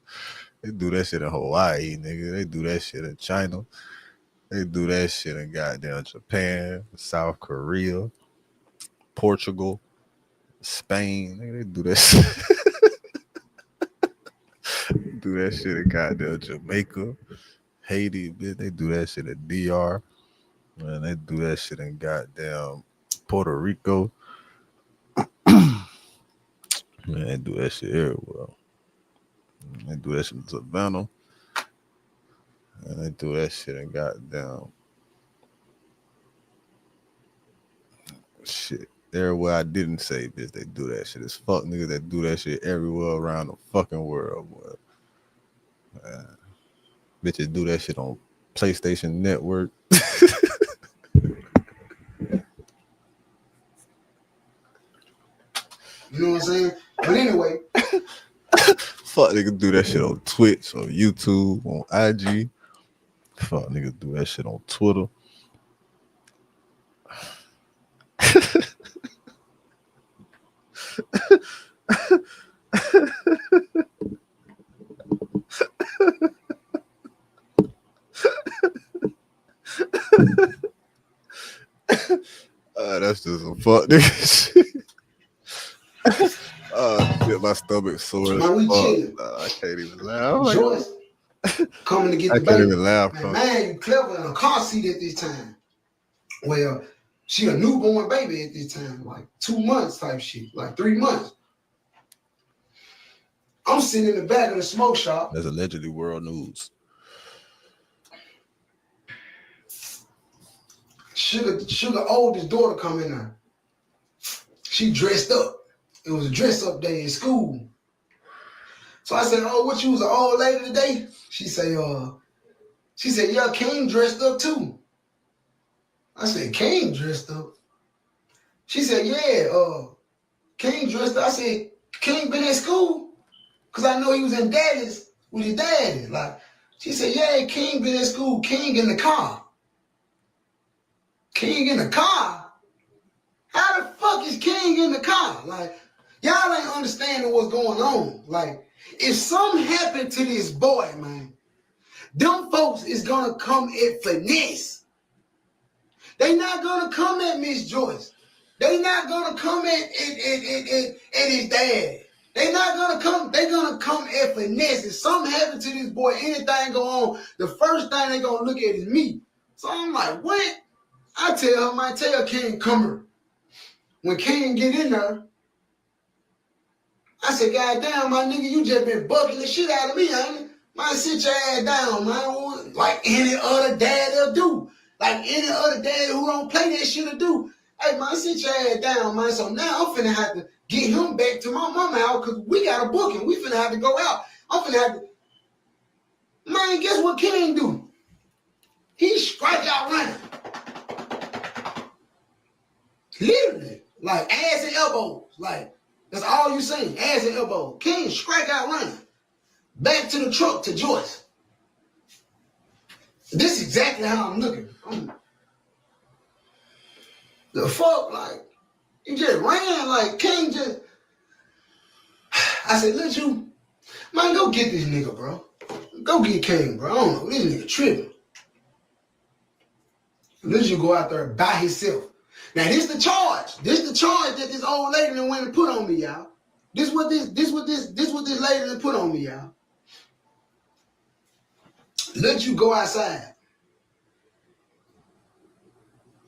Speaker 2: They do that shit in Hawaii, nigga. They do that shit in China. They do that shit in goddamn Japan, South Korea, Portugal, Spain. Nigga, they do that shit. Do that shit in goddamn Jamaica, Haiti, bitch. They do that shit in DR. Man, they do that shit in goddamn Puerto Rico. Man, they do that shit everywhere. They do that shit in Savannah. And they do that shit in goddamn shit. Everywhere I didn't say, bitch, they do that shit. It's fuck niggas that do that shit everywhere around the fucking world, boy. Bitches do that shit on PlayStation Network.
Speaker 13: You know what I'm saying? But anyway.
Speaker 2: Fuck niggas do that shit on Twitch, on YouTube, on IG. Fuck niggas do that shit on Twitter. That's just some fuck nigga shit. Shit, my stomach sore. I can't even laugh.
Speaker 13: Joyce coming to get
Speaker 2: I
Speaker 13: the
Speaker 2: can't
Speaker 13: baby.
Speaker 2: even laugh.
Speaker 13: Man, you clever in a car seat at this time. Well, she a newborn baby at this time, like 2 months type shit, like 3 months. I'm sitting in the back of the smoke shop.
Speaker 2: That's allegedly world news.
Speaker 13: Sugar oldest daughter come in there. She dressed up. It was a dress up day in school. So I said, oh, what, you was an old lady today? She said, yeah, King dressed up too. I said, King dressed up? She said, yeah, King dressed up. I said, King been at school? Because I know he was in daddy's with his daddy. Like, she said, yeah, King been at school. King in the car. King in the car? How the fuck is King in the car? Like, y'all ain't understanding what's going on. Like, if something happened to this boy, man, them folks is gonna come at Finesse. They not gonna come at Miss Joyce. They not gonna come at his dad. They not gonna come. They gonna come at Finesse. If something happened to this boy, anything go on, the first thing they gonna look at is me. So I'm like, what? I tell King, come here. When King get in there, I said, God damn, my nigga, you just been bucking the shit out of me, ain't it? Man, sit your ass down, man. Like any other dad will do. Like any other dad who don't play that shit will do. Hey, man, sit your ass down, man. So now I'm finna have to get him back to my mama house because we got a booking. We finna have to go out. I'm finna have to... Man, guess what King do? He strike out running. Literally. Like ass and elbows. Like, that's all you saying. Ass and elbows. King strike out running. Back to the truck to Joyce. This is exactly how I'm looking. The fuck, like, he just ran, like, King just... I said, let you... Man, go get this nigga, bro. Go get King, bro. I don't know, this nigga tripping. Let you go out there by himself. Now, this the charge. This the charge that this old lady done went and put on me, y'all. This what this lady done put on me, y'all. Let you go outside.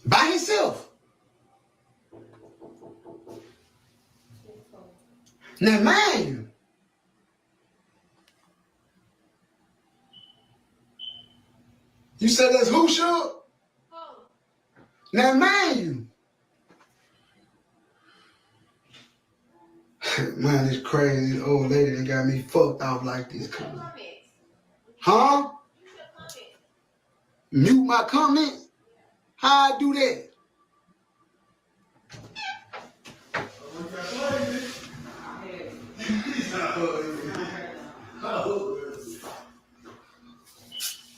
Speaker 13: By himself. Now, mind you, you said that's who, sure? Now, mind you, man, it's crazy. This old lady that got me fucked off like this. Huh? Mute my comments? How I do that?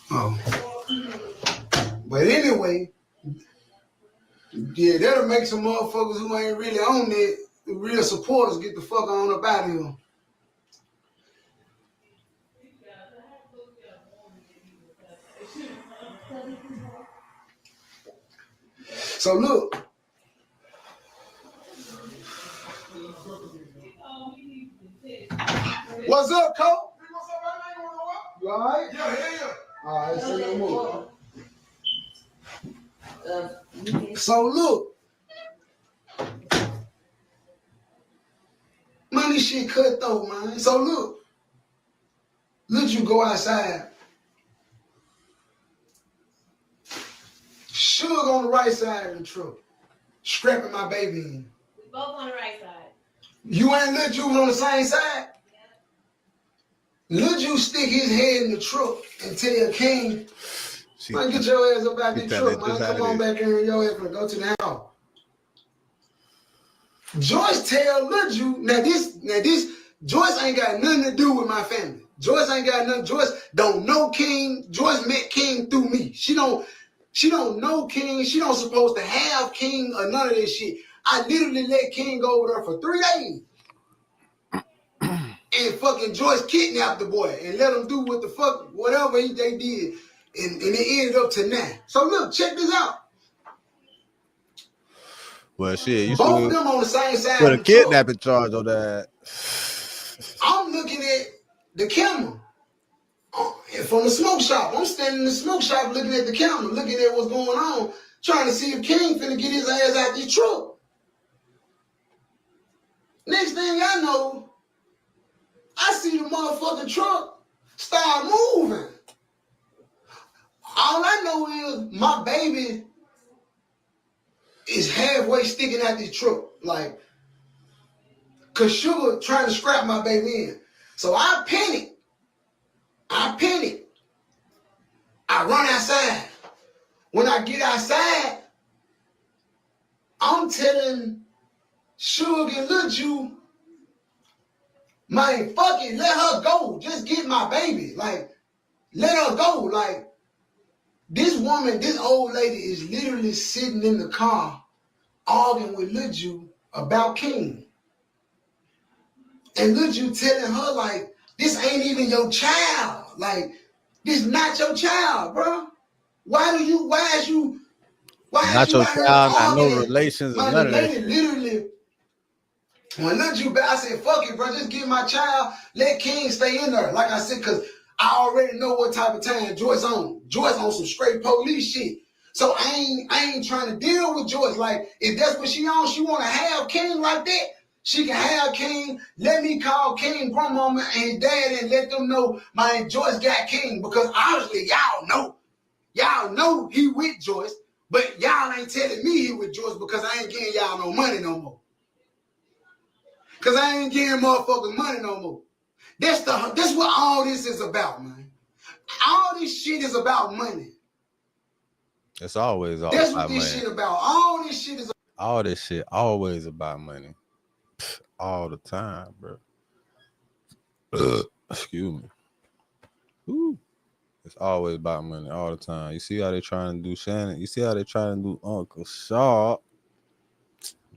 Speaker 13: Oh. But anyway, yeah, that'll make some motherfuckers who ain't really on it, the real supporters, get the fuck on up out of here. So look. What's up, Cole? You all right? Yeah. All right, say no more. So look. Man, this shit cut though, man. So look. Let you go outside. Sugar on the right side of the truck. Strapping my baby in.
Speaker 17: We both on the right side.
Speaker 13: You ain't let you on the same side? Let you stick his head in the truck and tell King, man, get your ass up out the truck, man. Come on back here and your ass gonna go to the house. Joyce tell Lil now this Joyce ain't got nothing to do with my family. Joyce ain't got nothing. Joyce don't know King. Joyce met King through me. She don't know King. She don't supposed to have King or none of this shit. I literally let King go over there for 3 days. And fucking Joyce kidnapped the boy and let him do what the fuck, whatever they did. And it ended up to now. So look, check this out.
Speaker 2: Well, shit, you
Speaker 13: both of them on the same side.
Speaker 2: Put a kidnapping charge on that.
Speaker 13: I'm looking at the camera from the smoke shop. I'm standing in the smoke shop looking at the camera, looking at what's going on, trying to see if King finna get his ass out this truck. Next thing I know, I see the motherfucking truck start moving. All I know is my baby is halfway sticking out this truck. Like, cause Sugar trying to scrap my baby in. So I panic. I run outside. When I get outside, I'm telling Suge and Lil Ju, man, fuck it, let her go. Just get my baby. Like, let her go. Like, this woman, this old lady is literally sitting in the car arguing with Lil Ju about King. And Lil Ju telling her, like, this ain't even your child. Like, this not your child, bro. Why is you
Speaker 2: Not
Speaker 13: out
Speaker 2: your
Speaker 13: here
Speaker 2: child, not no
Speaker 13: arguing?
Speaker 2: relations or
Speaker 13: Man,
Speaker 2: none
Speaker 13: the
Speaker 2: of that
Speaker 13: lady
Speaker 2: shit.
Speaker 13: literally, when Lil Ju back, I said, fuck it, bro. Just give my child. Let King stay in there. Like I said, because I already know what type of time Joyce on. Joyce on some straight police shit. So I ain't trying to deal with Joyce. Like, if that's what she on, she want to have King like that, she can have King. Let me call King grandmama and his dad and let them know my Joyce got King. Because obviously y'all know he with Joyce, but y'all ain't telling me he with Joyce because I ain't getting y'all no money no more. Because I ain't getting motherfuckers money no more. That's what all this is about, man. All this shit is about money.
Speaker 2: It's always all
Speaker 13: That's
Speaker 2: about
Speaker 13: what this
Speaker 2: money.
Speaker 13: shit about. All this shit is
Speaker 2: All this shit always about money. All the time, bro. Excuse me. Ooh. It's always about money all the time. You see how they trying to do Shannon? You see how they trying to do Uncle Sharp?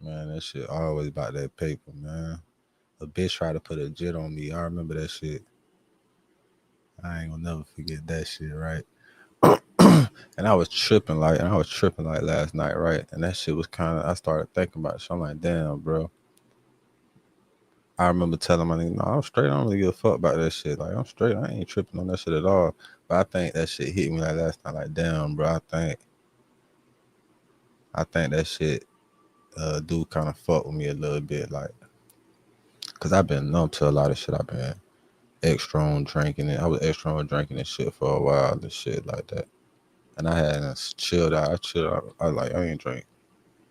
Speaker 2: Man, that shit always about that paper, man. A bitch tried to put a jet on me. I remember that shit. I ain't gonna never forget that shit, right? And I was tripping like last night, right? And that shit was I started thinking about it. So I'm like, damn, bro. I remember telling my nigga, no, I'm straight. I don't really give a fuck about that shit. Like, I'm straight. I ain't tripping on that shit at all. But I think that shit hit me like last night. Like, damn, bro. I think that shit do kind of fuck with me a little bit. Like, because I've been numb to a lot of shit. I've been extra on drinking it. I was extra on drinking and shit for a while and shit like that. And I had chilled out. I chilled out. I ain't drink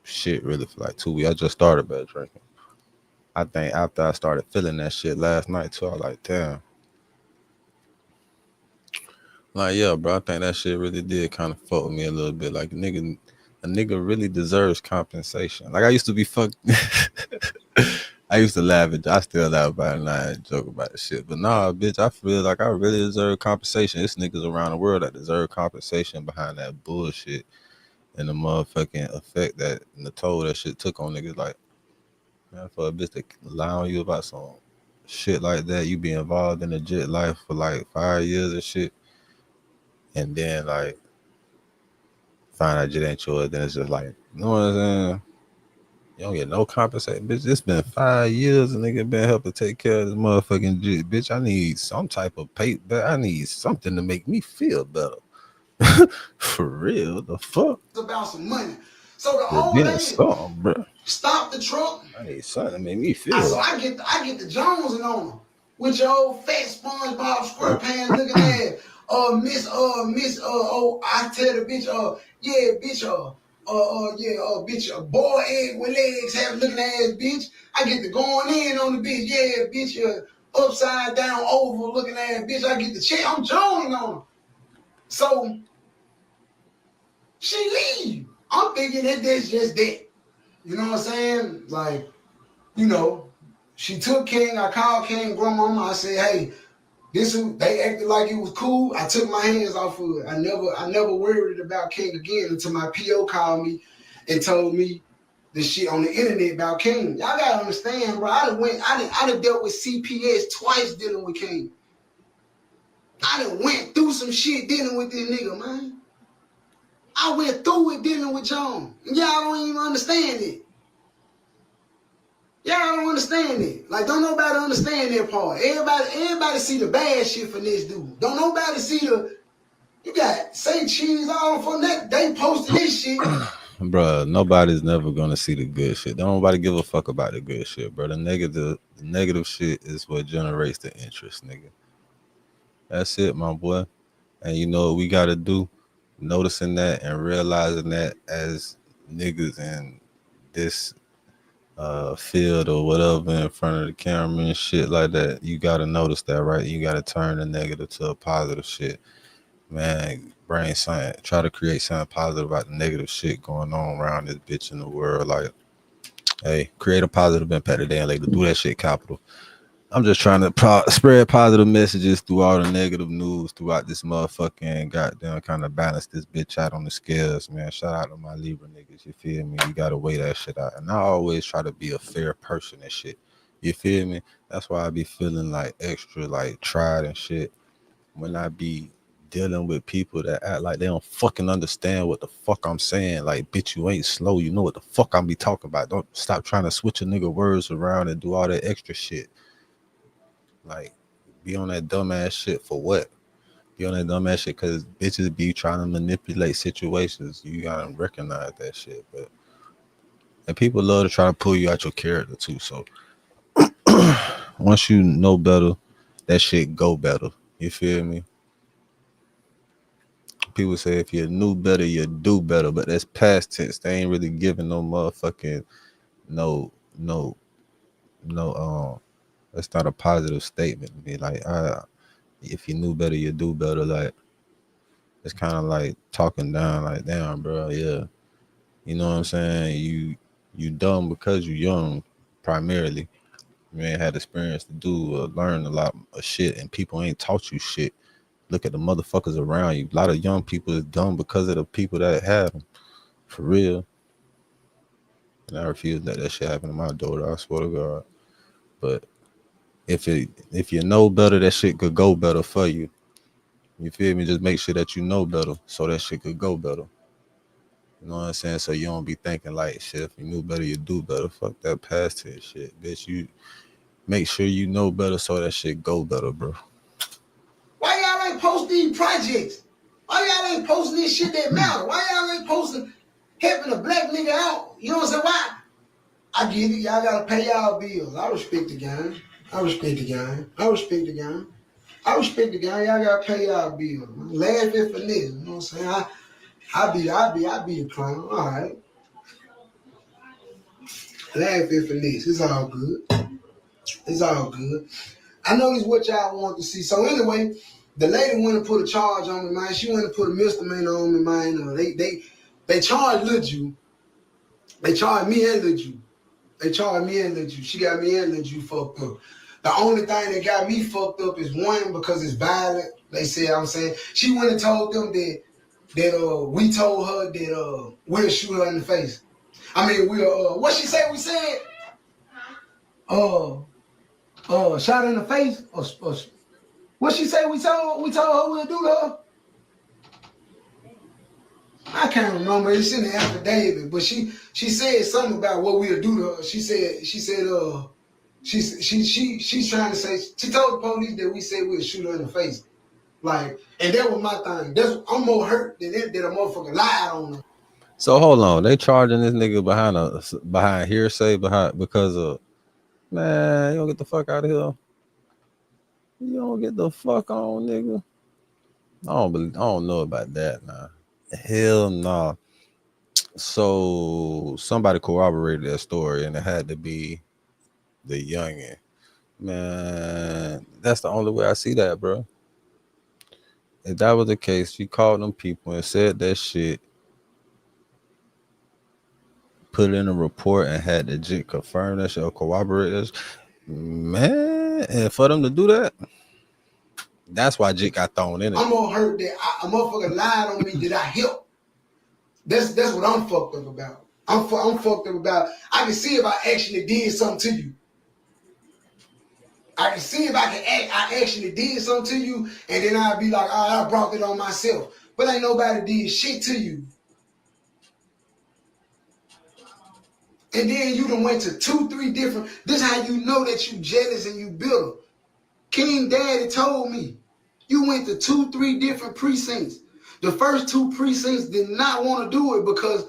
Speaker 2: shit really for like 2 weeks. I just started back drinking. I think after I started feeling that shit last night too, I was like, damn. Like, yeah, bro, I think that shit really did kind of fuck with me a little bit. Like, a nigga really deserves compensation. Like, I used to be I used to laugh at, I still laugh about it and I joke about the shit. But nah, bitch, I feel like I really deserve compensation. There's niggas around the world that deserve compensation behind that bullshit and the motherfucking effect that and the toll that shit took on niggas. Like, man, for a bitch to lie on you about some shit like that, you be involved in a jet life for like 5 years and shit, and then like find out jet ain't yours, then it's just like, you know what I'm saying? You don't get no compensation, bitch. It's been 5 years and nigga been helping take care of this motherfucking jet, bitch. I need some type of paper. I need something to make me feel better. For real, the fuck?
Speaker 13: It's about some money. So the
Speaker 2: We're
Speaker 13: old
Speaker 2: getting
Speaker 13: lady
Speaker 2: some, bro.
Speaker 13: stopped the truck.
Speaker 2: I need something to make me feel.
Speaker 13: So I get the Jonesing on her with your old fat SpongeBob SquarePants looking at Miss I tell the bitch yeah bitch bitch boy egg with legs having looking ass bitch. I get the going in on the bitch, yeah bitch upside down oval looking ass bitch. I get the check. I'm joning on her. So she leave. I'm thinking that that's just that. You know what I'm saying? Like, you know, she took King. I called King grandmama. I said, hey, they acted like it was cool. I took my hands off of it. I never worried about King again until my PO called me and told me the shit on the internet about King. Y'all gotta understand, bro. I done dealt with CPS twice dealing with King. I done went through some shit dealing with this nigga, man. I went through it dealing with John. And y'all don't even understand it. Y'all don't understand it. Like, don't nobody understand that part. Everybody see the bad shit from this dude. Don't nobody see you got say cheese all from that. They posted this shit.
Speaker 2: Bruh, nobody's never gonna see the good shit. Don't nobody give a fuck about the good shit, bro. The negative shit is what generates the interest, nigga. That's it, my boy. And you know what we gotta do? Noticing that and realizing that as niggas in this field or whatever in front of the camera and shit like that, you gotta notice that, right? You gotta turn the negative to a positive shit. Man, brain science, try to create something positive about the negative shit going on around this bitch in the world. Like, hey, create a positive impact today and later. Do that shit, capital. I'm just trying to spread positive messages through all the negative news throughout this motherfucking goddamn, kind of balance this bitch out on the scales, man. Shout out to my Libra niggas, you feel me? You gotta weigh that shit out. And I always try to be a fair person and shit. You feel me? That's why I be feeling like extra like tried and shit when I be dealing with people that act like they don't fucking understand what the fuck I'm saying. Like, bitch, you ain't slow. You know what the fuck I'm be talking about. Don't stop trying to switch a nigga words around and do all that extra shit. Like, be on that dumbass shit for what? Be on that dumbass shit because bitches be trying to manipulate situations. You gotta recognize that shit. But and people love to try to pull you out your character too. So once you know better, that shit go better. You feel me? People say if you knew better, you do better, but that's past tense. They ain't really giving no motherfucking no. That's not a positive statement to be like, if you knew better, you do better. Like, it's kind of like talking down, like, damn, bro, yeah, you know what I'm saying? You dumb because you young, primarily. You ain't had experience to do or learn a lot of shit, and people ain't taught you shit. Look at the motherfuckers around you. A lot of young people is dumb because of the people that had them, for real. And I refuse to let that shit happen to my daughter. I swear to God. But if you know better, that shit could go better for you. You feel me? Just make sure that you know better so that shit could go better. You know what I'm saying? So you don't be thinking like, shit, if you knew better, you do better. Fuck that past tense shit, bitch. You make sure you know better so that shit go better, bro.
Speaker 13: Why y'all ain't post these projects? Why y'all ain't posting this shit that matter? Why y'all ain't posting helping a black nigga out? You know what I'm saying? Why? I get it. Y'all gotta pay y'all bills. I respect the game. I respect the game. I respect the game. I respect the game. Y'all gotta pay y'all bills. Laugh at finesse. You know what I'm saying? I be the clown. All right. Laugh at finesse. It's all good. It's all good. I know this is what y'all want to see. So anyway, the lady went and put a charge on me, man. She went and put a misdemeanor on me, man. They charged Lil Ju. They charged me and Lil Ju. They charged me and Lil Ju. She got me and Lil Ju fucked up. The only thing that got me fucked up is one, because it's violent. They said, I'm saying, she went and told them that we told her that we'll shoot her in the face. I mean, what she said we said? Shot her in the face? Or what she say we told her we'll do to her? I can't remember. It's in the affidavit, but she said something about what we'll do to her. She's trying to say, she told the police that we said we'll shoot her in the face. Like, and that was my thing. I'm more hurt than a motherfucker lied on her.
Speaker 2: So hold on, they charging this nigga behind hearsay, because of, man, you don't get the fuck out of here. You don't get the fuck on, nigga. I don't know about that, nah. Hell no. Nah. So somebody corroborated that story, and it had to be the youngin. Man, that's the only way I see that, bro. If that was the case, she called them people and said that shit, put it in a report, and had the jit confirm that shit or corroborate this. Man, and for them to do that, that's why jit got thrown in it.
Speaker 13: I'm more hurt that a motherfucker lied on me that I helped. That's what I'm fucked up about. I'm fucked up about, I can see if I actually did something to you. I can see if I actually did something to you, and then I'd be like, I brought it on myself. But ain't nobody did shit to you. And then you done went to 2-3 different, this how you know that you jealous and you bitter. King Daddy told me, you went to 2-3 different precincts. The first 2 precincts did not want to do it because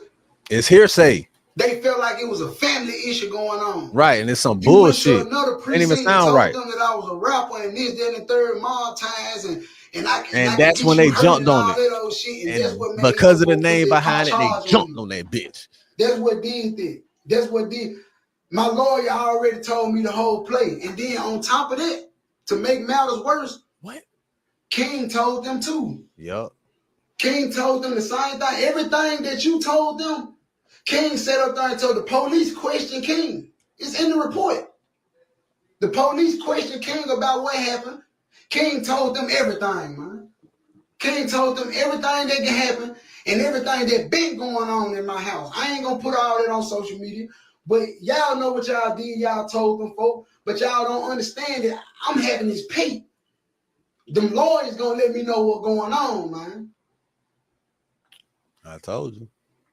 Speaker 2: It's hearsay.
Speaker 13: They felt like it was a family issue going on.
Speaker 2: Right, and it's some
Speaker 13: You went
Speaker 2: bullshit.
Speaker 13: to another
Speaker 2: Ain't
Speaker 13: precinct
Speaker 2: even
Speaker 13: and
Speaker 2: sound
Speaker 13: told
Speaker 2: right.
Speaker 13: them that I was a rapper and this, that, and the third mob ties and I
Speaker 2: And
Speaker 13: can
Speaker 2: that's
Speaker 13: get
Speaker 2: when
Speaker 13: you
Speaker 2: they
Speaker 13: hurt
Speaker 2: jumped
Speaker 13: and
Speaker 2: on
Speaker 13: all
Speaker 2: it.
Speaker 13: that old shit. And that's
Speaker 2: And
Speaker 13: what made
Speaker 2: because of the
Speaker 13: them
Speaker 2: name
Speaker 13: put that
Speaker 2: behind it, they
Speaker 13: charge on
Speaker 2: jumped
Speaker 13: me.
Speaker 2: on that bitch.
Speaker 13: That's what did that. That's what did. My lawyer already told me the whole play. And then on top of that, to make matters worse,
Speaker 2: what?
Speaker 13: King told them too.
Speaker 2: Yup.
Speaker 13: King told them the same thing. Everything that you told them, King sat up there and told the police questioned King. It's in the report. The police questioned King about what happened. King told them everything, man. King told them everything that can happen and everything that been going on in my house. I ain't gonna put all that on social media, but y'all know what y'all did. Y'all told them folk, but y'all don't understand that I'm having this pay. Them lawyers gonna let me know what's going on, man.
Speaker 2: I told you.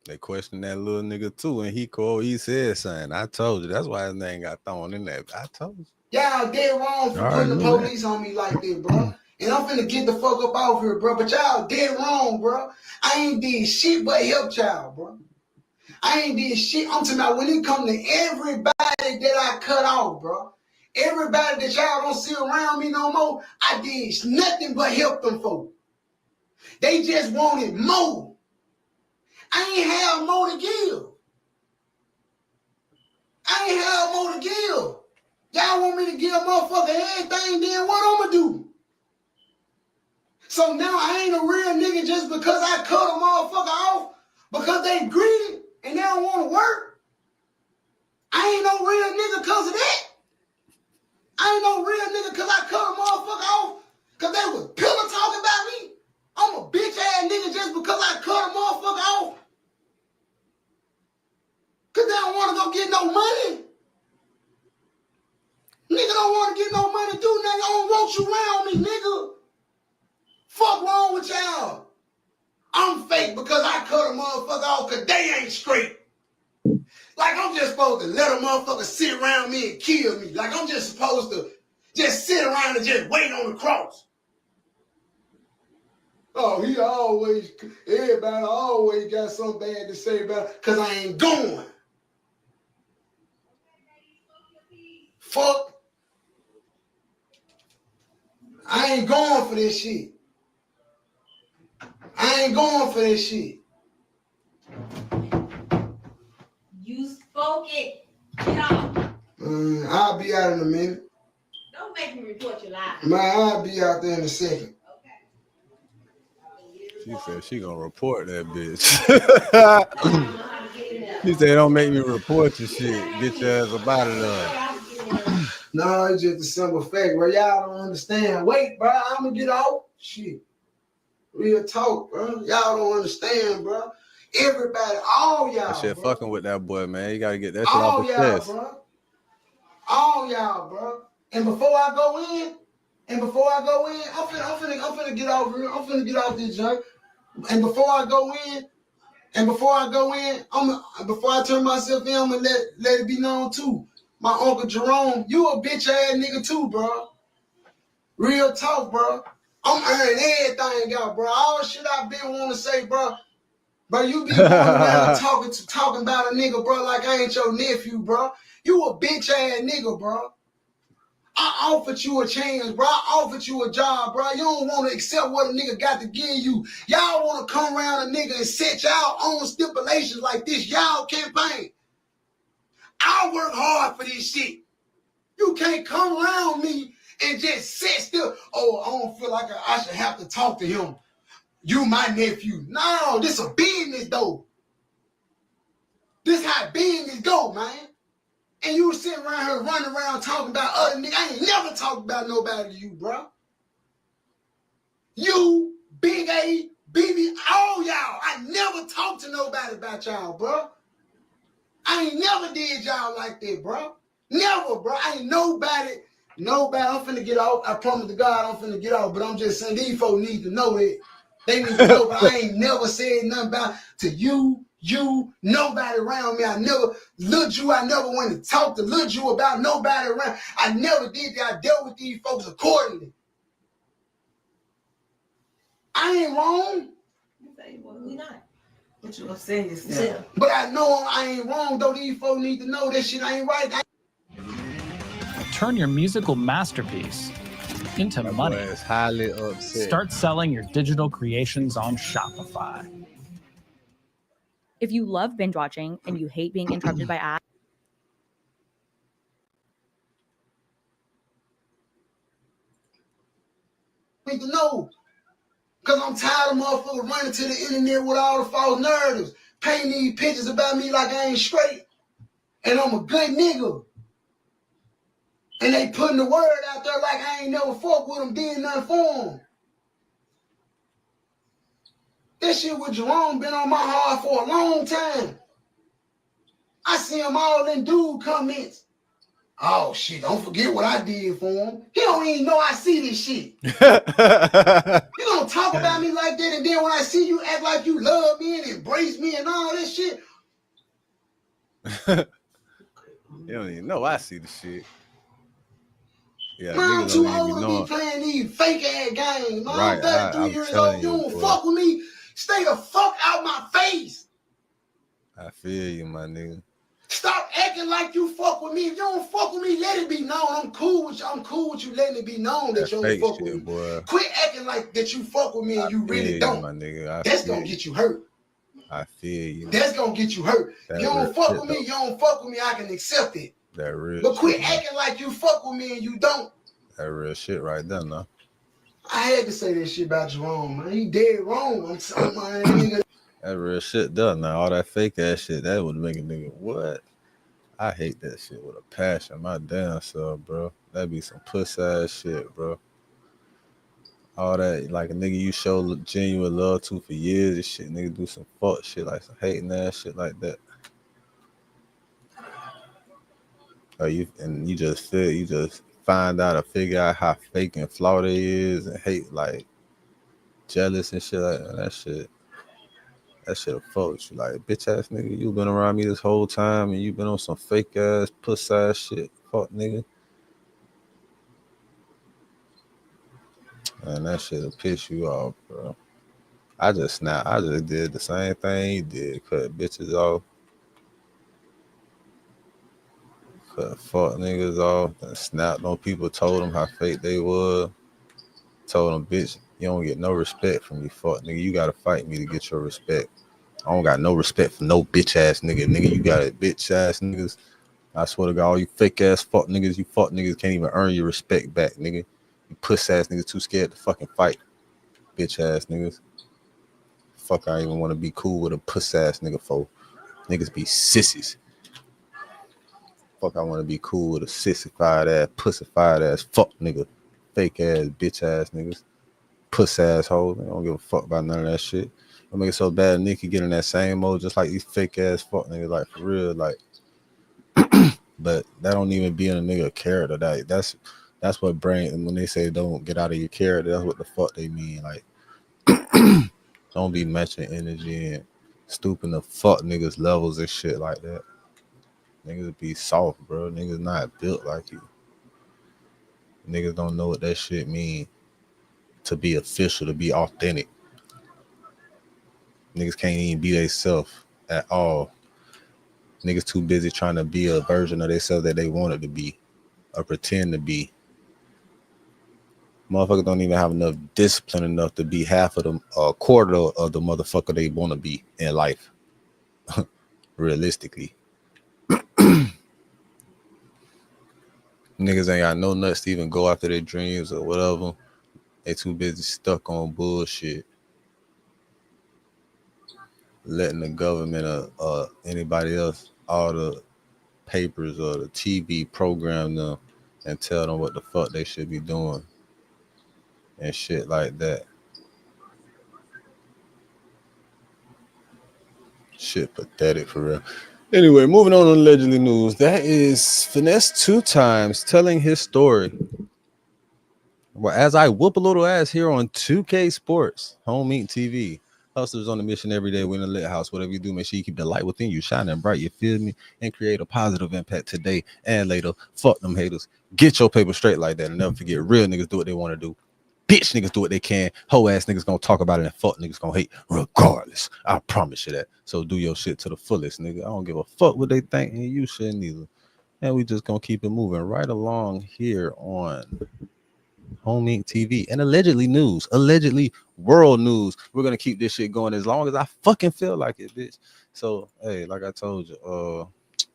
Speaker 2: They questioned that little nigga too, and he said something. I told you. That's why his name got thrown in there. I told you.
Speaker 13: Y'all dead wrong for putting the police on me like that, bro. And I'm finna get the fuck up off here, bro. But y'all dead wrong, bro. I ain't did shit but help y'all, bro. I ain't did shit. I'm talking about when it come to everybody that I cut off, bro. Everybody that y'all don't see around me no more, I did nothing but help them folks. They just wanted more. I ain't have more to give. I ain't have more to give. Y'all want me to give a motherfucker everything, then what I'm gonna do? So now I ain't a real nigga just because I cut a motherfucker off because they greedy and they don't want to work. I ain't no real nigga because of that. I ain't no real nigga because I cut a motherfucker off because they was pillow talking about me. I'm a bitch ass nigga just because I cut a motherfucker off because they don't want to go get no money. Nigga don't want to get no money, do nothing. I don't want you around me, nigga. Fuck wrong with y'all. I'm fake because I cut a motherfucker off because they ain't straight. Like I'm just supposed to let a motherfucker sit around me and kill me. Like I'm just supposed to just sit around and just wait on the cross. Oh, everybody always got something bad to say about it because I ain't going. Fuck. I ain't going for this shit. I ain't going for this shit.
Speaker 17: You spoke it. Get off.
Speaker 13: I'll be out in a minute.
Speaker 17: Don't make me report you live.
Speaker 13: Man, I'll be out there in a second.
Speaker 2: She said she gonna report that bitch. She said, don't make me report your shit. Get your ass up out of there.
Speaker 13: No, it's just a simple fact, bro. Y'all don't understand. Wait, bro, I'm gonna get off. Shit. Real talk, bro. Y'all don't understand, bro. Everybody, all y'all,
Speaker 2: That shit
Speaker 13: bro.
Speaker 2: fucking with that boy, man. You gotta get that shit off his chest.
Speaker 13: Bro. All y'all, bro. And before I go in, I'm finna get off here. I'm finna get off this junk. And before I go in, before I turn myself in, I'm gonna let it be known too. My Uncle Jerome, you a bitch ass nigga too, bro. Real talk, bro. I'm earning everything out, bro. All shit I been want to say, bro. Bro, you be going around talking about a nigga, bro, like I ain't your nephew, bro. You a bitch ass nigga, bro. I offered you a chance, bro. I offered you a job, bro. You don't want to accept what a nigga got to give you. Y'all want to come around a nigga and set y'all own stipulations like this. Y'all campaign. I work hard for this shit. You can't come around me and just sit still. Oh, I don't feel like I should have to talk to him. You my nephew. No, this a business though. This how business go, man. And you sitting around here running around talking about other niggas. I ain't never talked about nobody to you, bro. You, Big A, BB, all y'all. I never talked to nobody about y'all, bro. I ain't never did y'all like that, bro. Never, bro. I ain't nobody. I'm finna get off. I promise to God I'm finna get off. But I'm just saying these folks need to know that. They need to know, but I ain't never said nothing about to you, nobody around me. I never looked you. I never went to talk to look you about nobody around. I never did that. I dealt with these folks accordingly. I ain't wrong.
Speaker 17: We not. But you upset yourself.
Speaker 13: But I know I ain't wrong, though. These folks need to know that shit ain't right.
Speaker 18: Turn your musical masterpiece into money.
Speaker 2: Is highly upset.
Speaker 18: Start selling your digital creations on Shopify.
Speaker 19: If you love binge watching and you hate being interrupted by ads,
Speaker 13: Need to know. Because I'm tired of motherfuckers running to the internet with all the false narratives, painting these pictures about me like I ain't straight. And I'm a good nigga. And they putting the word out there like I ain't never fuck with them, did nothing for them. This shit with Jerome been on my heart for a long time. I see them all in dude comments. Oh shit, don't forget what I did for him. He don't even know I see this shit. You gonna talk about me like that, and then when I see you act like you love me and embrace me and all this shit.
Speaker 2: You don't even know I see the shit. Yeah,
Speaker 13: Man, I'm
Speaker 2: niggas
Speaker 13: too
Speaker 2: don't even
Speaker 13: old
Speaker 2: be
Speaker 13: to
Speaker 2: knowing.
Speaker 13: be playing these fake ass games. Man,
Speaker 2: Right,
Speaker 13: I'm 33
Speaker 2: I'm
Speaker 13: years
Speaker 2: telling
Speaker 13: old. You
Speaker 2: you,
Speaker 13: don't
Speaker 2: boy.
Speaker 13: fuck with me. Stay the fuck out my face.
Speaker 2: I feel you, my nigga.
Speaker 13: Stop acting like you fuck with me. If you don't fuck with me, let it be known. I'm cool with you. I'm cool with you letting it be known that you don't
Speaker 2: Fake
Speaker 13: fuck with
Speaker 2: shit,
Speaker 13: me.
Speaker 2: boy.
Speaker 13: Quit acting like that you fuck with me and you
Speaker 2: Feel
Speaker 13: really
Speaker 2: you,
Speaker 13: don't.
Speaker 2: my nigga.
Speaker 13: That's gonna get you hurt.
Speaker 2: I feel you.
Speaker 13: That's gonna get you hurt.
Speaker 2: That
Speaker 13: You
Speaker 2: real
Speaker 13: don't fuck
Speaker 2: shit,
Speaker 13: with me,
Speaker 2: though.
Speaker 13: you don't fuck with me, I can accept it.
Speaker 2: That real
Speaker 13: But quit
Speaker 2: shit, man.
Speaker 13: acting like you fuck with me and you don't.
Speaker 2: That real shit right there, no.
Speaker 13: I had to say that shit about Jerome, man. He dead wrong. I'm nigga.
Speaker 2: That real shit done now. All that fake ass shit, that would make a nigga what? I hate that shit with a passion. My damn self, bro. That'd be some puss ass shit, bro. All that, like a nigga you show genuine love to for years and shit, nigga do some fuck shit, like some hating ass shit like that. Or you just find out or figure out how fake and flawed they is and hate, like jealous and shit like that. That shit'll fuck with you. Like, bitch ass nigga, you been around me this whole time and you been on some fake ass puss ass shit. Fuck nigga. And that shit'll piss you off, bro. I just did the same thing he did. Cut bitches off. Cut fuck niggas off. And snapped on people, told them how fake they was. Told them, bitch, you don't get no respect from me, fuck nigga. You gotta fight me to get your respect. I don't got no respect for no bitch ass nigga. Nigga, you got it, bitch ass niggas. I swear to God, all you fake ass fuck niggas, you fuck niggas can't even earn your respect back, nigga. You puss ass niggas too scared to fucking fight. Bitch ass niggas. Fuck, I even want to be cool with a puss ass nigga for. Niggas be sissies. Fuck, I want to be cool with a sissified ass, pussified ass fuck nigga. Fake ass, bitch ass niggas. Puss ass hoes. I don't give a fuck about none of that shit. It'll make it so bad Nicky get in that same mode just like these fake ass fuck niggas, like for real, like. But that don't even be in a nigga character. That's what brain, when they say don't get out of your character, that's what the fuck they mean. Like, don't be matching energy and stooping to fuck niggas levels and shit like that. Niggas be soft, bro. Niggas not built like you. Niggas don't know what that shit mean to be official, to be authentic. Niggas can't even be themselves at all. Niggas too busy trying to be a version of themselves that they wanted to be or pretend to be. Motherfuckers don't even have enough discipline enough to be half of them, a quarter of the motherfucker they want to be in life. Realistically. Niggas ain't got no nuts to even go after their dreams or whatever. They too busy stuck on bullshit. Letting the government or anybody else, all the papers or the TV program them and tell them what the fuck they should be doing and shit like that. Shit pathetic for real. Anyway, moving on to allegedly news. That is FINESSE2TYMES telling his story. Well, as I whoop a little ass here on 2K Sports, HOMEINCTV. Hustlers on the mission every day. We're in a lit house. Whatever you do, make sure you keep the light within you shining bright. You feel me? And create a positive impact today and later. Fuck them haters. Get your paper straight like that. And never forget, real niggas do what they want to do. bitch niggas do what they can. Hoe ass niggas gonna talk about it and fuck niggas gonna hate regardless. I promise you that. So do your shit to the fullest, nigga. I don't give a fuck what they think, and you shouldn't either. And we just gonna keep it moving right along here on HOMEIncTV and allegedly news, allegedly world news. We're gonna keep this shit going as long as I fucking feel like it, bitch. So hey, like I told you,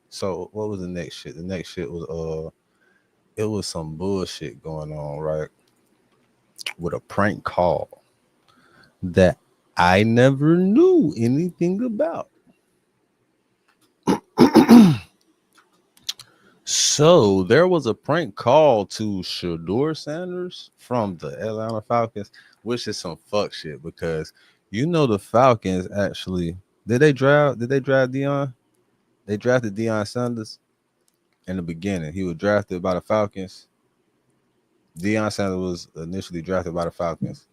Speaker 2: so what was the next shit? The next shit was it was some bullshit going on, right? With a prank call that I never knew anything about. So there was a prank call to Shedeur Sanders from the Atlanta Falcons, which is some fuck shit because you know the Falcons actually did they draft Deion? They drafted Deion Sanders in the beginning. He was drafted by the Falcons. Deion Sanders was initially drafted by the Falcons.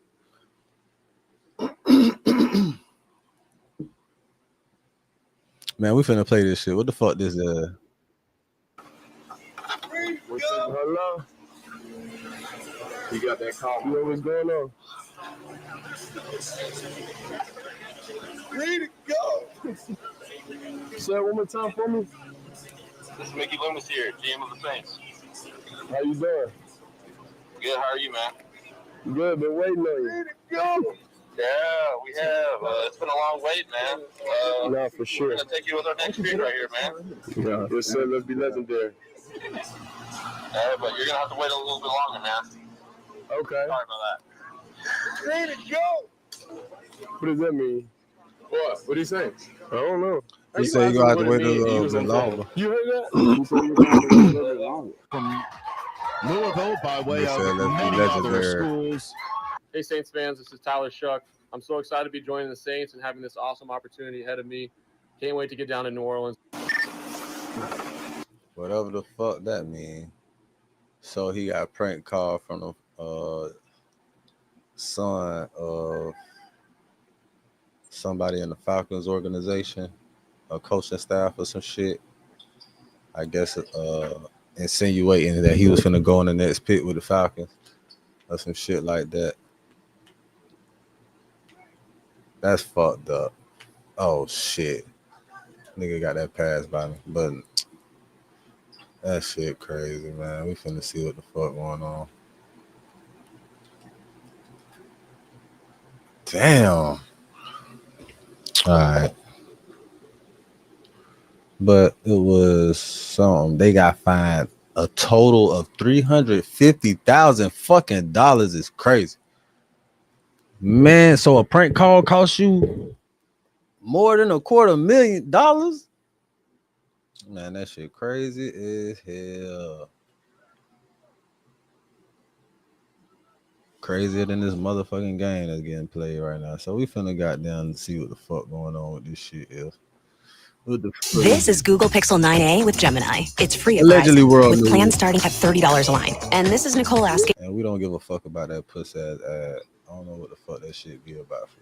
Speaker 2: Man, we finna play this shit. What the fuck this
Speaker 20: Hello? You got that call. You know what's going on? Ready to go. Say it one more time for me.
Speaker 21: This is Mickey Loomis here, GM of the Saints.
Speaker 20: How you doing?
Speaker 21: Good, how are you, man?
Speaker 20: Good, been waiting on you. Ready to go.
Speaker 21: Yeah, we have. It's been a long wait, man.
Speaker 20: No, for sure.
Speaker 21: We're going to take you with our next pick right here, man.
Speaker 20: Yeah, yes, sir. Let's be legendary.
Speaker 21: But you're going to have to wait a little bit longer, man.
Speaker 20: Okay.
Speaker 21: Sorry about that.
Speaker 20: Ready to go. What does that mean? What? What are you saying? I don't know.
Speaker 2: He said you're going to have to wait a little bit longer.
Speaker 20: You heard that? He said you're going to have to wait a little bit longer.
Speaker 22: From Louisville by way of
Speaker 2: let's
Speaker 22: many other schools.
Speaker 23: Hey, Saints fans, this is Tyler Shuck. I'm so excited to be joining the Saints and having this awesome opportunity ahead of me. Can't wait to get down to New Orleans.
Speaker 2: Whatever the fuck that mean. So he got a prank call from the son of somebody in the Falcons organization, a coaching staff or some shit. I guess insinuating that he was finna go in the next pit with the Falcons or some shit like that. That's fucked up. Oh shit. Nigga got that pass by me. But that shit crazy, man. We finna see what the fuck going on. Damn. All right. But it was something. They got fined a total of $350,000 fucking dollars. Is crazy. Man, so a prank call costs you more than $250,000? Man, that shit crazy as hell. Crazier than this motherfucking game that's getting played right now. So we finna goddamn see what the fuck going on with this shit is.
Speaker 24: This is Google Pixel 9a with Gemini. It's free at
Speaker 2: Allegedly world
Speaker 24: with
Speaker 2: news.
Speaker 24: plans starting at $30 a line. And this is Nicole asking.
Speaker 2: And we don't give a fuck about that pussy ass ad. I don't know what the fuck that shit be about for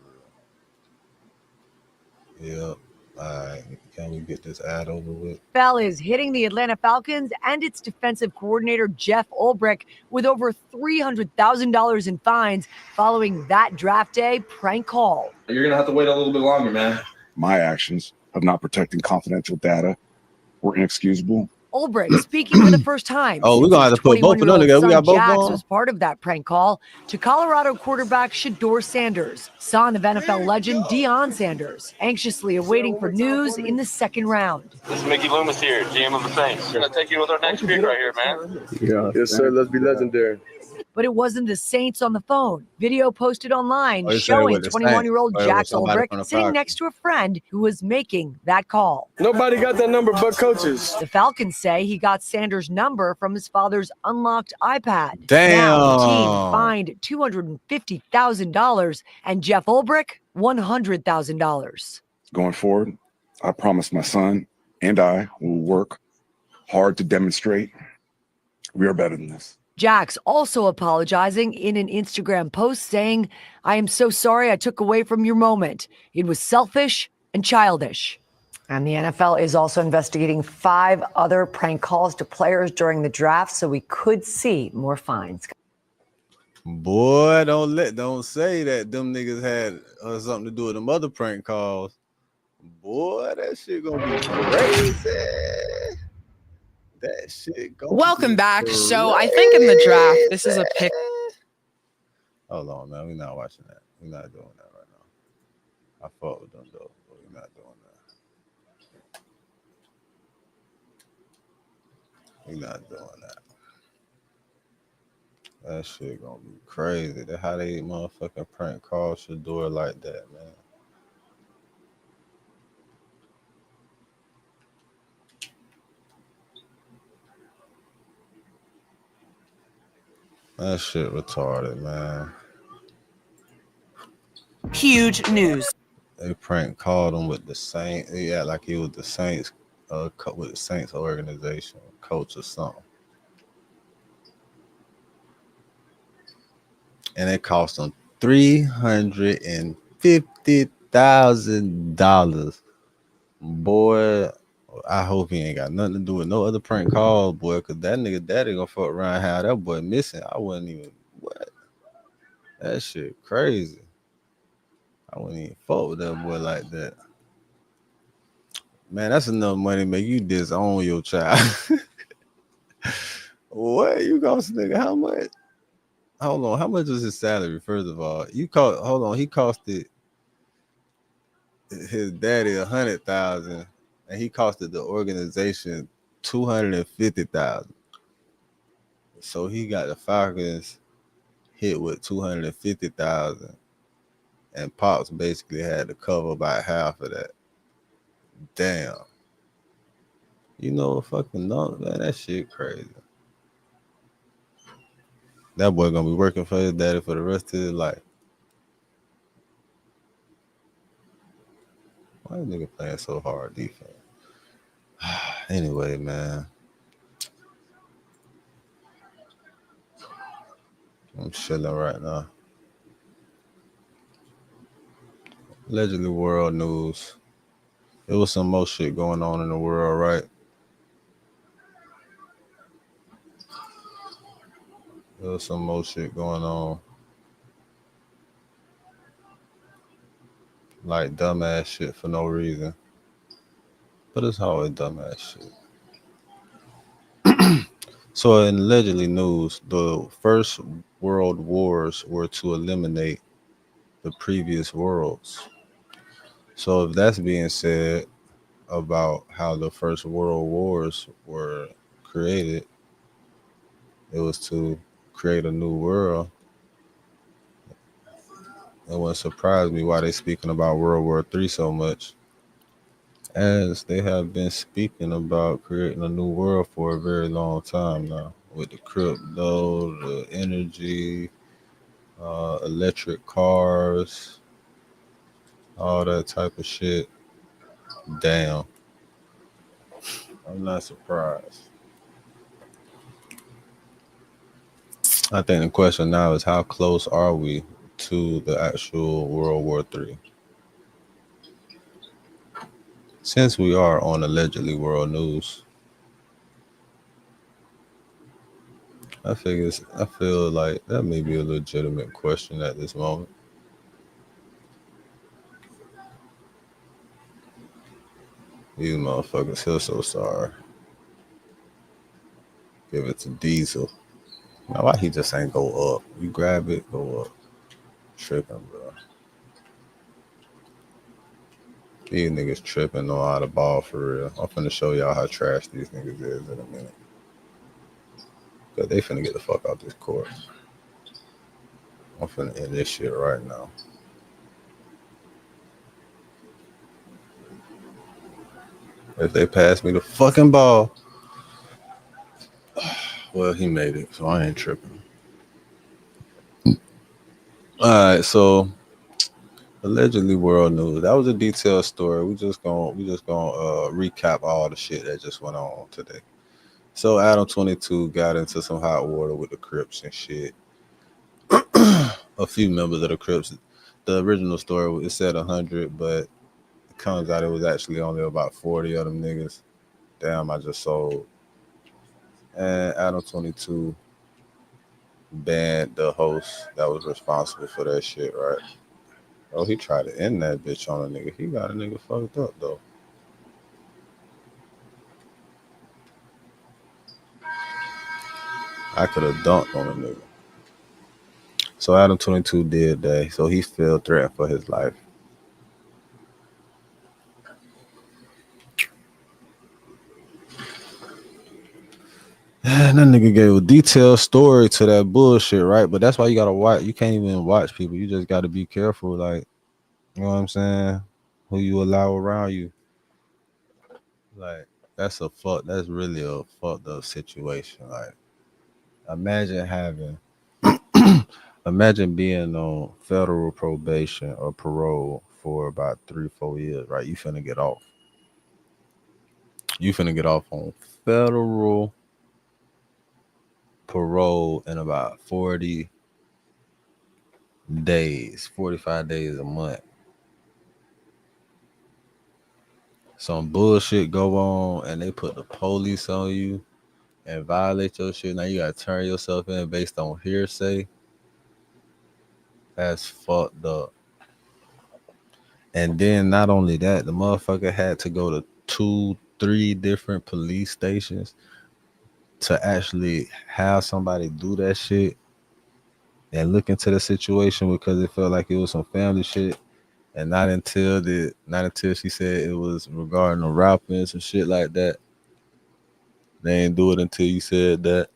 Speaker 2: real. Yep. All right. Can we get this ad over with?
Speaker 25: NFL is hitting the Atlanta Falcons and its defensive coordinator, Jeff Ulbrich, with over $300,000 in fines following that draft day prank call.
Speaker 21: You're going to have to wait a little bit longer, man.
Speaker 26: My actions of not protecting confidential data were inexcusable.
Speaker 25: Ulbrich speaking for the first time.
Speaker 2: Oh, we're gonna have to put both of them together. We got both
Speaker 25: Jax
Speaker 2: of them.
Speaker 25: was part of that prank call to Colorado quarterback Shedeur Sanders, son of NFL legend Deion Sanders, anxiously awaiting for news in the second round.
Speaker 21: This is Mickey Loomis here, GM of the Saints. We're going to take you with our next pick right here, man.
Speaker 20: Yeah, yes, sir. Let's be legendary.
Speaker 25: But it wasn't the Saints on the phone. Video posted online
Speaker 2: Oh,
Speaker 25: showing
Speaker 2: the
Speaker 25: 21-year-old
Speaker 2: Saints.
Speaker 25: Jax
Speaker 2: Somebody from
Speaker 25: Ulbrich
Speaker 2: the
Speaker 25: sitting
Speaker 2: Falcons.
Speaker 25: next to a friend who was making that call.
Speaker 20: Nobody got that number but coaches.
Speaker 25: The Falcons say he got Sanders' number from his father's unlocked iPad.
Speaker 2: Damn.
Speaker 25: Now the team fined $250,000 and Jeff Ulbrich $100,000.
Speaker 26: Going forward, I promise my son and I will work hard to demonstrate we are better than this.
Speaker 25: Jax also apologizing in an Instagram post saying, "I am so sorry I took away from your moment. It was selfish and childish." And the NFL is also investigating 5 other prank calls to players during the draft, so we could see more fines.
Speaker 2: Boy, don't say that them niggas had something to do with them other prank calls. Boy, that shit gonna be crazy. That shit gonna
Speaker 1: Welcome
Speaker 2: be
Speaker 1: back.
Speaker 2: crazy.
Speaker 1: So I think in the draft, this is a pick.
Speaker 2: Hold on, man. We're not watching that. We're not doing that right now. I fought with them though, but we're not doing that. We're not doing that. That shit gonna be crazy. That's how they motherfucking prank call should do it like that, man. That shit retarded, man.
Speaker 24: Huge news.
Speaker 2: They prank called him with the Saints. Yeah, like he was the Saints, with the Saints organization, coach or something. And it cost him $350,000. Boy, I hope he ain't got nothing to do with no other prank call, boy, because that nigga daddy gonna fuck around how that boy missing. I wouldn't even, what? That shit crazy. I wouldn't even fuck with that boy like that. Man, that's enough money to make you disown your child. What? You cost nigga how much? Hold on, how much was his salary, first of all? He costed his daddy $100,000, and he costed the organization $250,000. So he got the Falcons hit with $250,000, and Pops basically had to cover about half of that. Damn. You know, fucking no, man, that shit crazy. That boy gonna be working for his daddy for the rest of his life. Why is nigga playing so hard defense? Anyway, man. I'm chilling right now. Allegedly world news. There was some more shit going on in the world, right? There was some more shit going on. Like dumbass shit for no reason. But it's always dumbass shit. So in allegedly news, the first world wars were to eliminate the previous worlds. So if that's being said about how the first world wars were created, it was to create a new world. It wouldn't surprise me why they speaking about World War III so much, as they have been speaking about creating a new world for a very long time now, with the crypto, the energy, electric cars, all that type of shit. Damn. I'm not surprised. I think the question now is, how close are we to the actual World War III? Since we are on allegedly world news, I feel like that may be a legitimate question at this moment. These motherfuckers feel so sorry. Give it to Diesel. Now why he just ain't go up? You grab it, go up. Tripping, bro. These niggas tripping on how to ball for real. I'm finna show y'all how trash these niggas is in a minute. Cause they finna get the fuck out this court. I'm finna end this shit right now. If they pass me the fucking ball, well, he made it, so I ain't tripping. All right, so allegedly world news. That was a detailed story. We just gonna recap all the shit that just went on today. So Adam 22 got into some hot water with the Crips and shit. A few members of the Crips. The original story, it said 100, but it comes out it was actually only about 40 of them niggas. Damn, I just sold. And Adam 22 banned the host that was responsible for that shit, right? Oh, he tried to end that bitch on a nigga. He got a nigga fucked up though. I could have dunked on a nigga. So Adam 22 did that. So he felt threatened for his life. And that nigga gave a detailed story to that bullshit, right? But that's why you gotta watch. You can't even watch people. You just gotta be careful, like, you know what I'm saying? Who you allow around you. Like, that's really a fucked up situation. Like, imagine being on federal probation or parole for about 3-4 years, right? You finna get off. You finna get off on federal parole in about 40 days, 45 days a month. Some bullshit go on and they put the police on you and violate your shit. Now you gotta turn yourself in based on hearsay. That's fucked up. And then not only that, the motherfucker had to go to 2-3 different police stations to actually have somebody do that shit and look into the situation because it felt like it was some family shit. And not until she said it was regarding the rapping and some shit like that. They ain't do it until you said that.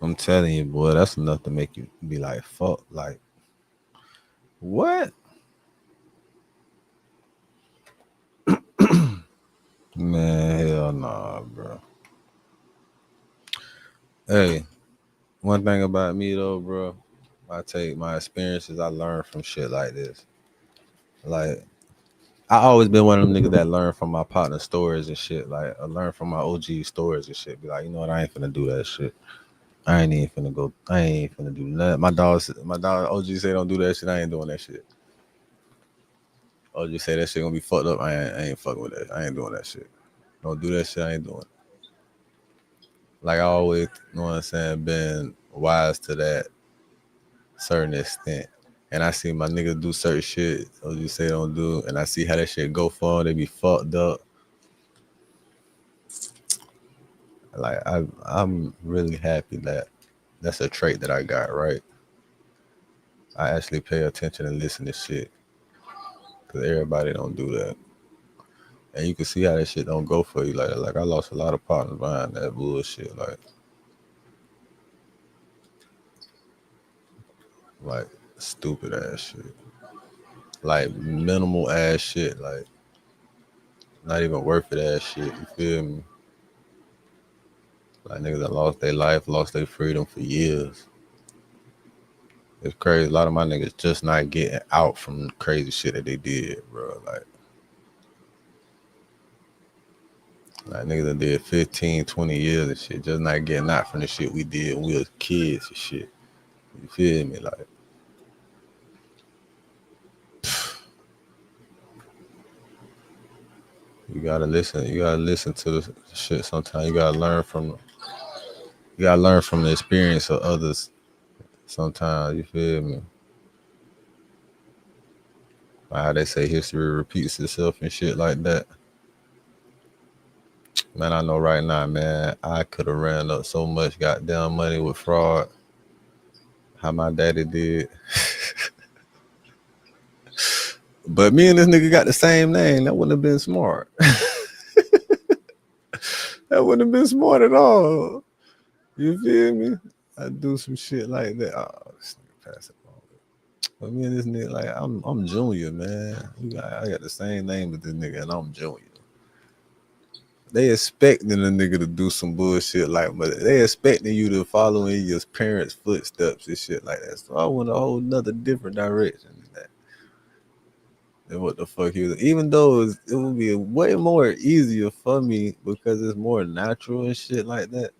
Speaker 2: I'm telling you, boy, that's enough to make you be like, fuck, like, what? Man, hell nah, bro. Hey, one thing about me though, bro, I take my experiences, I learn from shit like this. Like, I always been one of them niggas that learn from my partner stories and shit. Like, I learn from my OG stories and shit. Be like, you know what, I ain't finna do that shit. I ain't even finna do nothing. My dog OG say don't do that shit. I ain't doing that shit. OG say that shit gonna be fucked up. I ain't fucking with that. I ain't doing that shit. Don't do that shit. I ain't doing it. Like, I always, you know what I'm saying, been wise to that certain extent. And I see my niggas do certain shit OG say don't do, and I see how that shit go for them. They be fucked up. Like, I'm really happy that that's a trait that I got, right? I actually pay attention and listen to shit. Cause everybody don't do that. And you can see how that shit don't go for you. Like I lost a lot of partners behind that bullshit. Like stupid ass shit. Like minimal ass shit. Like not even worth it ass shit. You feel me? Like niggas that lost their life, lost their freedom for years. It's crazy. A lot of my niggas just not getting out from the crazy shit that they did, bro. Like niggas that did 15, 20 years and shit, just not getting out from the shit we did when we was kids and shit. You feel me? Like, you gotta listen to the shit sometimes. You gotta learn from the experience of others sometimes, you feel me? Like how they say history repeats itself and shit like that. Man, I know right now, man, I could have ran up so much goddamn money with fraud. How my daddy did. But me and this nigga got the same name. That wouldn't have been smart. That wouldn't have been smart at all. You feel me? I do some shit like that. Oh, this nigga pass it on. But me and this nigga, like, I'm Junior, man. I got the same name with this nigga, and I'm Junior. They expecting a nigga to do some bullshit like, but they expecting you to follow in your parents' footsteps and shit like that. So I went a whole nother different direction than that. Than what the fuck he was. Even though it would be way more easier for me because it's more natural and shit like that.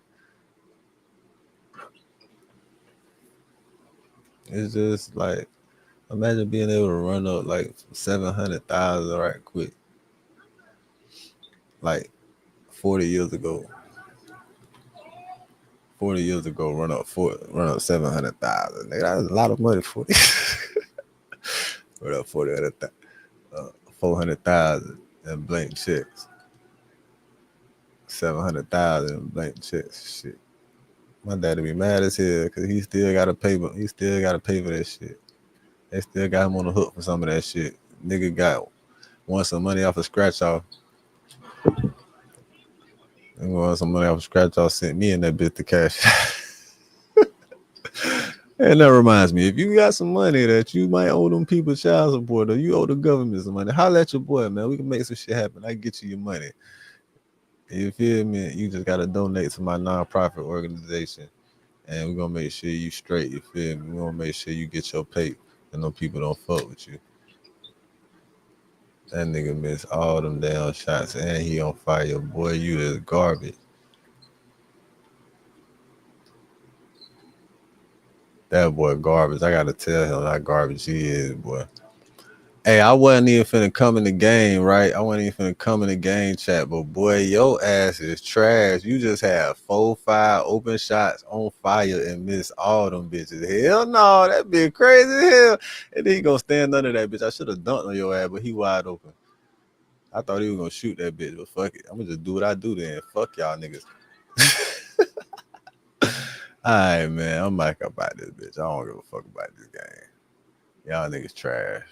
Speaker 2: It's just like, imagine being able to run up like 700,000 right quick. like 40 years ago. 40 years ago, run up 700,000. Nigga, that's a lot of money for you. Run up 400,000 in blank checks. 700,000 in blank checks. Shit. My daddy be mad as hell because he still gotta pay. He still gotta pay for that shit. They still got him on the hook for some of that shit. Nigga want some money off a scratch off. And want some money off a scratch off. Sent me in that bitch to cash. And that reminds me, if you got some money that you might owe them people child support or you owe the government some money, holla at your boy, man. We can make some shit happen. I can get you your money. You feel me? You just gotta donate to my nonprofit organization, and we're gonna make sure you straight. You feel me? We're gonna make sure you get your pay, and no people don't fuck with you. That nigga missed all them damn shots, and he on fire. Boy, you is garbage. That boy garbage. I gotta tell him how garbage he is, boy. Hey, I wasn't even finna come in the game, right? I wasn't even finna come in the game chat, but boy, your ass is trash. You just had 4-5 open shots on fire and missed all them bitches. Hell no, that bitch crazy as hell. And then he gonna stand under that bitch. I should have dunked on your ass, but he wide open. I thought he was gonna shoot that bitch, but fuck it. I'm gonna just do what I do then. Fuck y'all niggas. All right, man. I'm back about this bitch. I don't give a fuck about this game. Y'all niggas trash.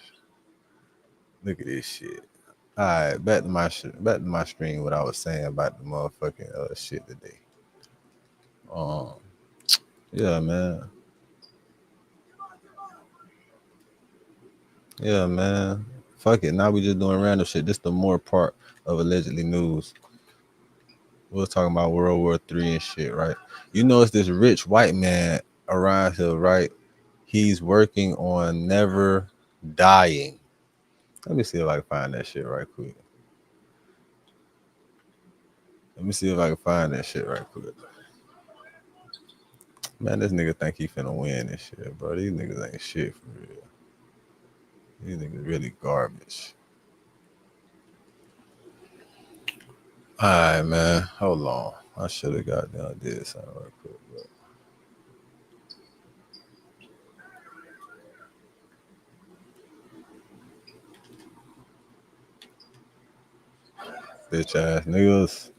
Speaker 2: Look at this shit. All right, back to my stream. What I was saying about the motherfucking shit today. Yeah, man. Yeah, man. Fuck it. Now we just doing random shit. This the more part of allegedly news. We was talking about World War III and shit, right? You know, it's this rich white man around here, right? He's working on never dying. Let me see if I can find that shit right quick. Man, this nigga think he finna win this shit, bro. These niggas ain't shit for real. These niggas really garbage. All right, man. Hold on. I should have got down did something right quick, bro. Bitch ass niggas.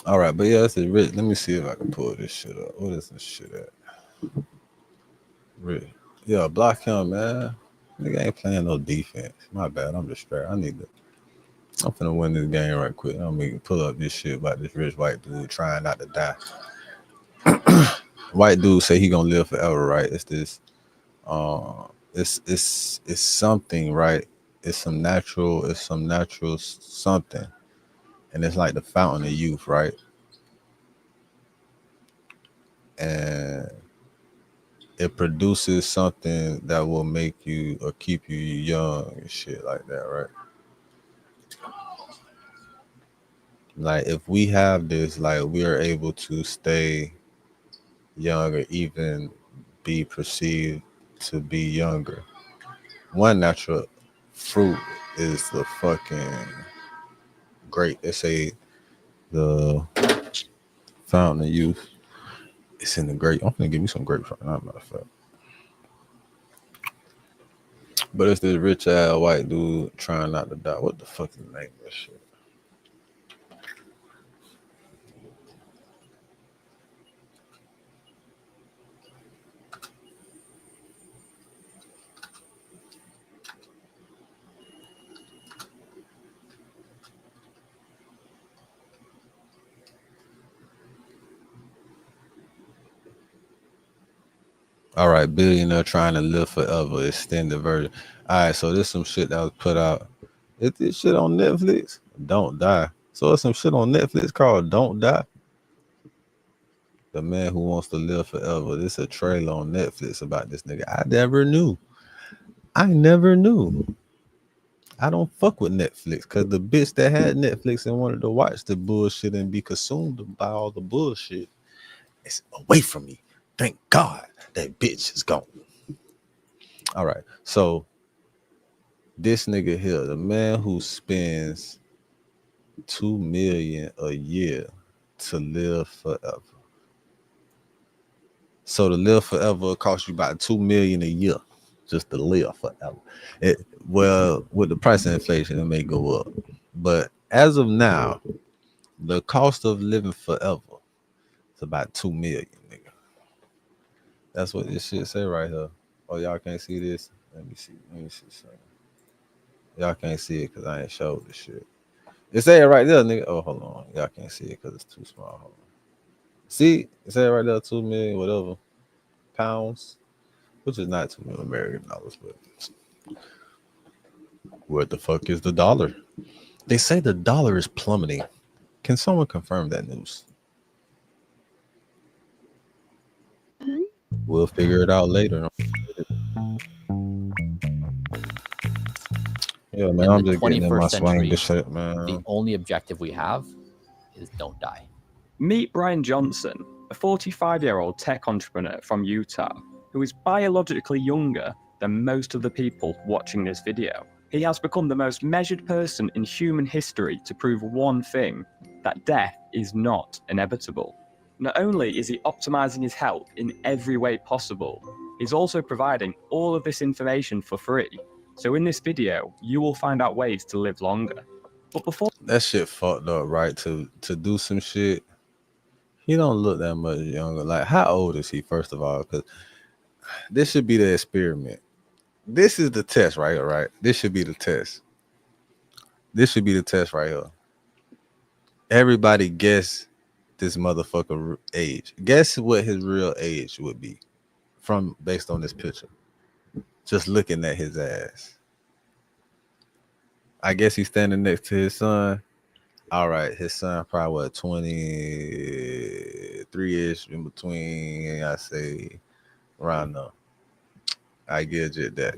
Speaker 2: All right, but yeah, this is rich. Let me see if I can pull this shit up. What is this shit at? Rich. Yeah, block him, man. Nigga ain't playing no defense. My bad. I'm distracted. I'm finna win this game right quick. I'm gonna pull up this shit about this rich white dude trying not to die. White dude say he gonna live forever, right? It's this. It's something, right? It's some natural something. And it's like the fountain of youth, right? And it produces something that will make you or keep you young and shit like that, right? Like if we have this, like we are able to stay young or even be perceived to be younger. One natural fruit is the fucking grape. They say the fountain of youth. It's in the grape. I'm gonna give me some grapes right now, matter of fact. But it's this rich ass white dude trying not to die. What the fuck is the name of this shit? All right, billionaire trying to live forever, extended version. All right, so this some shit that was put out. Is this shit on Netflix? Don't Die. So it's some shit on Netflix called Don't Die. The Man Who Wants to Live Forever. This is a trailer on Netflix about this nigga. I never knew. I don't fuck with Netflix because the bitch that had Netflix and wanted to watch the bullshit and be consumed by all the bullshit is away from me. Thank God that bitch is gone. All right. So this nigga here, the man who spends $2 million a year to live forever. So to live forever it costs you about $2 million a year just to live forever. Well, with the price of inflation, it may go up. But as of now, the cost of living forever is about $2 million, nigga. That's what this shit say right here. Oh, y'all can't see this? Let me see something. Y'all can't see it because I ain't showed this shit. It say it right there, nigga. Oh, hold on. Y'all can't see it because it's too small. Hold on. See? It say it right there, 2 million, whatever, pounds, which is not 2 million American dollars, but where the fuck is the dollar? They say the dollar is plummeting. Can someone confirm that news? We'll figure it out later. Yeah, man, I'm just getting in my swing this shit, man.
Speaker 3: The only objective we have is don't die.
Speaker 4: Meet Brian Johnson, a 45-year-old tech entrepreneur from Utah, who is biologically younger than most of the people watching this video. He has become the most measured person in human history to prove one thing, that death is not inevitable. Not only is he optimizing his health in every way possible, he's also providing all of this information for free. So in this video, you will find out ways to live longer. But before
Speaker 2: that shit fucked up, right? To do some shit, he don't look that much younger. Like, how old is he, first of all? Because this should be the experiment. This is the test right here, right? This should be the test. This should be the test right here. Everybody guess this motherfucker age. Guess what his real age would be from based on this picture. Just looking at his ass. I guess he's standing next to his son. All right, his son probably what, 23-ish, in between, I say, around there. I get it that.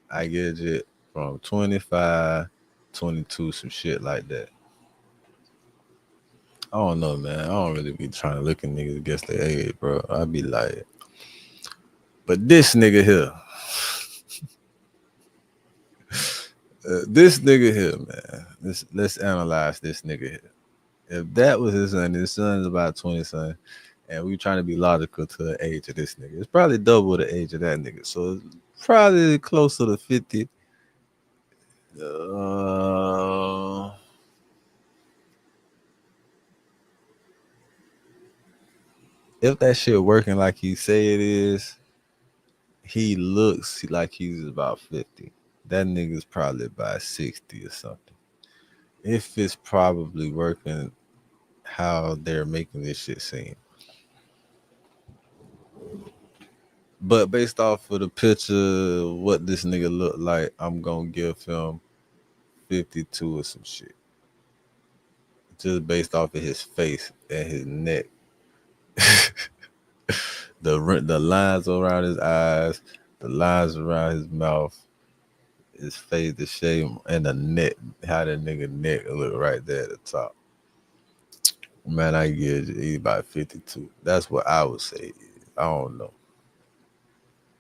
Speaker 2: I get it from 25, 22, some shit like that. I don't know, man. I don't really be trying to look at niggas guess their age, bro. I be like, but this nigga here, this nigga here, man. Let's analyze this nigga here. If that was his son is about 20 son, and we trying to be logical to the age of this nigga. It's probably double the age of that nigga. So it's probably closer to 50. If that shit working like he say it is, he looks like he's about 50. That nigga's probably about 60 or something. If it's probably working how they're making this shit seem. But based off of the picture, what this nigga look like, I'm gonna give him 52 or some shit. Just based off of his face and his neck. The lines around his eyes, the lines around his mouth, his face, the shape, and the neck, how that nigga neck look right there at the top. Man, I get it. He's about 52. That's what I would say. I don't know.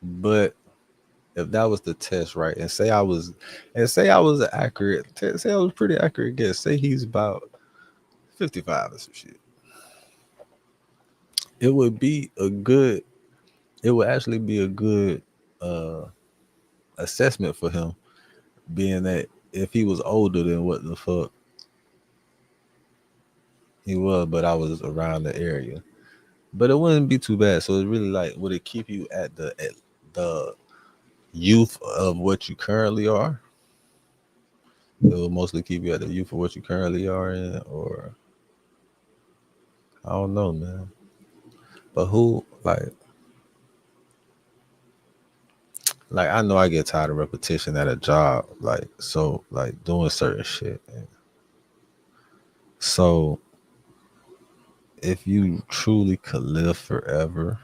Speaker 2: But if that was the test, right, and say I was accurate, say I was pretty accurate guess, say he's about 55 or some shit. It would actually be a good assessment for him, being that if he was older than what the fuck he was, but I was around the area. But it wouldn't be too bad. So it's really like, would it keep you at the youth of what you currently are? It will mostly keep you at the youth of what you currently are in, or I don't know, man. But who, like I know I get tired of repetition at a job, like doing certain shit. So if you truly could live forever,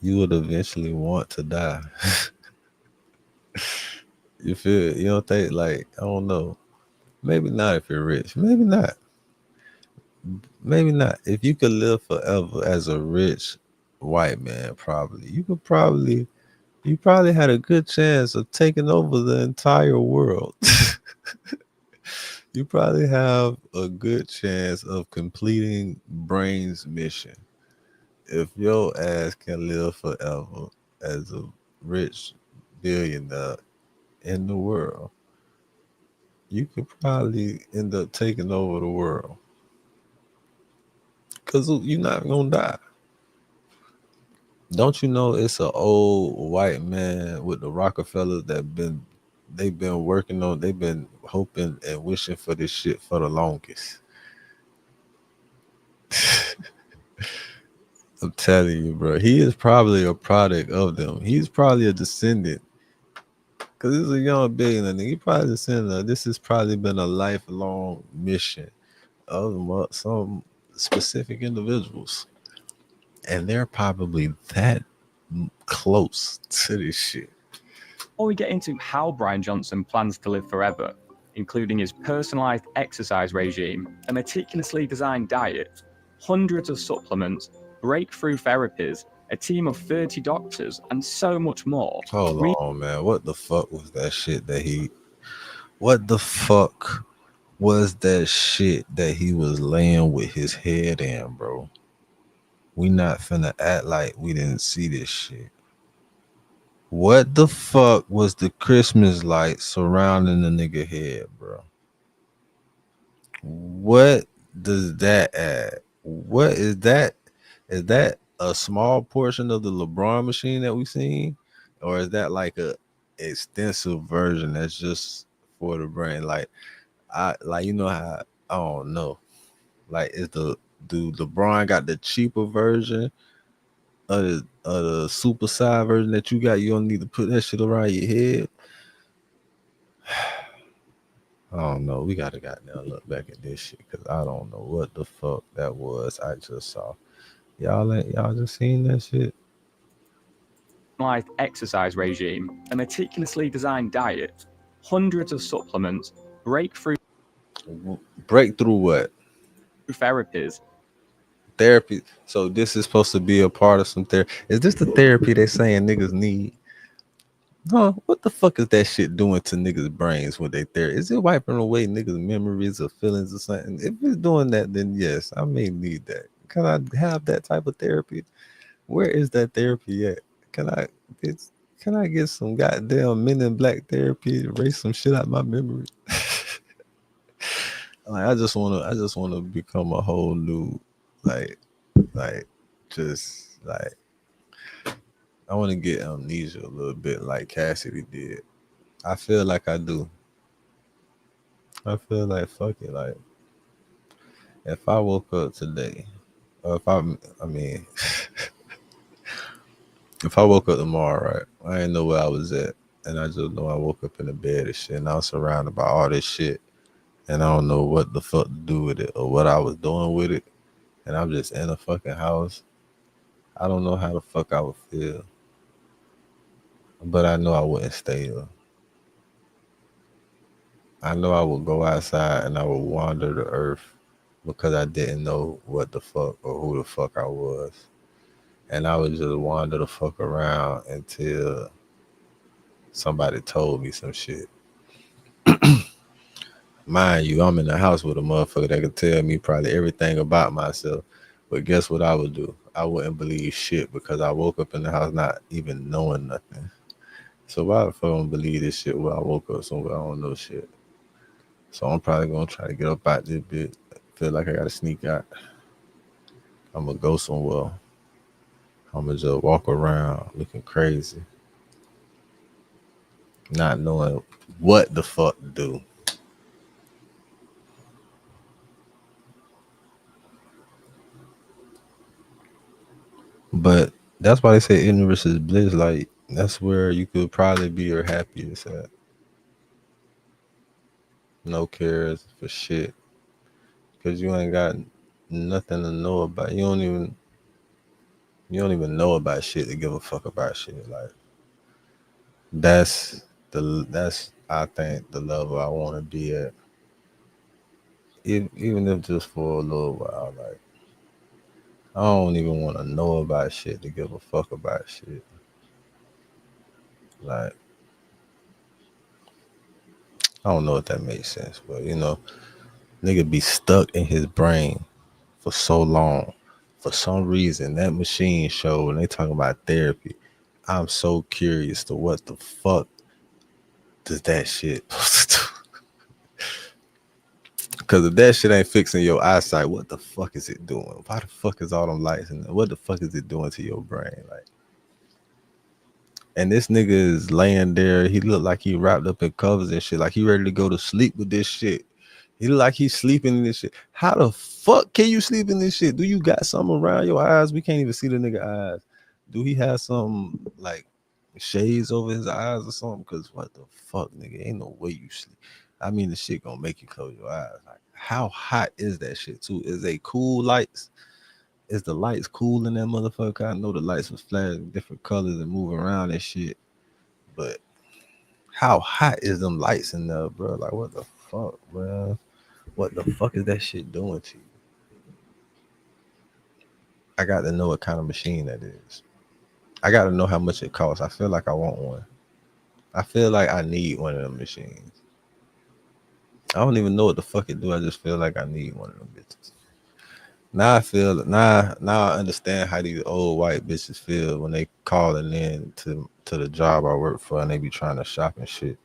Speaker 2: you would eventually want to die. You feel, you don't think, like, I don't know. Maybe not if you're rich. Maybe not. Maybe not. If you could live forever as a rich white man, probably. You could probably you probably had a good chance of taking over the entire world. You probably have a good chance of completing Brain's mission. If your ass can live forever as a rich billionaire in the world, you could probably end up taking over the world. Because you're not going to die. Don't you know it's an old white man with the Rockefellers they've been working on, they've been hoping and wishing for this shit for the longest. I'm telling you, bro. He is probably a product of them. He's probably a descendant. Because he's a young billionaire. He probably a descendant. This has probably been a lifelong mission of some specific individuals. And they're probably that close to this shit.
Speaker 4: Before we get into how Brian Johnson plans to live forever, including his personalized exercise regime, a meticulously designed diet, hundreds of supplements, breakthrough therapies, a team of 30 doctors, and so much more.
Speaker 2: Hold on, man. What the fuck was that shit what the fuck was that shit that he was laying with his head in, bro? We not finna act like we didn't see this shit. What the fuck was the Christmas light surrounding the nigga head, bro? What does that add? What is that? Is that a small portion of the LeBron machine that we seen? Or is that like a extensive version that's just for the brain? Like you know how, I don't know. Like do LeBron got the cheaper version of the super size version that you got? You don't need to put that shit around your head. I don't know. We gotta goddamn look back at this shit because I don't know what the fuck that was I just saw. Y'all just seen that shit?
Speaker 4: Personalized exercise regime, a meticulously designed diet, hundreds of supplements, breakthrough
Speaker 2: what?
Speaker 4: Therapies.
Speaker 2: Therapy. So this is supposed to be a part of some therapy. Is this the therapy they saying niggas need? Huh? What the fuck is that shit doing to niggas' brains when they therapy? Is it wiping away niggas' memories or feelings or something? If it's doing that, then yes, I may need that. Can I have that type of therapy? Where is that therapy at? Can I get some goddamn Men in Black therapy to erase some shit out my memory? Like I just wanna become a whole new I want to get amnesia a little bit like Cassidy did. I feel like I do. I feel like fuck it. Like if I woke up today, or if I woke up tomorrow, right? I didn't know where I was at, and I just know I woke up in the bed and shit, and I was surrounded by all this shit, and I don't know what the fuck to do with it or what I was doing with it, and I'm just in a fucking house. I don't know how the fuck I would feel. But I know I wouldn't stay there. I know I would go outside and I would wander the earth because I didn't know what the fuck or who the fuck I was. And I would just wander the fuck around until somebody told me some shit. Mind you, I'm in the house with a motherfucker that could tell me probably everything about myself. But guess what I would do? I wouldn't believe shit because I woke up in the house not even knowing nothing. So why the fuck I don't believe this shit where I woke up somewhere I don't know shit? So I'm probably gonna try to get up out this bit. Feel like I gotta sneak out. I'm gonna go somewhere. I'm gonna just walk around looking crazy, not knowing what the fuck to do. But that's why they say ignorance is bliss. Like that's where you could probably be your happiest at. No cares for shit. Cause you ain't got nothing to know about. You don't even know about shit to give a fuck about shit. Like that's I think the level I want to be at. Even if just for a little while. Like I don't even want to know about shit to give a fuck about shit. Like, I don't know if that makes sense, but you know, nigga be stuck in his brain for so long. For some reason, that machine show, when they talking about therapy, I'm so curious to what the fuck does that shit supposed to do? Because if that shit ain't fixing your eyesight, what the fuck is it doing? Why the fuck is all them lights in there? What the fuck is it doing to your brain? Like, and this nigga is laying there. He look like he wrapped up in covers and shit. Like he ready to go to sleep with this shit. He look like he's sleeping in this shit. How the fuck can you sleep in this shit? Do you got something around your eyes? We can't even see the nigga eyes. Do he have some like shades over his eyes or something? Because what the fuck, nigga? Ain't no way you sleep. I mean, the shit gonna make you close your eyes. Like, how hot is that shit too? Is they cool lights? Is the lights cool in that motherfucker? I know the lights was flashing different colors and moving around and shit, but how hot is them lights in there, bro? Like, what the fuck, bro? What the fuck is that shit doing to you? I got to know what kind of machine that is. I got to know how much it costs. I feel like I want one. I feel like I need one of them machines. I don't even know what the fuck it do. I just feel like I need one of them bitches. Now I feel now I understand how these old white bitches feel when they calling in to the job I work for and they be trying to shop and shit.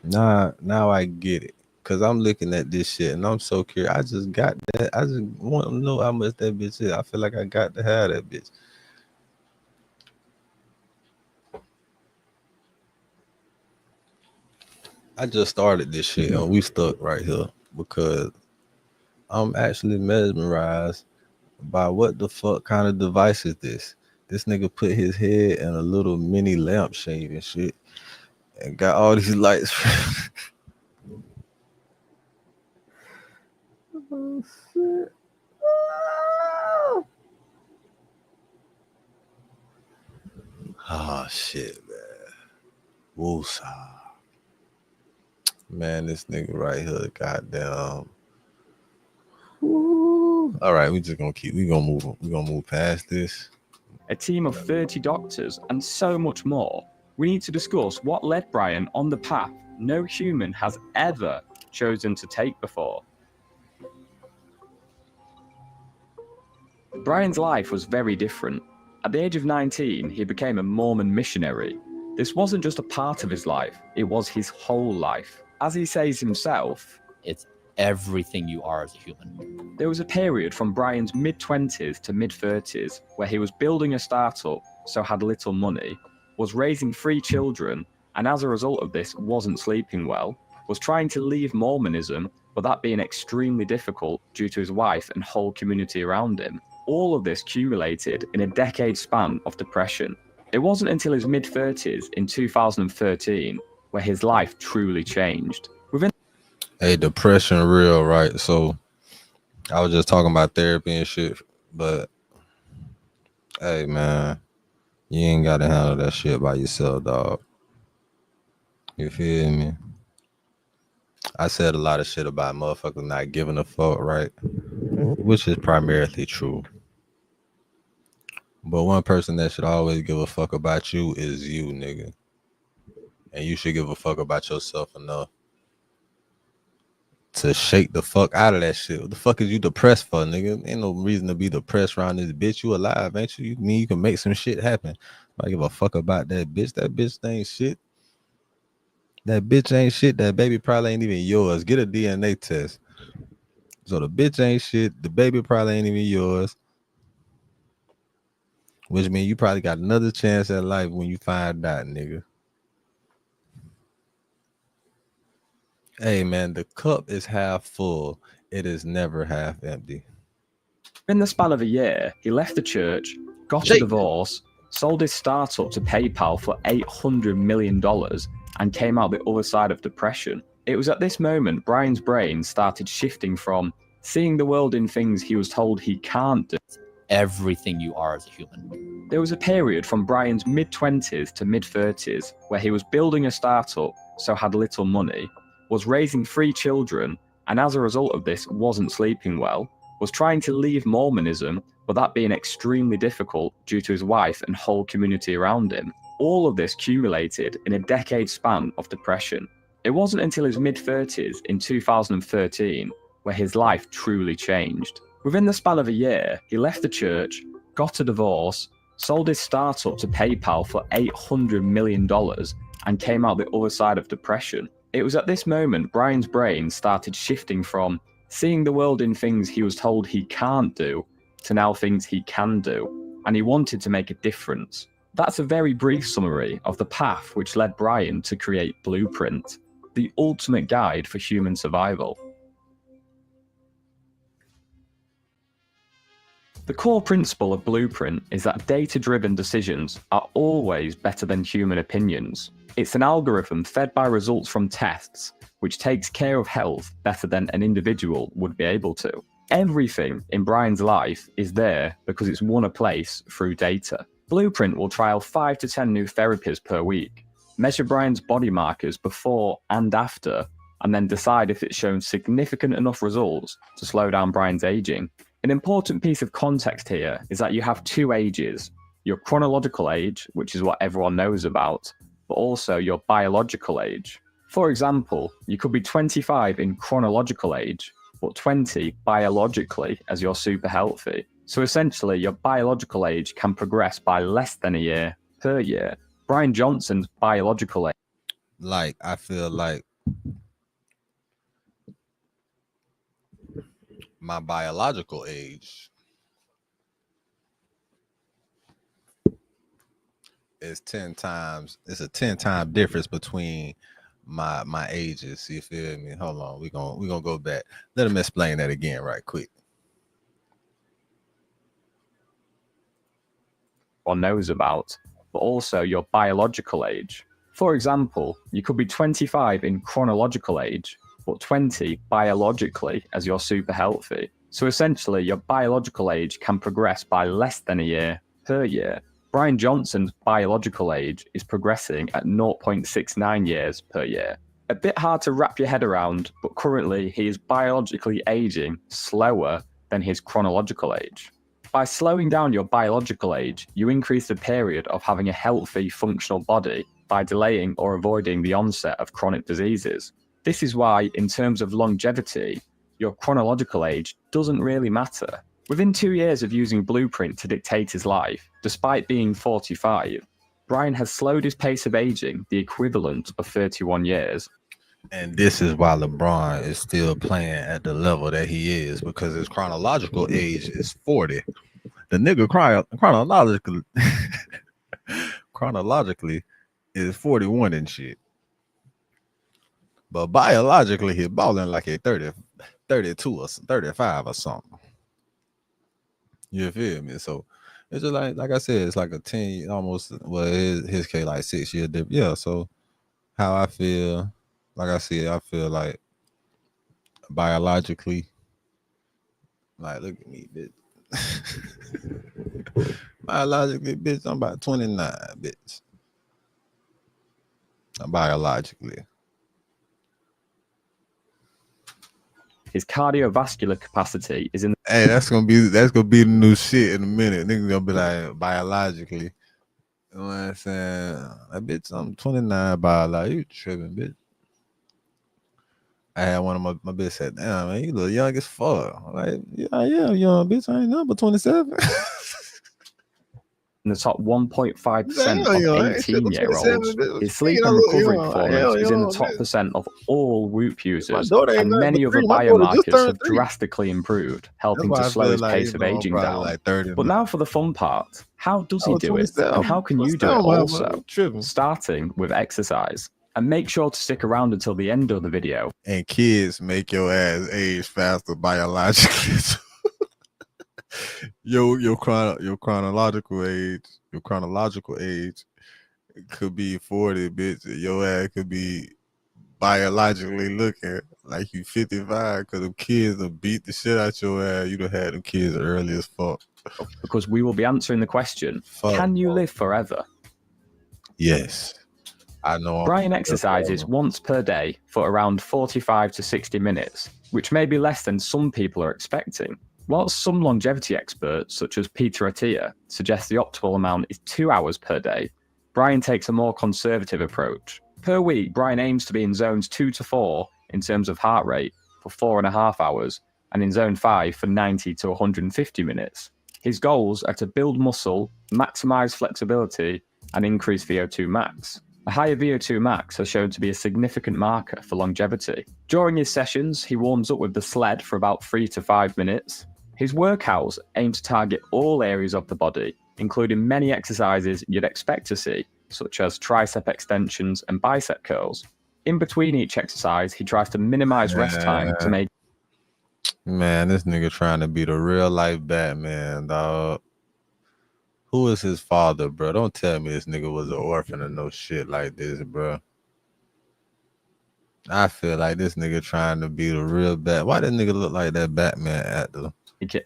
Speaker 2: Now I get it. Cause I'm looking at this shit and I'm so curious. I just got that. I just want to know how much that bitch is. I feel like I got to have that bitch. I just started this shit and we stuck right here because I'm actually mesmerized by what the fuck kind of device is this. This nigga put his head in a little mini lampshade and shit and got all these lights. Oh shit. Oh shit, man. Woosah. Man, this nigga right here, goddamn. Woo. All right, we gonna move past this.
Speaker 4: A team of 30 doctors and so much more. We need to discuss what led Brian on the path no human has ever chosen to take before. Brian's life was very different. At the age of 19, he became a Mormon missionary. This wasn't just a part of his life, it was his whole life. As he says himself,
Speaker 3: it's everything you are as a human.
Speaker 4: There was a period from Brian's mid-20s to mid-30s where he was building a startup, so had little money, was raising 3 children, and as a result of this wasn't sleeping well, was trying to leave Mormonism, but that being extremely difficult due to his wife and whole community around him. All of this accumulated in a decade span of depression. It wasn't until his mid-30s in 2013 where his life truly changed.
Speaker 2: Hey, depression real, right? So I was just talking about therapy and shit, but hey man, you ain't gotta handle that shit by yourself, dog. You feel me? I said a lot of shit about motherfuckers not giving a fuck, right? Which is primarily true. But one person that should always give a fuck about you is you, nigga. And you should give a fuck about yourself enough to shake the fuck out of that shit. What the fuck is you depressed for, nigga? Ain't no reason to be depressed around this bitch. You alive, ain't you? You mean you can make some shit happen. I give a fuck about that bitch. That bitch ain't shit. That bitch ain't shit. That baby probably ain't even yours. Get a DNA test. So the bitch ain't shit. The baby probably ain't even yours. Which means you probably got another chance at life when you find out, nigga. Hey, man, the cup is half full. It is never half empty.
Speaker 4: In the span of a year, he left the church, got a divorce, sold his startup to PayPal for $800 million, and came out the other side of depression. It was at this moment Brian's brain started shifting from seeing the world in things he was told he can't do.
Speaker 3: Everything you are as a human.
Speaker 4: There was a period from Brian's mid-20s to mid-30s where he was building a startup, so had little money, was raising 3 children, and as a result of this wasn't sleeping well, was trying to leave Mormonism, but that being extremely difficult due to his wife and whole community around him. all of this accumulated in a decade span of depression. It wasn't until his mid-30s in 2013 where his life truly changed. Within the span of a year, he left the church, got a divorce, sold his startup to PayPal for $800 million, and came out the other side of depression. It was at this moment Brian's brain started shifting from seeing the world in things he was told he can't do to now things he can do, and he wanted to make a difference. That's a very brief summary of the path which led Brian to create Blueprint, the ultimate guide for human survival. The core principle of Blueprint is that data-driven decisions are always better than human opinions. It's an algorithm fed by results from tests, which takes care of health better than an individual would be able to. Everything in Brian's life is there because it's won a place through data. Blueprint will trial 5 to 10 new therapies per week, measure Brian's body markers before and after, and then decide if it's shown significant enough results to slow down Brian's aging. An important piece of context here is that you have two ages, your chronological age, which is what everyone knows about, but also your biological age. For example, you could be 25 in chronological age, but 20 biologically as you're super healthy. So essentially, your biological age can progress by less than a year per year. Brian Johnson's biological age.
Speaker 2: Like, I feel like my biological age is 10 times, it's a 10-time difference between my ages. You feel me? Hold on, we're gonna go back. Let him explain that again right quick.
Speaker 4: Or knows about, but also your biological age. For example, you could be 25 in chronological age, but 20 biologically as you're super healthy. So essentially, your biological age can progress by less than a year per year. Brian Johnson's biological age is progressing at 0.69 years per year. A bit hard to wrap your head around, but currently he is biologically aging slower than his chronological age. By slowing down your biological age, you increase the period of having a healthy, functional body by delaying or avoiding the onset of chronic diseases. This is why, in terms of longevity, your chronological age doesn't really matter. Within 2 years of using Blueprint to dictate his life, despite being 45, Brian has slowed his pace of aging the equivalent of 31 years.
Speaker 2: And this is why LeBron is still playing at the level that he is, because his chronological age is 40. The nigga chronologically is 41 and shit. But biologically, he's balling like a 30, 32 or 35 or something. You feel me? So it's just like I said, it's like a 10 almost, well, his case like 6 year difference. Yeah. So how I feel, like I said, I feel like biologically, like, look at me, bitch. Biologically, bitch, I'm about 29, bitch. Biologically.
Speaker 4: His cardiovascular capacity is in.
Speaker 2: Hey, that's gonna be the new shit in a minute. Niggas gonna be like, biologically. You know what I'm saying? Like, bitch, I'm 29 biologically. You tripping, bitch. I had one of my bitch said, damn, man, you look young as fuck. I'm like, yeah, I am young, bitch. I ain't number 27.
Speaker 4: In the top 1.5% of 18-year-olds. His sleep and recovery performance is in the top percent of all Whoop users, and many other biomarkers have drastically improved, helping to slow his pace of aging down. But now for the fun part. How does he do it? And how can you do it also? Starting with exercise. And make sure to stick around until the end of the video.
Speaker 2: And kids make your ass age faster biologically. Your chronological age could be 40, bitch. Your ass could be biologically looking like you 55 because them kids will beat the shit out your ass. You done had them kids early as fuck.
Speaker 4: Because we will be answering the question, can you live forever?
Speaker 2: Yes. I know.
Speaker 4: Brian exercises once per day for around 45 to 60 minutes, which may be less than some people are expecting. Whilst some longevity experts, such as Peter Attia, suggest the optimal amount is 2 hours per day, Brian takes a more conservative approach. Per week, Brian aims to be in zones 2 to 4 in terms of heart rate for 4.5 hours, and in zone 5 for 90 to 150 minutes. His goals are to build muscle, maximize flexibility, and increase VO2 max. A higher VO2 max has shown to be a significant marker for longevity. During his sessions, he warms up with the sled for about 3 to 5 minutes. His workouts aim to target all areas of the body, including many exercises you'd expect to see, such as tricep extensions and bicep curls. In between each exercise, he tries to minimize rest time to make...
Speaker 2: Man, this nigga trying to be the real life Batman, dog. Who is his father, bro? Don't tell me this nigga was an orphan or no shit like this, bro. I feel like this nigga trying to be the real Bat. Why does nigga look like that Batman actor?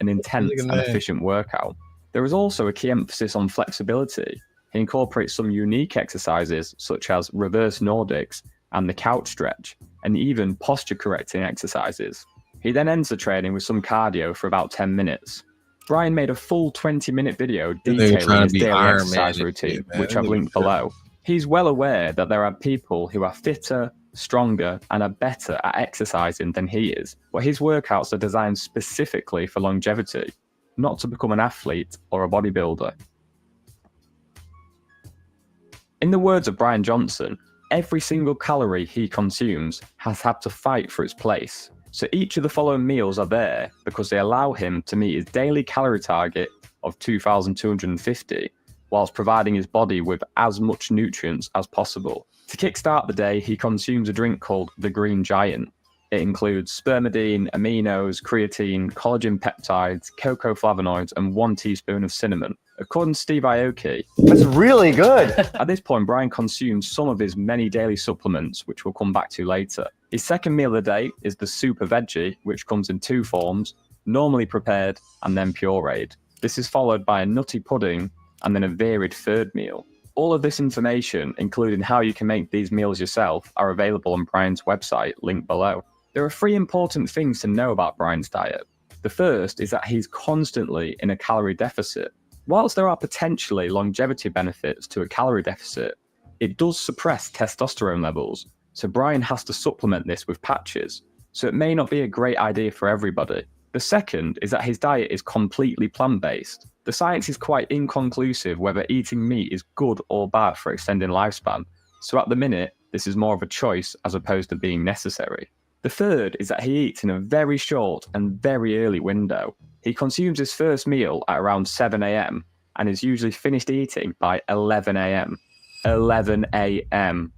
Speaker 4: An intense and efficient workout. There is also a key emphasis on flexibility. He incorporates some unique exercises such as reverse Nordics and the couch stretch, and even posture correcting exercises. He then ends the training with some cardio for about 10 minutes. Brian made a full 20-minute video detailing his daily exercise routine, which I've linked below. He's well aware that there are people who are fitter, stronger, and are better at exercising than he is, but his workouts are designed specifically for longevity, not to become an athlete or a bodybuilder. In the words of Brian Johnson, every single calorie he consumes has had to fight for its place. So each of the following meals are there because they allow him to meet his daily calorie target of 2,250, whilst providing his body with as much nutrients as possible. To kickstart the day, he consumes a drink called the Green Giant. It includes spermidine, aminos, creatine, collagen peptides, cocoa flavonoids, and 1 teaspoon of cinnamon. According to Steve Aoki,
Speaker 5: that's really good.
Speaker 4: At this point, Brian consumes some of his many daily supplements, which we'll come back to later. His second meal of the day is the Super Veggie, which comes in 2 forms, normally prepared and then pureed. This is followed by a nutty pudding and then a varied third meal. All of this information, including how you can make these meals yourself, are available on Brian's website, linked below. There are 3 important things to know about Brian's diet. The first is that he's constantly in a calorie deficit. Whilst there are potentially longevity benefits to a calorie deficit, it does suppress testosterone levels, so Brian has to supplement this with patches, so it may not be a great idea for everybody. The second is that his diet is completely plant-based. The science is quite inconclusive whether eating meat is good or bad for extending lifespan, so at the minute, this is more of a choice as opposed to being necessary. The third is that he eats in a very short and very early window. He consumes his first meal at around 7 AM and is usually finished eating by 11 AM. 11 AM.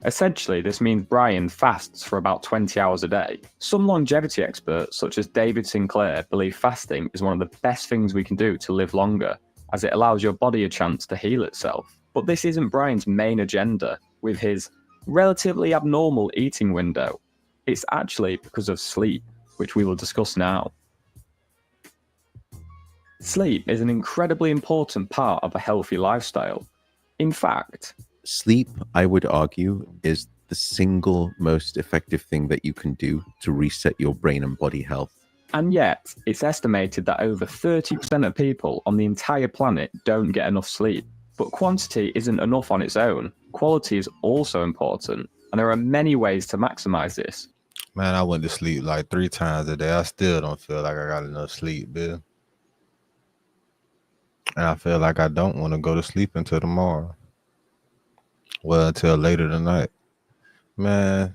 Speaker 4: Essentially, this means Brian fasts for about 20 hours a day. Some longevity experts, such as David Sinclair, believe fasting is one of the best things we can do to live longer, as it allows your body a chance to heal itself. But this isn't Brian's main agenda, with his relatively abnormal eating window. It's actually because of sleep, which we will discuss now. Sleep is an incredibly important part of a healthy lifestyle. In fact,
Speaker 7: sleep, I would argue, is the single most effective thing that you can do to reset your brain and body health.
Speaker 4: And yet, it's estimated that over 30% of people on the entire planet don't get enough sleep. But quantity isn't enough on its own. Quality is also important, and there are many ways to maximize this.
Speaker 2: Man, I went to sleep like 3 times a day. I still don't feel like I got enough sleep, Bill. And I feel like I don't want to go to sleep until tomorrow. Well, until later tonight. Man,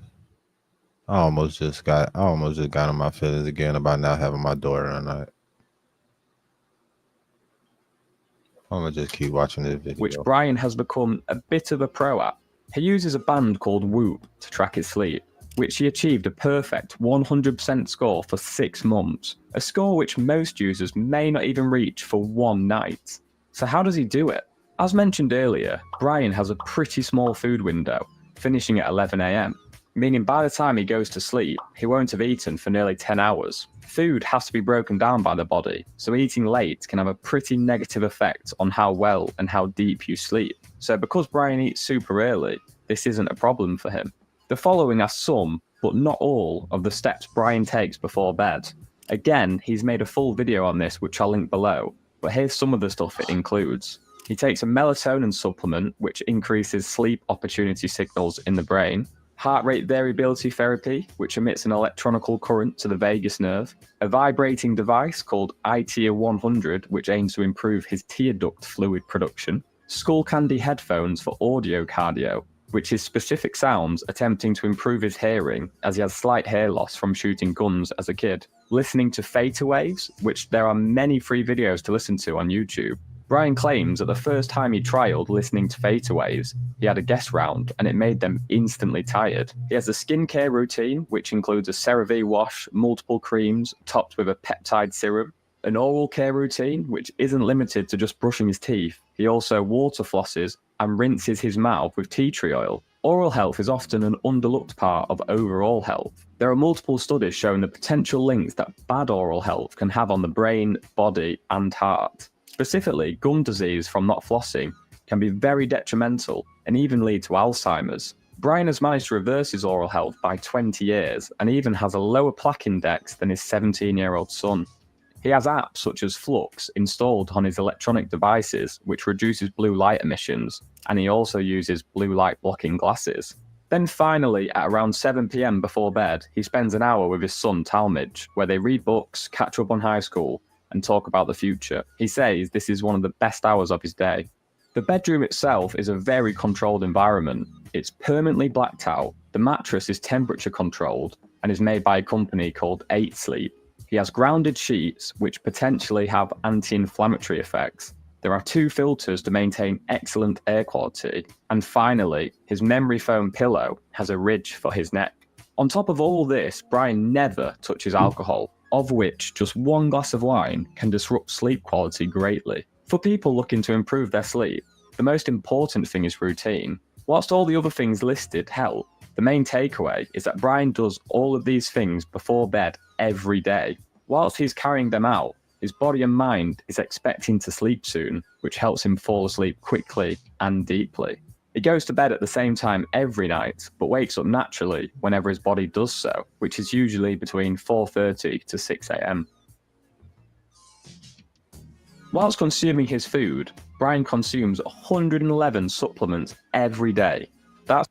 Speaker 2: I almost just got on my feelings again about not having my daughter tonight. I'm gonna just keep watching this video.
Speaker 4: Which Brian has become a bit of a pro at. He uses a band called Whoop to track his sleep, which he achieved a perfect 100% score for 6 months, a score which most users may not even reach for 1 night. So how does he do it? As mentioned earlier, Brian has a pretty small food window, finishing at 11 AM, meaning by the time he goes to sleep, he won't have eaten for nearly 10 hours. Food has to be broken down by the body, so eating late can have a pretty negative effect on how well and how deep you sleep. So because Brian eats super early, this isn't a problem for him. The following are some, but not all, of the steps Brian takes before bed. Again, he's made a full video on this, which I'll link below, but here's some of the stuff it includes. He takes a melatonin supplement, which increases sleep opportunity signals in the brain, heart rate variability therapy, which emits an electronical current to the vagus nerve, a vibrating device called iTear 100, which aims to improve his tear duct fluid production, Skull Candy headphones for audio cardio, which is specific sounds attempting to improve his hearing as he has slight hair loss from shooting guns as a kid, listening to theta waves, which there are many free videos to listen to on YouTube. Brian claims that the first time he trialed listening to theta waves, he had a guess round and it made them instantly tired. He has a skincare routine, which includes a CeraVe wash, multiple creams, topped with a peptide serum, an oral care routine, which isn't limited to just brushing his teeth. He also water flosses and rinses his mouth with tea tree oil. Oral health is often an underlooked part of overall health. There are multiple studies showing the potential links that bad oral health can have on the brain, body, and heart. Specifically, gum disease from not flossing can be very detrimental and even lead to Alzheimer's. Brian has managed to reverse his oral health by 20 years and even has a lower plaque index than his 17-year-old son. He has apps such as Flux installed on his electronic devices, which reduces blue light emissions, and he also uses blue light blocking glasses. Then finally, at around 7 PM before bed, he spends an hour with his son Talmage, where they read books, catch up on high school, and talk about the future. He says this is one of the best hours of his day. The bedroom itself is a very controlled environment. It's permanently blacked out, the mattress is temperature controlled, and is made by a company called 8 Sleep. He has grounded sheets, which potentially have anti-inflammatory effects. There are 2 filters to maintain excellent air quality. And finally, his memory foam pillow has a ridge for his neck. On top of all this, Brian never touches alcohol, of which just 1 glass of wine can disrupt sleep quality greatly. For people looking to improve their sleep, the most important thing is routine. Whilst all the other things listed help, the main takeaway is that Brian does all of these things before bed every day. Whilst he's carrying them out, his body and mind is expecting to sleep soon, which helps him fall asleep quickly and deeply. He goes to bed at the same time every night, but wakes up naturally whenever his body does so, which is usually between 4:30 to 6 AM. Whilst consuming his food, Brian consumes 111 supplements every day. That's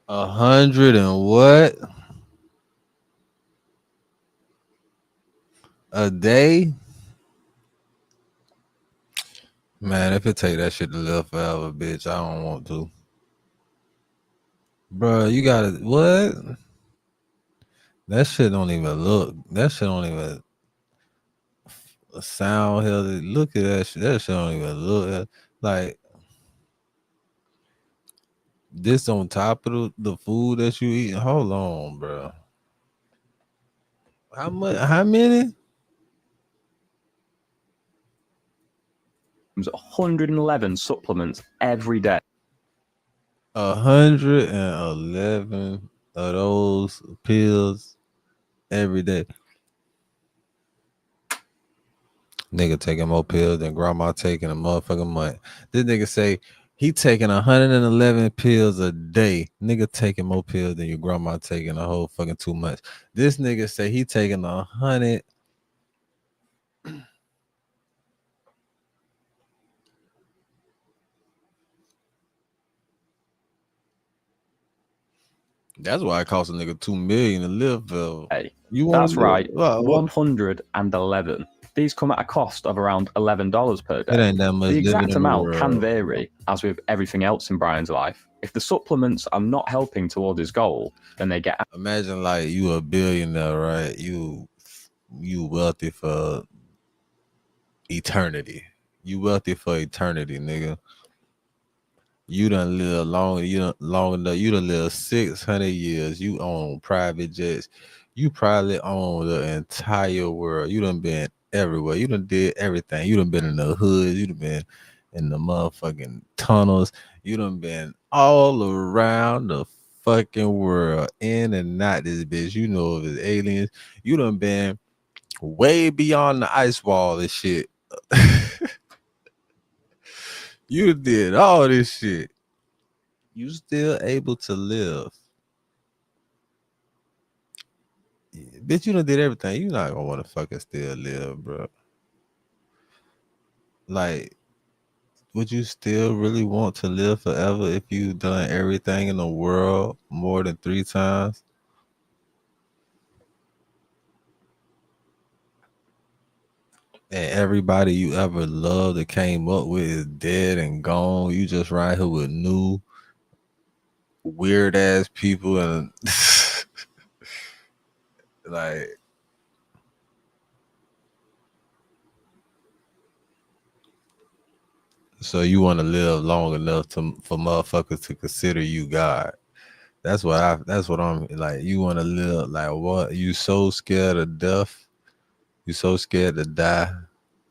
Speaker 2: $100 and what? A day? Man, if it take that shit to live forever, bitch, I don't want to. Bruh, you gotta, what? That shit don't even look, that shit don't even sound healthy. Look at that shit, that shit don't even look like this on top of the food that you eat. Hold on, bro. How much? How many?
Speaker 4: 111 supplements every day.
Speaker 2: 111 of those pills every day. Nigga taking more pills than grandma taking a motherfucking month. This nigga say he taking 111 pills a day. Nigga taking more pills than your grandma taking a whole fucking 2 months. This nigga say he taking 100. That's why it costs a nigga $2 million to live.
Speaker 4: Hey,
Speaker 2: you
Speaker 4: that's right.
Speaker 2: What?
Speaker 4: 111. These come at a cost of around $11 per day.
Speaker 2: It ain't that much.
Speaker 4: The exact
Speaker 2: living in
Speaker 4: amount
Speaker 2: the
Speaker 4: can
Speaker 2: world.
Speaker 4: vary, as with everything else in Brian's life. If the supplements are not helping towards his goal, then they get.
Speaker 2: Imagine like you a billionaire, right? You wealthy for eternity. You wealthy for eternity, nigga. You done live long enough. You done live 600 years. You own private jets. You probably own the entire world. You done been everywhere. You done did everything. You done been in the hood. You done been in the motherfucking tunnels. You done been all around the fucking world, in and out this bitch. You know if it's aliens. You done been way beyond the ice wall and shit. You did all this shit. You still able to live. Bitch, you done did everything. You not gonna want to fucking still live, bro. Like, would you still really want to live forever if you done everything in the world more than 3 times? And everybody you ever loved that came up with is dead and gone. You just right here with new weird ass people and like, so you want to live long enough for motherfuckers to consider you God. That's what I'm like. You want to live like what? You so scared of death. You so scared to die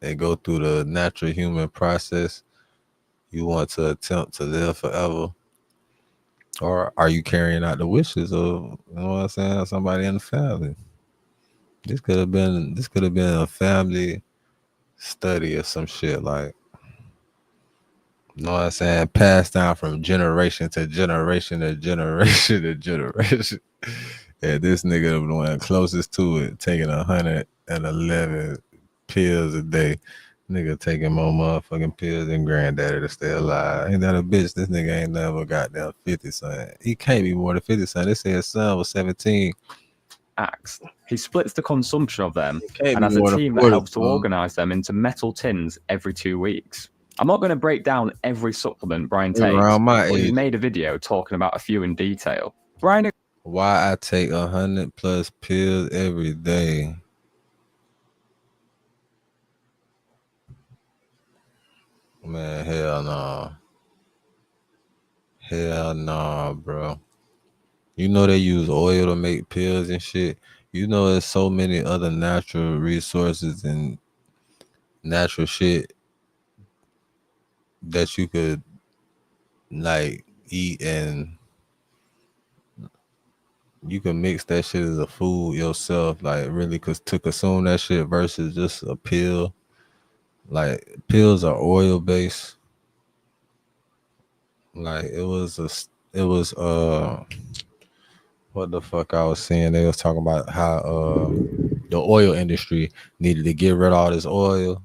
Speaker 2: and go through the natural human process. You want to attempt to live forever. Or are you carrying out the wishes of, you know what I'm saying, somebody in the family? This could have been a family study or some shit, like, you know what I'm saying, passed down from generation to generation to generation to generation. And this nigga the one closest to it, taking 111 pills a day. Nigga taking more motherfucking pills than granddaddy to stay alive. Ain't that a bitch? This nigga ain't never got down 50, son. He can't be more than 50, son. They say his son was 17.
Speaker 4: Acts. He splits the consumption of them
Speaker 2: can't
Speaker 4: and
Speaker 2: be
Speaker 4: has a
Speaker 2: more than
Speaker 4: team that
Speaker 2: 40,
Speaker 4: helps to
Speaker 2: son.
Speaker 4: organize them into metal tins every 2 weeks. I'm not going to break down every supplement Brian
Speaker 2: He's
Speaker 4: takes,
Speaker 2: around my
Speaker 4: but he's
Speaker 2: age.
Speaker 4: made a video talking about a few in detail. Brian,
Speaker 2: Why I take 100 plus pills every day? Man, hell no. Hell no, bro. You know they use oil to make pills and shit. You know there's so many other natural resources and natural shit that you could like eat, and you can mix that shit as a food yourself, like really, cause to consume that shit versus just a pill. Like pills are oil based. Like it was what the fuck I was saying, they was talking about how the oil industry needed to get rid of all this oil,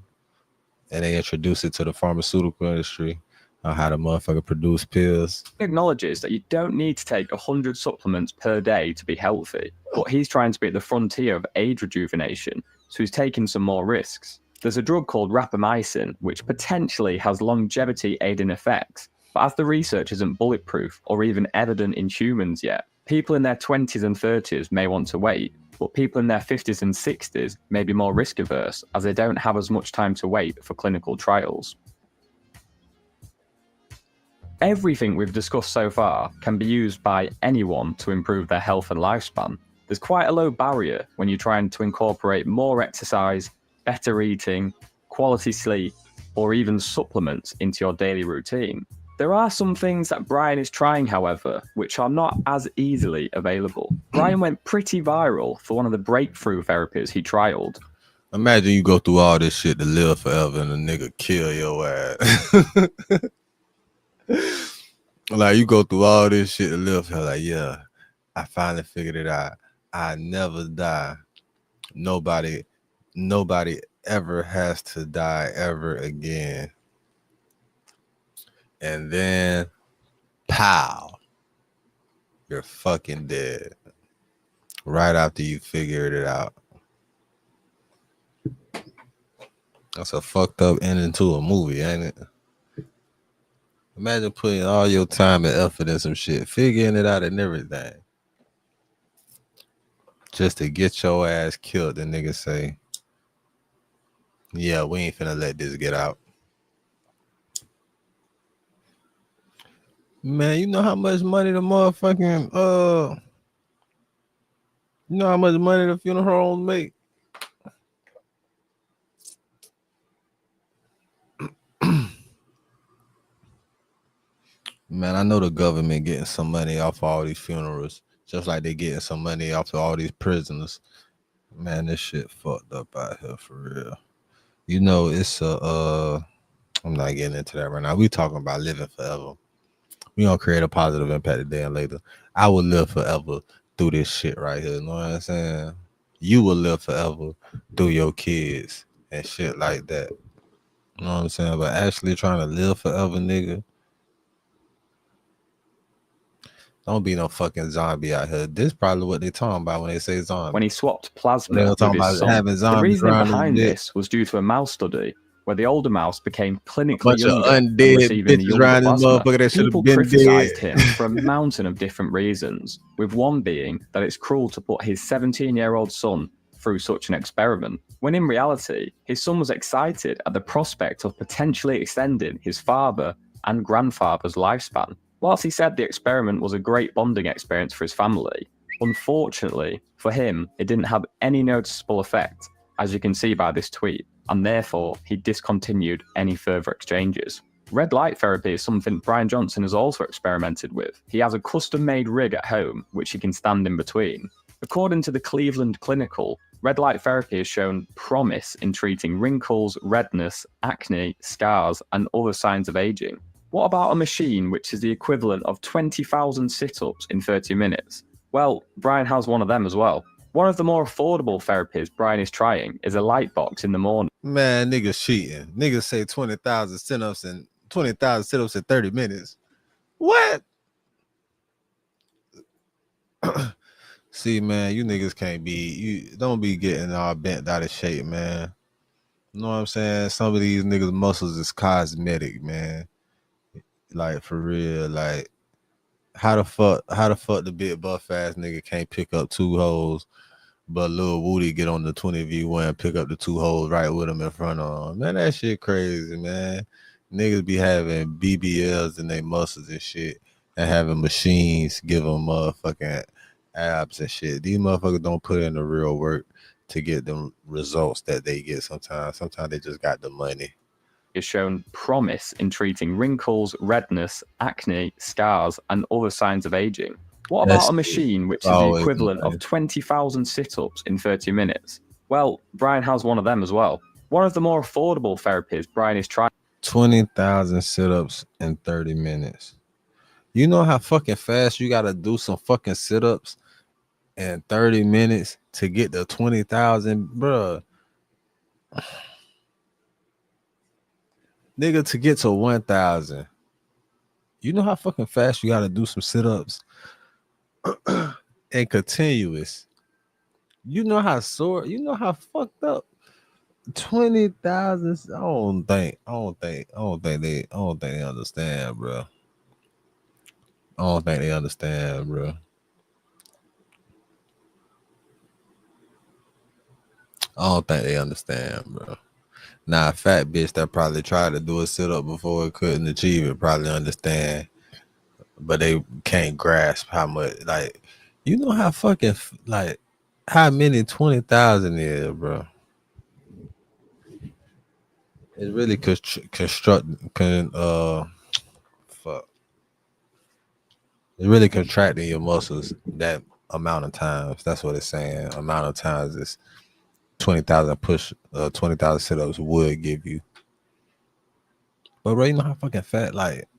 Speaker 2: and they introduced it to the pharmaceutical industry on how the motherfucker produce pills.
Speaker 4: acknowledges that you don't need to take 100 supplements per day to be healthy, but he's trying to be at the frontier of age rejuvenation, so he's taking some more risks. There's a drug called rapamycin, which potentially has longevity aiding effects, but as the research isn't bulletproof or even evident in humans yet, people in their 20s and 30s may want to wait, but people in their 50s and 60s may be more risk averse as they don't have as much time to wait for clinical trials. Everything we've discussed so far can be used by anyone to improve their health and lifespan. There's quite a low barrier when you're trying to incorporate more exercise, better eating, quality sleep, or even supplements into your daily routine. There are some things that Brian is trying, however, which are not as easily available. Brian went pretty viral for one of the breakthrough therapies he trialed.
Speaker 2: Imagine you go through all this shit to live forever and a nigga kill your ass. Like you go through all this shit to live forever. Like, yeah, I finally figured it out. I never die. Nobody ever has to die ever again. And then, pow, you're fucking dead. Right after you figured it out. That's a fucked up ending to a movie, ain't it? Imagine putting all your time and effort in some shit, figuring it out and everything, just to get your ass killed. The nigga say, yeah, we ain't finna let this get out. Man, you know how much money the motherfucking you know how much money the funeral homes make? Man, I know the government getting some money off of all these funerals, just like they getting some money off of all these prisoners. Man, this shit fucked up out here for real. You know, it's a I'm not getting into that right now. We talking about living forever. We gonna create a positive impact today and later. I will live forever through this shit right here. You know what I'm saying? You will live forever through your kids and shit like that. You know what I'm saying? But actually trying to live forever, nigga. Don't be no fucking zombie out here. This is probably what they talking about when they say zombie.
Speaker 4: When he swapped
Speaker 2: They
Speaker 4: plasma
Speaker 2: were
Speaker 4: with
Speaker 2: talking
Speaker 4: his
Speaker 2: about
Speaker 4: son.
Speaker 2: having
Speaker 4: The
Speaker 2: zombies
Speaker 4: reasoning
Speaker 2: around
Speaker 4: behind
Speaker 2: his dick.
Speaker 4: this was due to a mouse study where the older mouse became
Speaker 2: A
Speaker 4: clinically
Speaker 2: bunch of
Speaker 4: younger and
Speaker 2: undead
Speaker 4: receiving the
Speaker 2: bitches
Speaker 4: younger
Speaker 2: around this
Speaker 4: plasma.
Speaker 2: motherfucker that should
Speaker 4: People
Speaker 2: have been
Speaker 4: criticised
Speaker 2: dead.
Speaker 4: him for a mountain of different reasons, with one being that it's cruel to put his 17-year-old son through such an experiment, when in reality, his son was excited at the prospect of potentially extending his father and grandfather's lifespan. Whilst he said the experiment was a great bonding experience for his family, unfortunately for him, it didn't have any noticeable effect, as you can see by this tweet, and therefore he discontinued any further exchanges. Red light therapy is something Brian Johnson has also experimented with. He has a custom-made rig at home, which he can stand in between. According to the Cleveland Clinical, red light therapy has shown promise in treating wrinkles, redness, acne, scars, and other signs of aging. What about a machine which is the equivalent of 20,000 sit-ups in 30 minutes? Well, Brian has one of them as well. One of the more affordable therapies Brian is trying is a light box in the morning.
Speaker 2: Man, niggas cheating. Niggas say 20,000 sit-ups and 20,000 sit-ups in 30 minutes. What? See, man, you niggas can't be, you don't be getting all bent out of shape, man. You know what I'm saying? Some of these niggas' muscles is cosmetic, man. Like, for real, like, how the fuck the big buff ass nigga can't pick up 2 hoes, but Lil Woody get on the 20v1 and pick up the 2 hoes right with him in front of him? Man, that shit crazy, man. Niggas be having BBLs in their muscles and shit, and having machines give them motherfucking abs and shit. These motherfuckers don't put in the real work to get them results that they get sometimes. Sometimes they just got the money.
Speaker 4: Has shown promise in treating wrinkles, redness, acne, scars, and other signs of aging. What about a machine which is the equivalent of 20,000 sit-ups in 30 minutes? Well, Brian has one of them as well. One of the more affordable therapies Brian is trying.
Speaker 2: 20,000 sit-ups in 30 minutes. You know how fucking fast you gotta do some fucking sit-ups in 30 minutes to get to 20,000, bruh. Nigga, to get to 1,000. You know how fucking fast you gotta do some sit-ups and continuous. You know how sore, you know how fucked up 20,000. I don't think they understand, bro. I don't think they understand, bro. I don't think they understand, bro. Now, a fat bitch that probably tried to do a sit-up before it couldn't achieve it probably understand, but they can't grasp how much, like, you know how fucking, like, how many 20,000 is, bro. It's really it's really contracting your muscles that amount of times. That's what it's saying. Amount of times is 20,000 push, 20,000 sit-ups would give you. But bro, you know how fucking fat, like,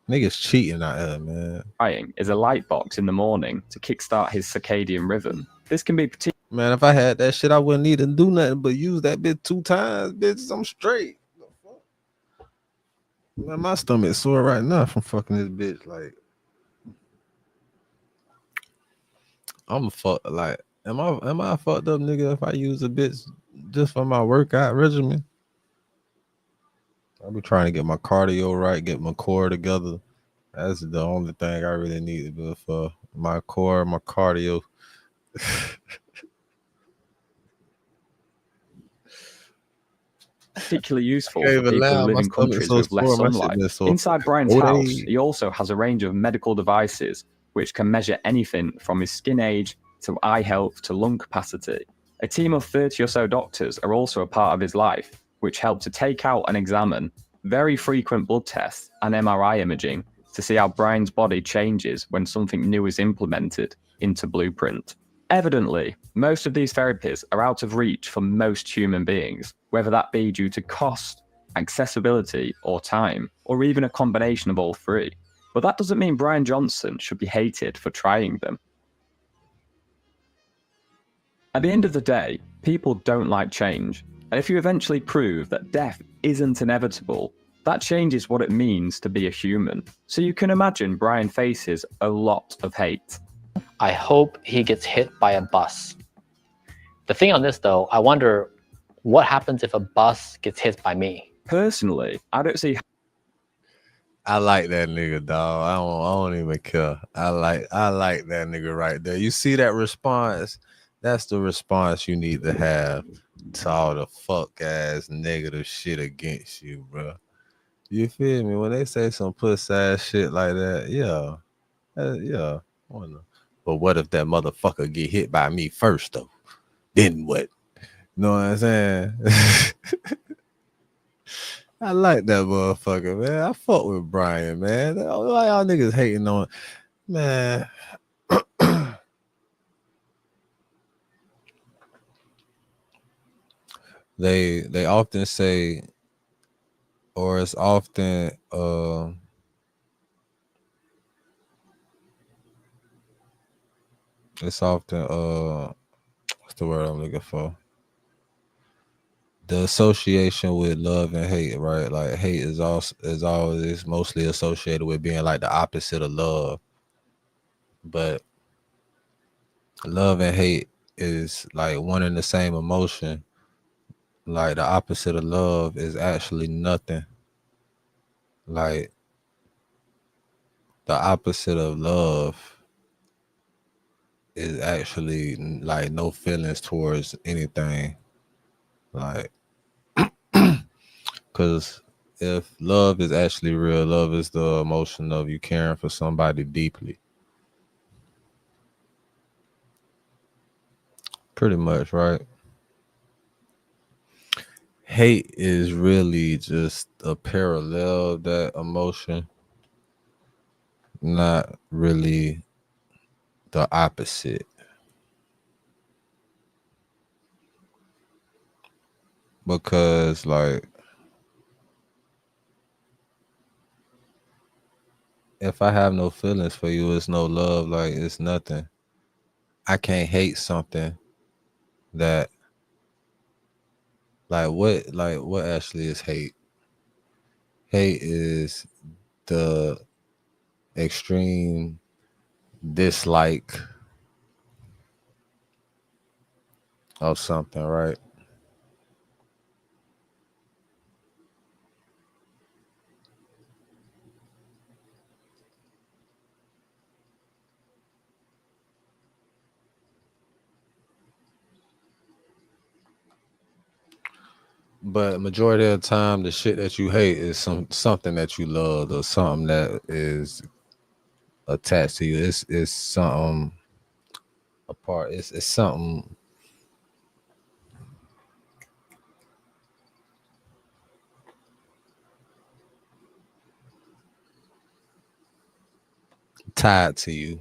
Speaker 2: niggas cheating out here, man.
Speaker 4: Trying is a light box in the morning to kickstart his circadian rhythm. This can be particularly.
Speaker 2: Man, if I had that shit, I wouldn't need to do nothing but use that bit 2 times, bitch. I'm straight. Man, my stomach's sore right now from fucking this bitch. Like, I'm fucked. Like, am I a fucked up nigga if I use a bitch just for my workout regimen? I be trying to get my cardio right, get my core together. That's the only thing I really need to do for my core, my cardio.
Speaker 4: Particularly useful for people who live in countries with less sunlight. Inside Brian's house, he also has a range of medical devices which can measure anything from his skin age to eye health to lung capacity. A team of 30 or so doctors are also a part of his life, which help to take out and examine very frequent blood tests and MRI imaging to see how Brian's body changes when something new is implemented into Blueprint. Evidently, most of these therapies are out of reach for most human beings, whether that be due to cost, accessibility, or time, or even a combination of all three. But that doesn't mean Brian Johnson should be hated for trying them. At the end of the day, people don't like change, and if you eventually prove that death isn't inevitable, that changes what it means to be a human. So you can imagine Brian faces a lot of hate.
Speaker 5: I hope he gets hit by a bus. The thing on this though, I wonder what happens if a bus gets hit by me?
Speaker 4: Personally, I don't see.
Speaker 2: I like that nigga, dog. I don't even care. I like that nigga right there. You see that response? That's the response you need to have to all the fuck ass negative shit against you, bro. You feel me? When they say some puss ass shit like that, yeah, yeah. But what if that motherfucker get hit by me first though? Then what? You know what I'm saying? I like that motherfucker, man. I fuck with Brian, man. Why y'all niggas hating on, man? They often say, or it's often what's the word I'm looking for? The association with love and hate, right? Like hate is always mostly associated with being like the opposite of love. But love and hate is like one and the same emotion. Like the opposite of love is actually nothing. Like the opposite of love is actually like no feelings towards anything. Like, because if love is actually real, love is the emotion of you caring for somebody deeply. Pretty much, right? Hate is really just a parallel of that emotion, not really the opposite. Because like if I have no feelings for you, it's no love, like it's nothing. I can't hate something that like what actually is hate? Hate is the extreme dislike of something, right? But majority of the time, the shit that you hate is something that you love or something that is attached to you. It's something apart. It's something tied to you.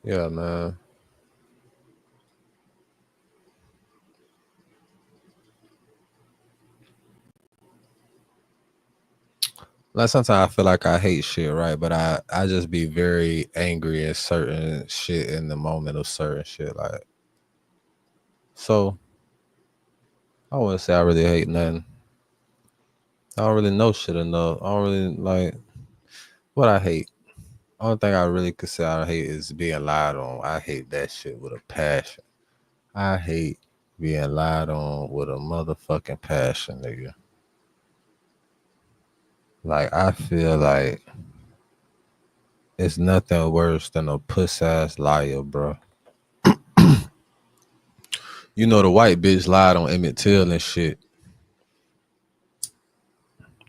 Speaker 2: Yeah, man. Like sometimes I feel like I hate shit, right? But I just be very angry at certain shit in the moment of certain shit. Like, so I wouldn't say I really hate nothing. I don't really know shit enough. I don't really like what I hate. Only thing I really could say I hate is being lied on. I hate that shit with a passion. I hate being lied on with a motherfucking passion, nigga. Like, I feel like it's nothing worse than a puss-ass liar, bro. You know the white bitch lied on Emmett Till and shit.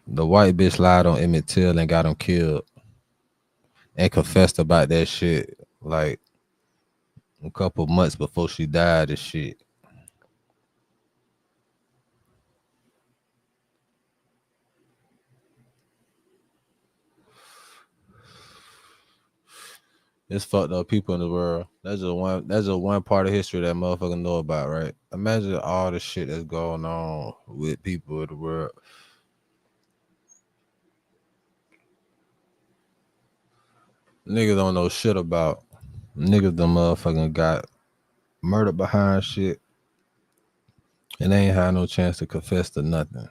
Speaker 2: The white bitch lied on Emmett Till and got him killed. And confessed about that shit like a couple months before she died and shit. It's fucked up people in the world. That's just one part of history that motherfucker know about, right? Imagine all the shit that's going on with people in the world. Niggas don't know shit about. Niggas the motherfucking got murdered behind shit, and they ain't had no chance to confess to nothing.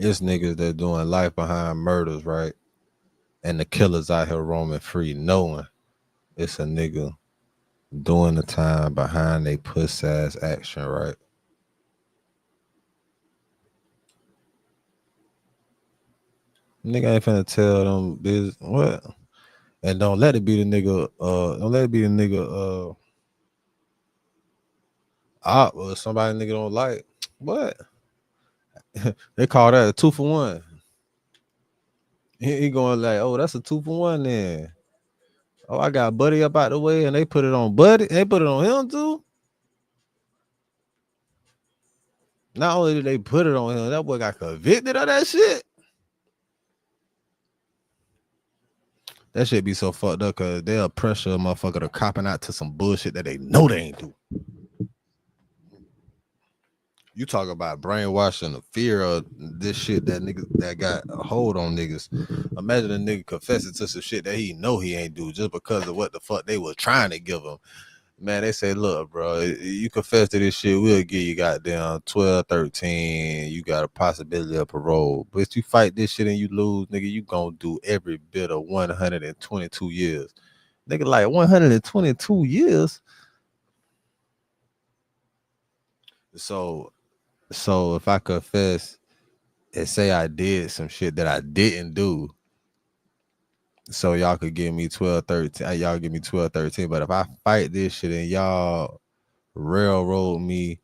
Speaker 2: It's niggas that doing life behind murders, right? And the killers out here roaming free, knowing it's a nigga doing the time behind they puss ass action, right? Nigga ain't finna tell them biz what? And don't let it be the nigga, don't let it be the nigga op or somebody nigga don't like. What? They call that a 2-for-1. He going like, oh, that's a 2-for-1 then. Oh, I got Buddy up out the way, and they put it on Buddy. They put it on him too. Not only did they put it on him, that boy got convicted of that shit. That shit be so fucked up because they'll pressure a motherfucker to copping out to some bullshit that they know they ain't do. You talk about brainwashing the fear of this shit that niggas that got a hold on niggas. Imagine a nigga confessing to some shit that he know he ain't do just because of what the fuck they was trying to give him. Man, they say, look, bro, you confess to this shit, we'll give you goddamn 12, 13. You got a possibility of parole. But if you fight this shit and you lose, nigga, you gonna do every bit of 122 years. Nigga, like 122 years. So if I confess and say I did some shit that I didn't do, so y'all could give me 12, 13. Y'all give me 12, 13. But if I fight this shit and y'all railroad me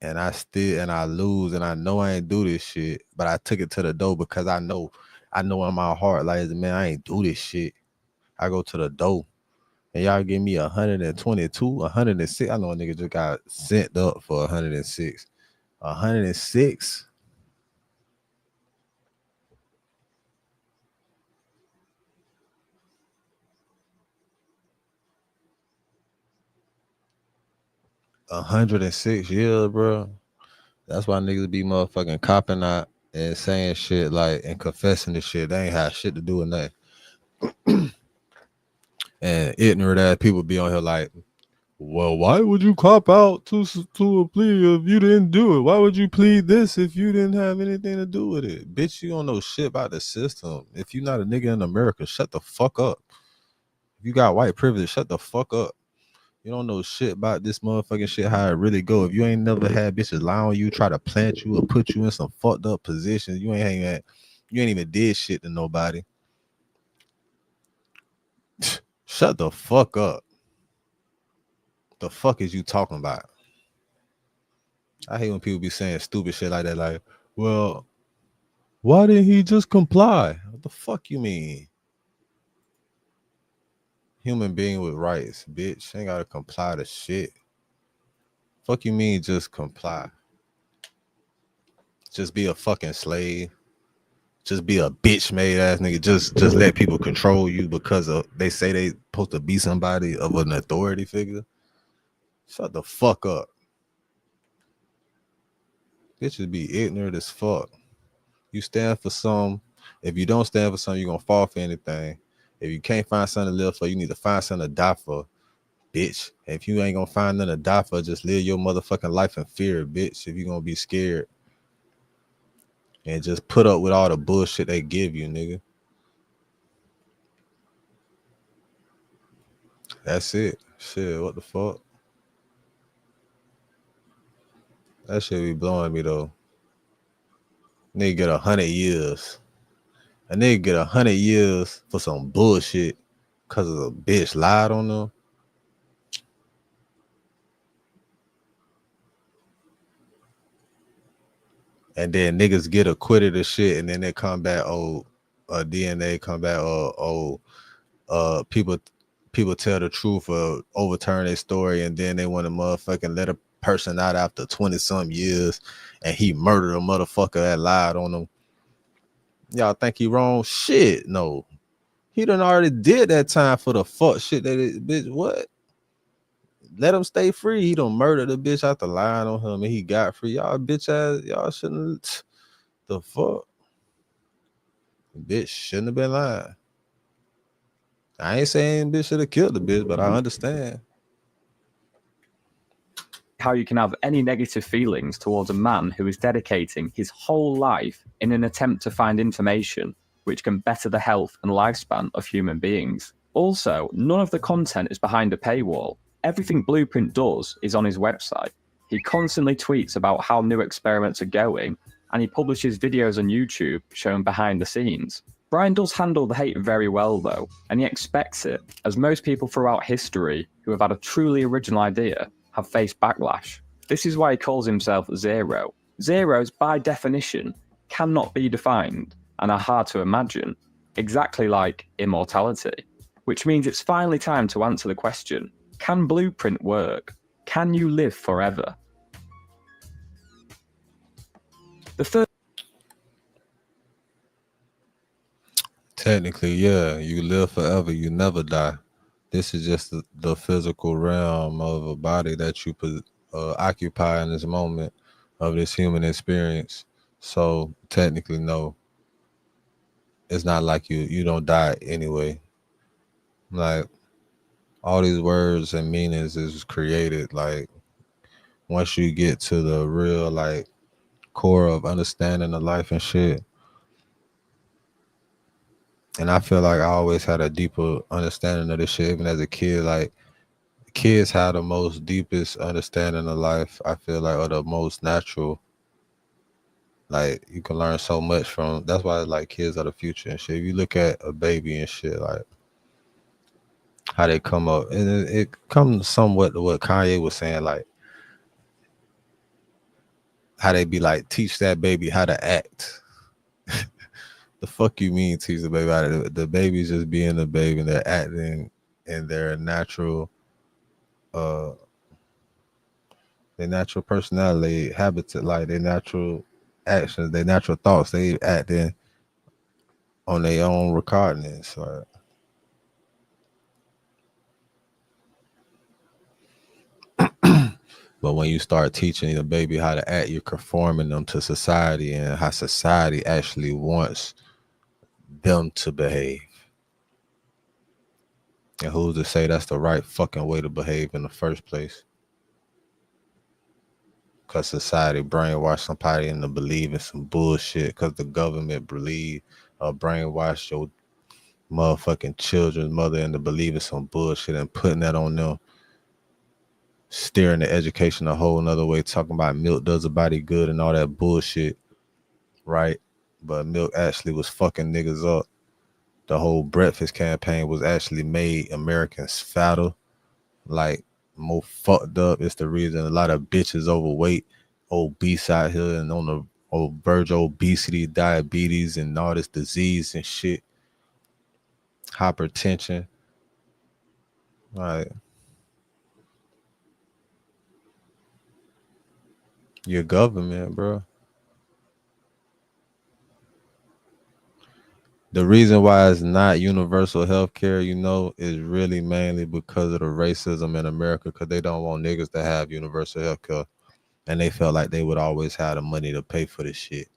Speaker 2: and I lose and I know I ain't do this shit, but I took it to the door because I know in my heart, like, man, I ain't do this shit. I go to the door and y'all give me 122, 106. I know a nigga just got sent up for 106. 106. $106, bro. That's why niggas be motherfucking copping out and saying shit like and confessing this shit. They ain't have shit to do with nothing. And ignorant ass people be on here like, well, why would you cop out to a plea if you didn't do it? Why would you plead this if you didn't have anything to do with it? Bitch, you don't know shit about the system. If you're not a nigga in America, shut the fuck up. If you got white privilege, shut the fuck up. You don't know shit about this motherfucking shit, how it really go. If you ain't never had bitches lie on you, try to plant you or put you in some fucked up positions, you ain't even did shit to nobody. Shut the fuck up. The fuck is you talking about? I hate when people be saying stupid shit like that. Like, well, why didn't he just comply? What the fuck you mean? Human being with rights, bitch. Ain't gotta comply to shit. Fuck you mean just comply? Just be a fucking slave. Just be a bitch made ass nigga. Just let people control you because of they say they supposed to be somebody of an authority figure. Shut the fuck up. Bitches be ignorant as fuck. You stand for some. If you don't stand for something, you're gonna fall for anything. If you can't find something to live for, you need to find something to die for, bitch. If you ain't gonna find nothing to die for, just live your motherfucking life in fear, bitch. If you're gonna be scared. And just put up with all the bullshit they give you, nigga. That's it. Shit, what the fuck? That shit be blowing me though. Nigga get 100 years. A nigga get 100 years for some bullshit because of a bitch lied on them. And then niggas get acquitted of shit and then they come back, DNA come back, people tell the truth or overturn their story and then they want to motherfucking let a person out after 20-some years and he murdered a motherfucker that lied on him. Y'all think he wrong? Shit, no. He done already did that time for the fuck shit that it, bitch, what? Let him stay free. He done murdered the bitch after lying on him and he got free. Y'all bitch ass, y'all shouldn't, the fuck? Bitch shouldn't have been lying. I ain't saying bitch should have killed the bitch, but I understand
Speaker 4: how you can have any negative feelings towards a man who is dedicating his whole life in an attempt to find information which can better the health and lifespan of human beings. Also, none of the content is behind a paywall. Everything Blueprint does is on his website. He constantly tweets about how new experiments are going, and he publishes videos on YouTube showing behind the scenes. Brian does handle the hate very well though, and he expects it, as most people throughout history who have had a truly original idea have faced backlash. This is why he calls himself Zero. Zeros, by definition, cannot be defined and are hard to imagine, exactly like immortality. Which means it's finally time to answer the question, can Blueprint work? Can you live forever? The first...
Speaker 2: Technically, yeah, you live forever, you never die. This is just the physical realm of a body that you occupy in this moment of this human experience. So technically, no. It's not like you don't die anyway. Like, all these words and meanings is created. Like, once you get to the real, like, core of understanding of life and shit. And I feel like I always had a deeper understanding of this shit, even as a kid. Like, kids have the most deepest understanding of life, I feel like, or the most natural. Like, you can learn so much from, that's why, like, kids are the future and shit. If you look at a baby and shit, like, how they come up, and it comes somewhat to what Kanye was saying, like, how they be like, teach that baby how to act. The fuck you mean teach the baby how to, the baby's just being the baby and they're acting in their natural personality, habitat, like their natural actions, their natural thoughts, they acting on their own recordings. Like, but when you start teaching the baby how to act, you're conforming them to society and how society actually wants them to behave. And who's to say that's the right fucking way to behave in the first place? Because society brainwashed somebody into believing some bullshit because the government brainwash your motherfucking children's mother into believing some bullshit and putting that on them. Steering the education a whole nother way, talking about milk does a body good and all that bullshit, right? But milk actually was fucking niggas up. The whole breakfast campaign was actually made Americans fatter, like more fucked up. It's the reason a lot of bitches overweight, obese out here and on the verge of obesity, diabetes, and all this disease and shit. Hypertension. Like, your government, bro. The reason why it's not universal health care, you know, is really mainly because of the racism in America, because they don't want niggas to have universal health care. And they felt like they would always have the money to pay for this shit.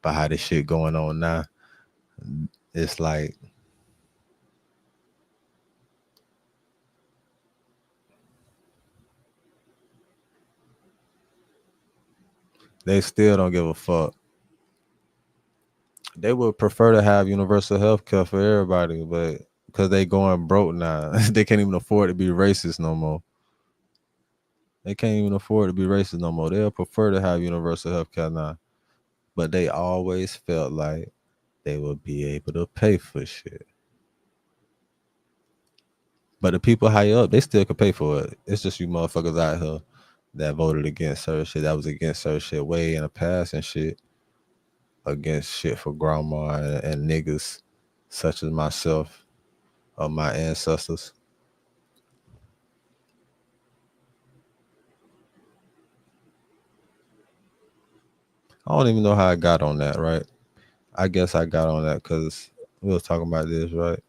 Speaker 2: But how this shit going on now, it's like, they still don't give a fuck. They would prefer to have universal health care for everybody, but because they going broke now, they can't even afford to be racist no more. They can't even afford to be racist no more. They'll prefer to have universal health care now. But they always felt like they would be able to pay for shit. But the people higher up, they still could pay for it. It's just you motherfuckers out here that voted against certain shit, that was against certain shit way in the past and shit. Against shit for grandma and niggas such as myself or my ancestors. I don't even know how I got on that, right? I guess I got on that because we was talking about this, right?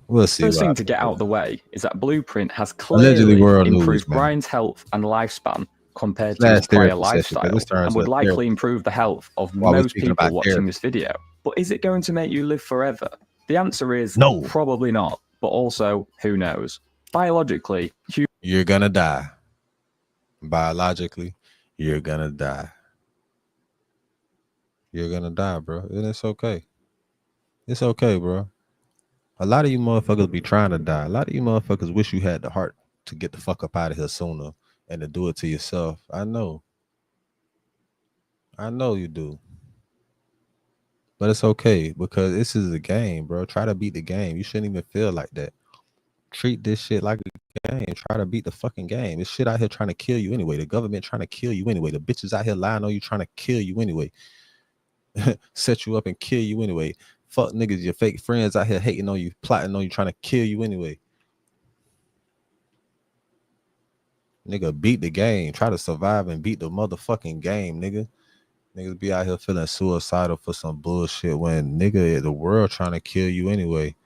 Speaker 2: We'll see.
Speaker 4: First thing to get out of the way is that Blueprint has
Speaker 2: Allegedly
Speaker 4: clearly
Speaker 2: world
Speaker 4: improved
Speaker 2: news, man.
Speaker 4: Brian's health and lifespan compared to
Speaker 2: Slash
Speaker 4: his prior
Speaker 2: therapy session, 'cause
Speaker 4: lifestyle,
Speaker 2: this turns
Speaker 4: and would
Speaker 2: to
Speaker 4: likely
Speaker 2: therapy.
Speaker 4: improve the health of
Speaker 2: While we're
Speaker 4: most
Speaker 2: speaking
Speaker 4: people
Speaker 2: about
Speaker 4: watching
Speaker 2: therapy.
Speaker 4: this video. But is it going to make you live forever? The answer is
Speaker 2: no,
Speaker 4: probably not. But also, who knows? Biologically,
Speaker 2: you're gonna die. Biologically, you're gonna die. You're gonna die, bro. And it's okay. It's okay, bro. A lot of you motherfuckers be trying to die. A lot of you motherfuckers wish you had the heart to get the fuck up out of here sooner and to do it to yourself. I know. I know you do. But it's okay because this is a game, bro. Try to beat the game. You shouldn't even feel like that. Treat this shit like a game. Try to beat the fucking game. This shit out here trying to kill you anyway. The government trying to kill you anyway. The bitches out here lying on you trying to kill you anyway. Set you up and kill you anyway. Fuck niggas, your fake friends out here hating on you, plotting on you, trying to kill you anyway. Nigga, beat the game. Try to survive and beat the motherfucking game, nigga. Niggas be out here feeling suicidal for some bullshit when, nigga, the world trying to kill you anyway.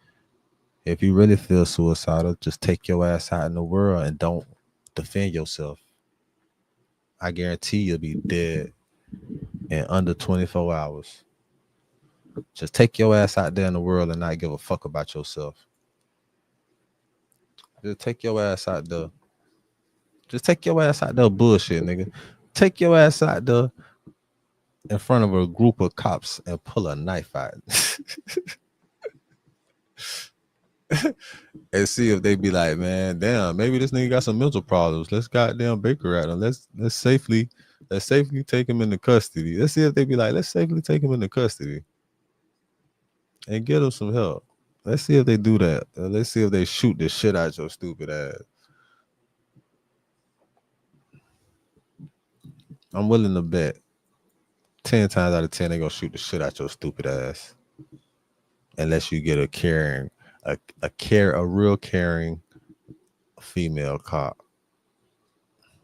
Speaker 2: If you really feel suicidal, just take your ass out in the world and don't defend yourself. I guarantee you'll be dead in under 24 hours. Just take your ass out there in the world and not give a fuck about yourself. Just take your ass out there. Just take your ass out there bullshit, nigga. Take your ass out there in front of a group of cops and pull a knife out. And see if they be like, man, damn, maybe this nigga got some mental problems. Let's goddamn Baker at him. Let's safely take him into custody. Let's see if they be like, let's safely take him into custody and get him some help. Let's see if they do that. Let's see if they shoot the shit out your stupid ass. I'm willing to bet 10 times out of 10 they gonna shoot the shit out your stupid ass. Unless you get a real caring female cop.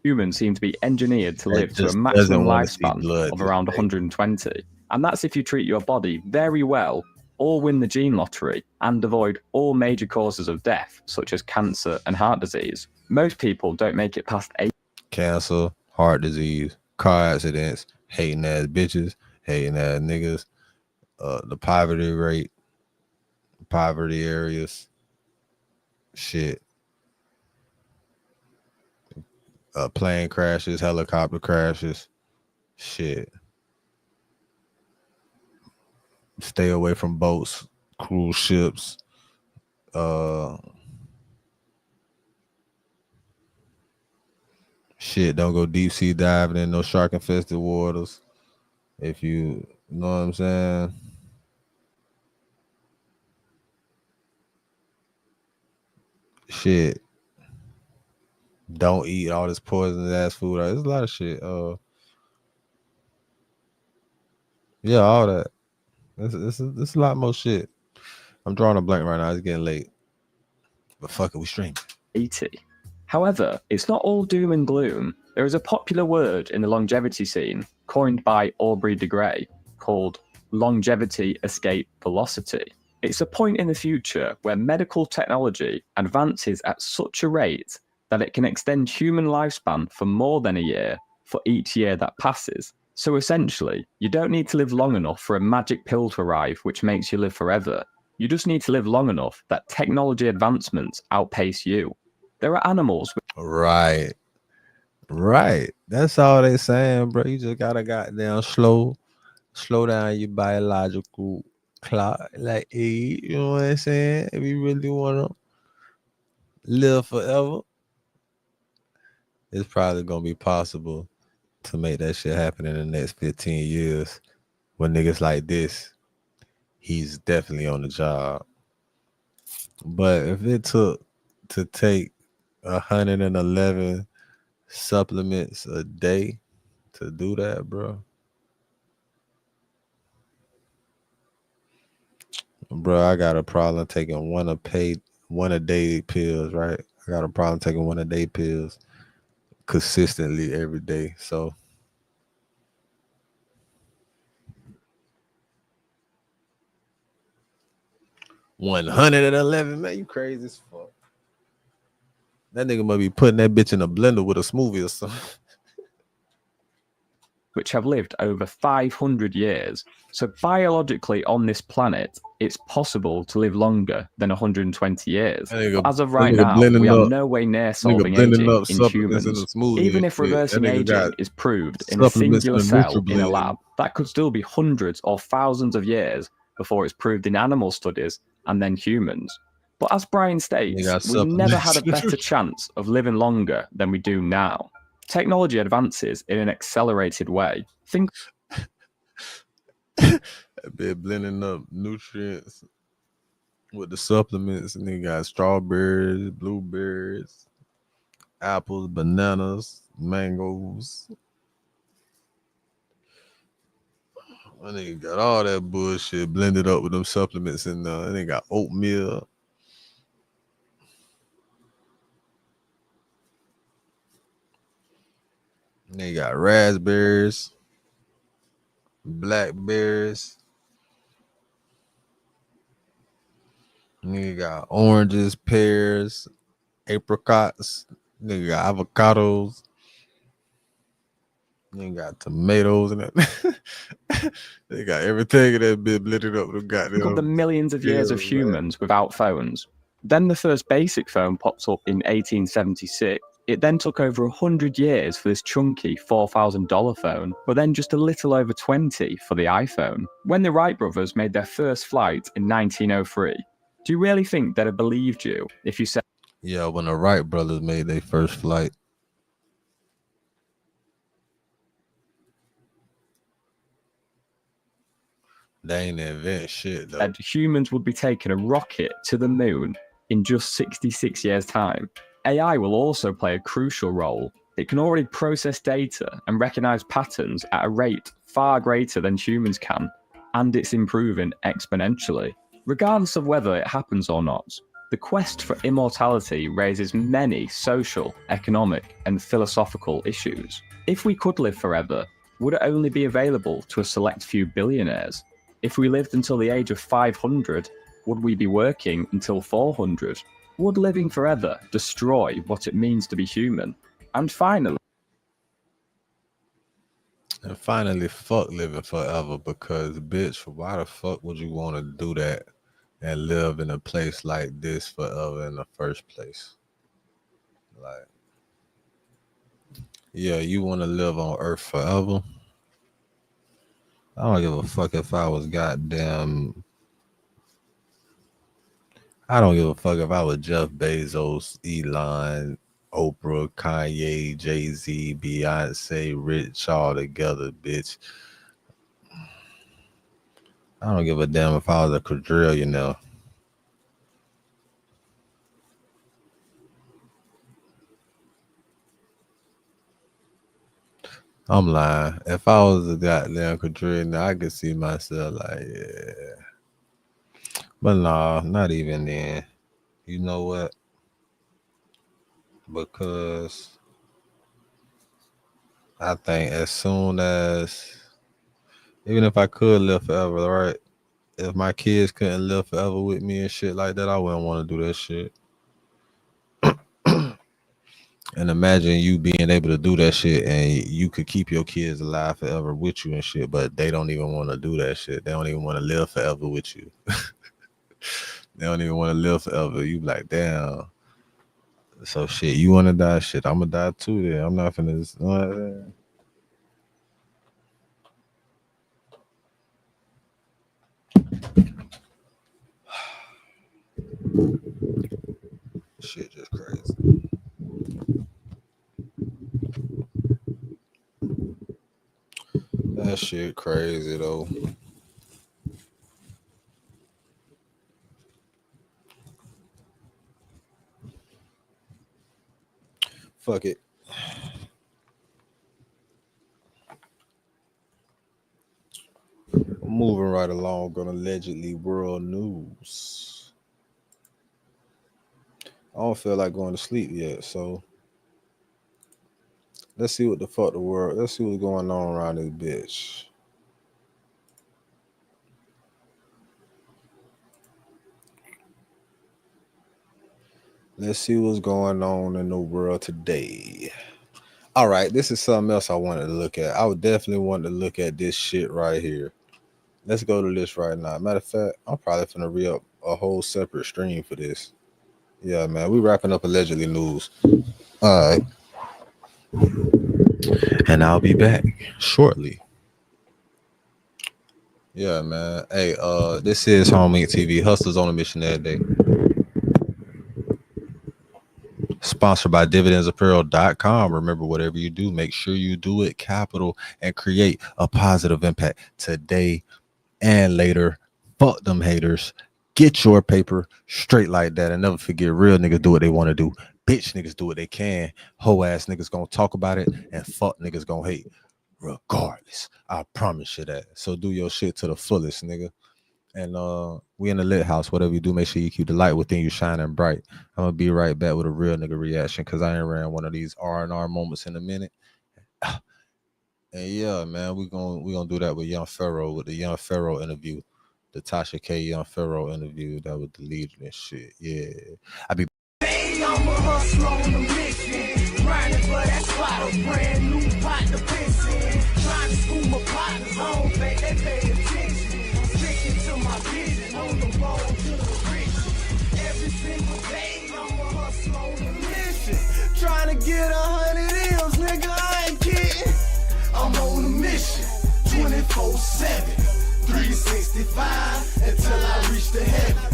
Speaker 4: Humans seem to be engineered to live to a maximum lifespan of around 120. And that's if you treat your body very well, or win the gene lottery, and avoid all major causes of death, such as cancer and heart disease. Most people don't make it past 8.
Speaker 2: Cancer, heart disease, car accidents, hating ass bitches, hating ass niggas, the poverty rate, poverty areas, shit. Plane crashes, helicopter crashes, shit. Stay away from boats, cruise ships, shit, don't go deep sea diving in no shark infested waters. If you know what I'm saying. Shit. Don't eat all this poisonous ass food. There's a lot of shit. Yeah, all that. This is a lot more shit. I'm drawing a blank right now. It's getting late. But fuck it, we stream.
Speaker 4: 80. However, it's not all doom and gloom. There is a popular word in the longevity scene, coined by Aubrey de Grey, called longevity escape velocity. It's a point in the future where medical technology advances at such a rate that it can extend human lifespan for more than a year for each year that passes. So essentially, you don't need to live long enough for a magic pill to arrive which makes you live forever. You just need to live long enough that technology advancements outpace you. There are animals with
Speaker 2: Right. That's all they saying, bro. You just gotta goddamn slow down your biological clock. Like, hey, you know what I'm saying? If you really wanna live forever, it's probably gonna be possible to make that shit happen in the next 15 years. When niggas like this, he's definitely on the job. But if it took to take 111 supplements a day to do that, bro. Bro, I got a problem taking one a day pills, right? I got a problem taking one a day pills consistently every day. So 111, man. You crazy as fuck. That nigga might be putting that bitch in a blender with a smoothie or something.
Speaker 4: Which have lived over 500 years. So biologically on this planet, it's possible to live longer than 120 years. But as of right now, we are no way near solving aging in humans. Even if reversing aging is proved in a singular cell in a lab, that could still be hundreds or thousands of years before it's proved in animal studies and then humans. But as Brian states, we've never had a better chance of living longer than we do now. Technology advances in an accelerated way. Think
Speaker 2: They're blending up nutrients with the supplements, and they got strawberries, blueberries, apples, bananas, mangoes. And they got all that bullshit blended up with them supplements, and they got oatmeal. And they got raspberries, blackberries. And they got oranges, pears, apricots. They got avocados. They got tomatoes and that. They got everything in that bit blended up with goddamn.
Speaker 4: of the millions of years of humans without phones. Then the first basic phone pops up in 1876. It then took over 100 years for this chunky $4,000 phone, but then just a little over 20 for the iPhone. When the Wright brothers made their first flight in 1903, do you really think they'd have believed you if you said...
Speaker 2: Yeah, when the Wright brothers made their first flight. They ain't invent shit, though.
Speaker 4: That humans would be taking a rocket to the moon in just 66 years' time. AI will also play a crucial role. It can already process data and recognize patterns at a rate far greater than humans can, and it's improving exponentially. Regardless of whether it happens or not, the quest for immortality raises many social, economic, and philosophical issues. If we could live forever, would it only be available to a select few billionaires? If we lived until the age of 500, would we be working until 400? Would living forever destroy what it means to be human? And finally,
Speaker 2: fuck living forever, because, bitch, why the fuck would you want to do that and live in a place like this forever in the first place? Like, yeah, you want to live on Earth forever? I don't give a fuck if I was goddamn... I don't give a fuck if I was Jeff Bezos, Elon, Oprah, Kanye, Jay-Z, Beyonce, Rich, all together, bitch. I don't give a damn if I was a quadrillionaire. I'm lying. If I was a goddamn quadrillionaire, I could see myself like, yeah. But nah, not even then. You know what? Because I think as soon as, even if I could live forever, right? If my kids couldn't live forever with me and shit like that, I wouldn't want to do that shit. And imagine you being able to do that shit and you could keep your kids alive forever with you and shit, but they don't even want to do that shit. They don't even want to live forever with you. They don't even want to live forever. You be like, damn. So shit, you want to die? Shit, I'm going to die too then. I'm not finna... You know what I'm saying? Shit just crazy. That shit crazy though. Fuck it. Moving right along on allegedly world news. I don't feel like going to sleep yet, so let's see what the fuck the world. Let's see what's going on around this bitch. Let's see what's going on in the world today. All right, this is something else I wanted to look at. I would definitely want to look at this shit right here. Let's go to this right now. Matter of fact, I'm probably finna re-up a whole separate stream for this. Yeah, man, we wrapping up allegedly news. All right. And I'll be back shortly. Yeah, man. Hey, this is HOMEIncTV, Hustlers on a Mission every day. Sponsored by dividendsapparel.com. Remember, whatever you do, make sure you do it capital and create a positive impact today and later. Fuck them haters. Get your paper straight like that. And never forget, real niggas do what they want to do. Bitch niggas do what they can. Hoe ass niggas gonna talk about it, and fuck niggas gonna hate regardless. I promise you that. So do your shit to the fullest, nigga. And we in the lit house. Whatever you do, make sure you keep the light within you shining bright. I'm gonna be right back with a real nigga reaction, because I ain't ran one of these R&R moments in a minute. And yeah, man, we gonna do that with Young Pharaoh, with the Young Pharaoh interview, the Tasha K Young Pharaoh interview that was deleted and shit. Yeah, I be.
Speaker 6: I'm a hustler on a mission, grinding for that spot, a brand new pot to piss in. Trying to school my partners home, they pay attention. Sticking to my vision, on the road to the riches. Every single day, I'm a hustler on a mission. Trying to get 100 M's, nigga, I ain't kidding. I'm on a mission, 24/7, 365, until I reach the heaven.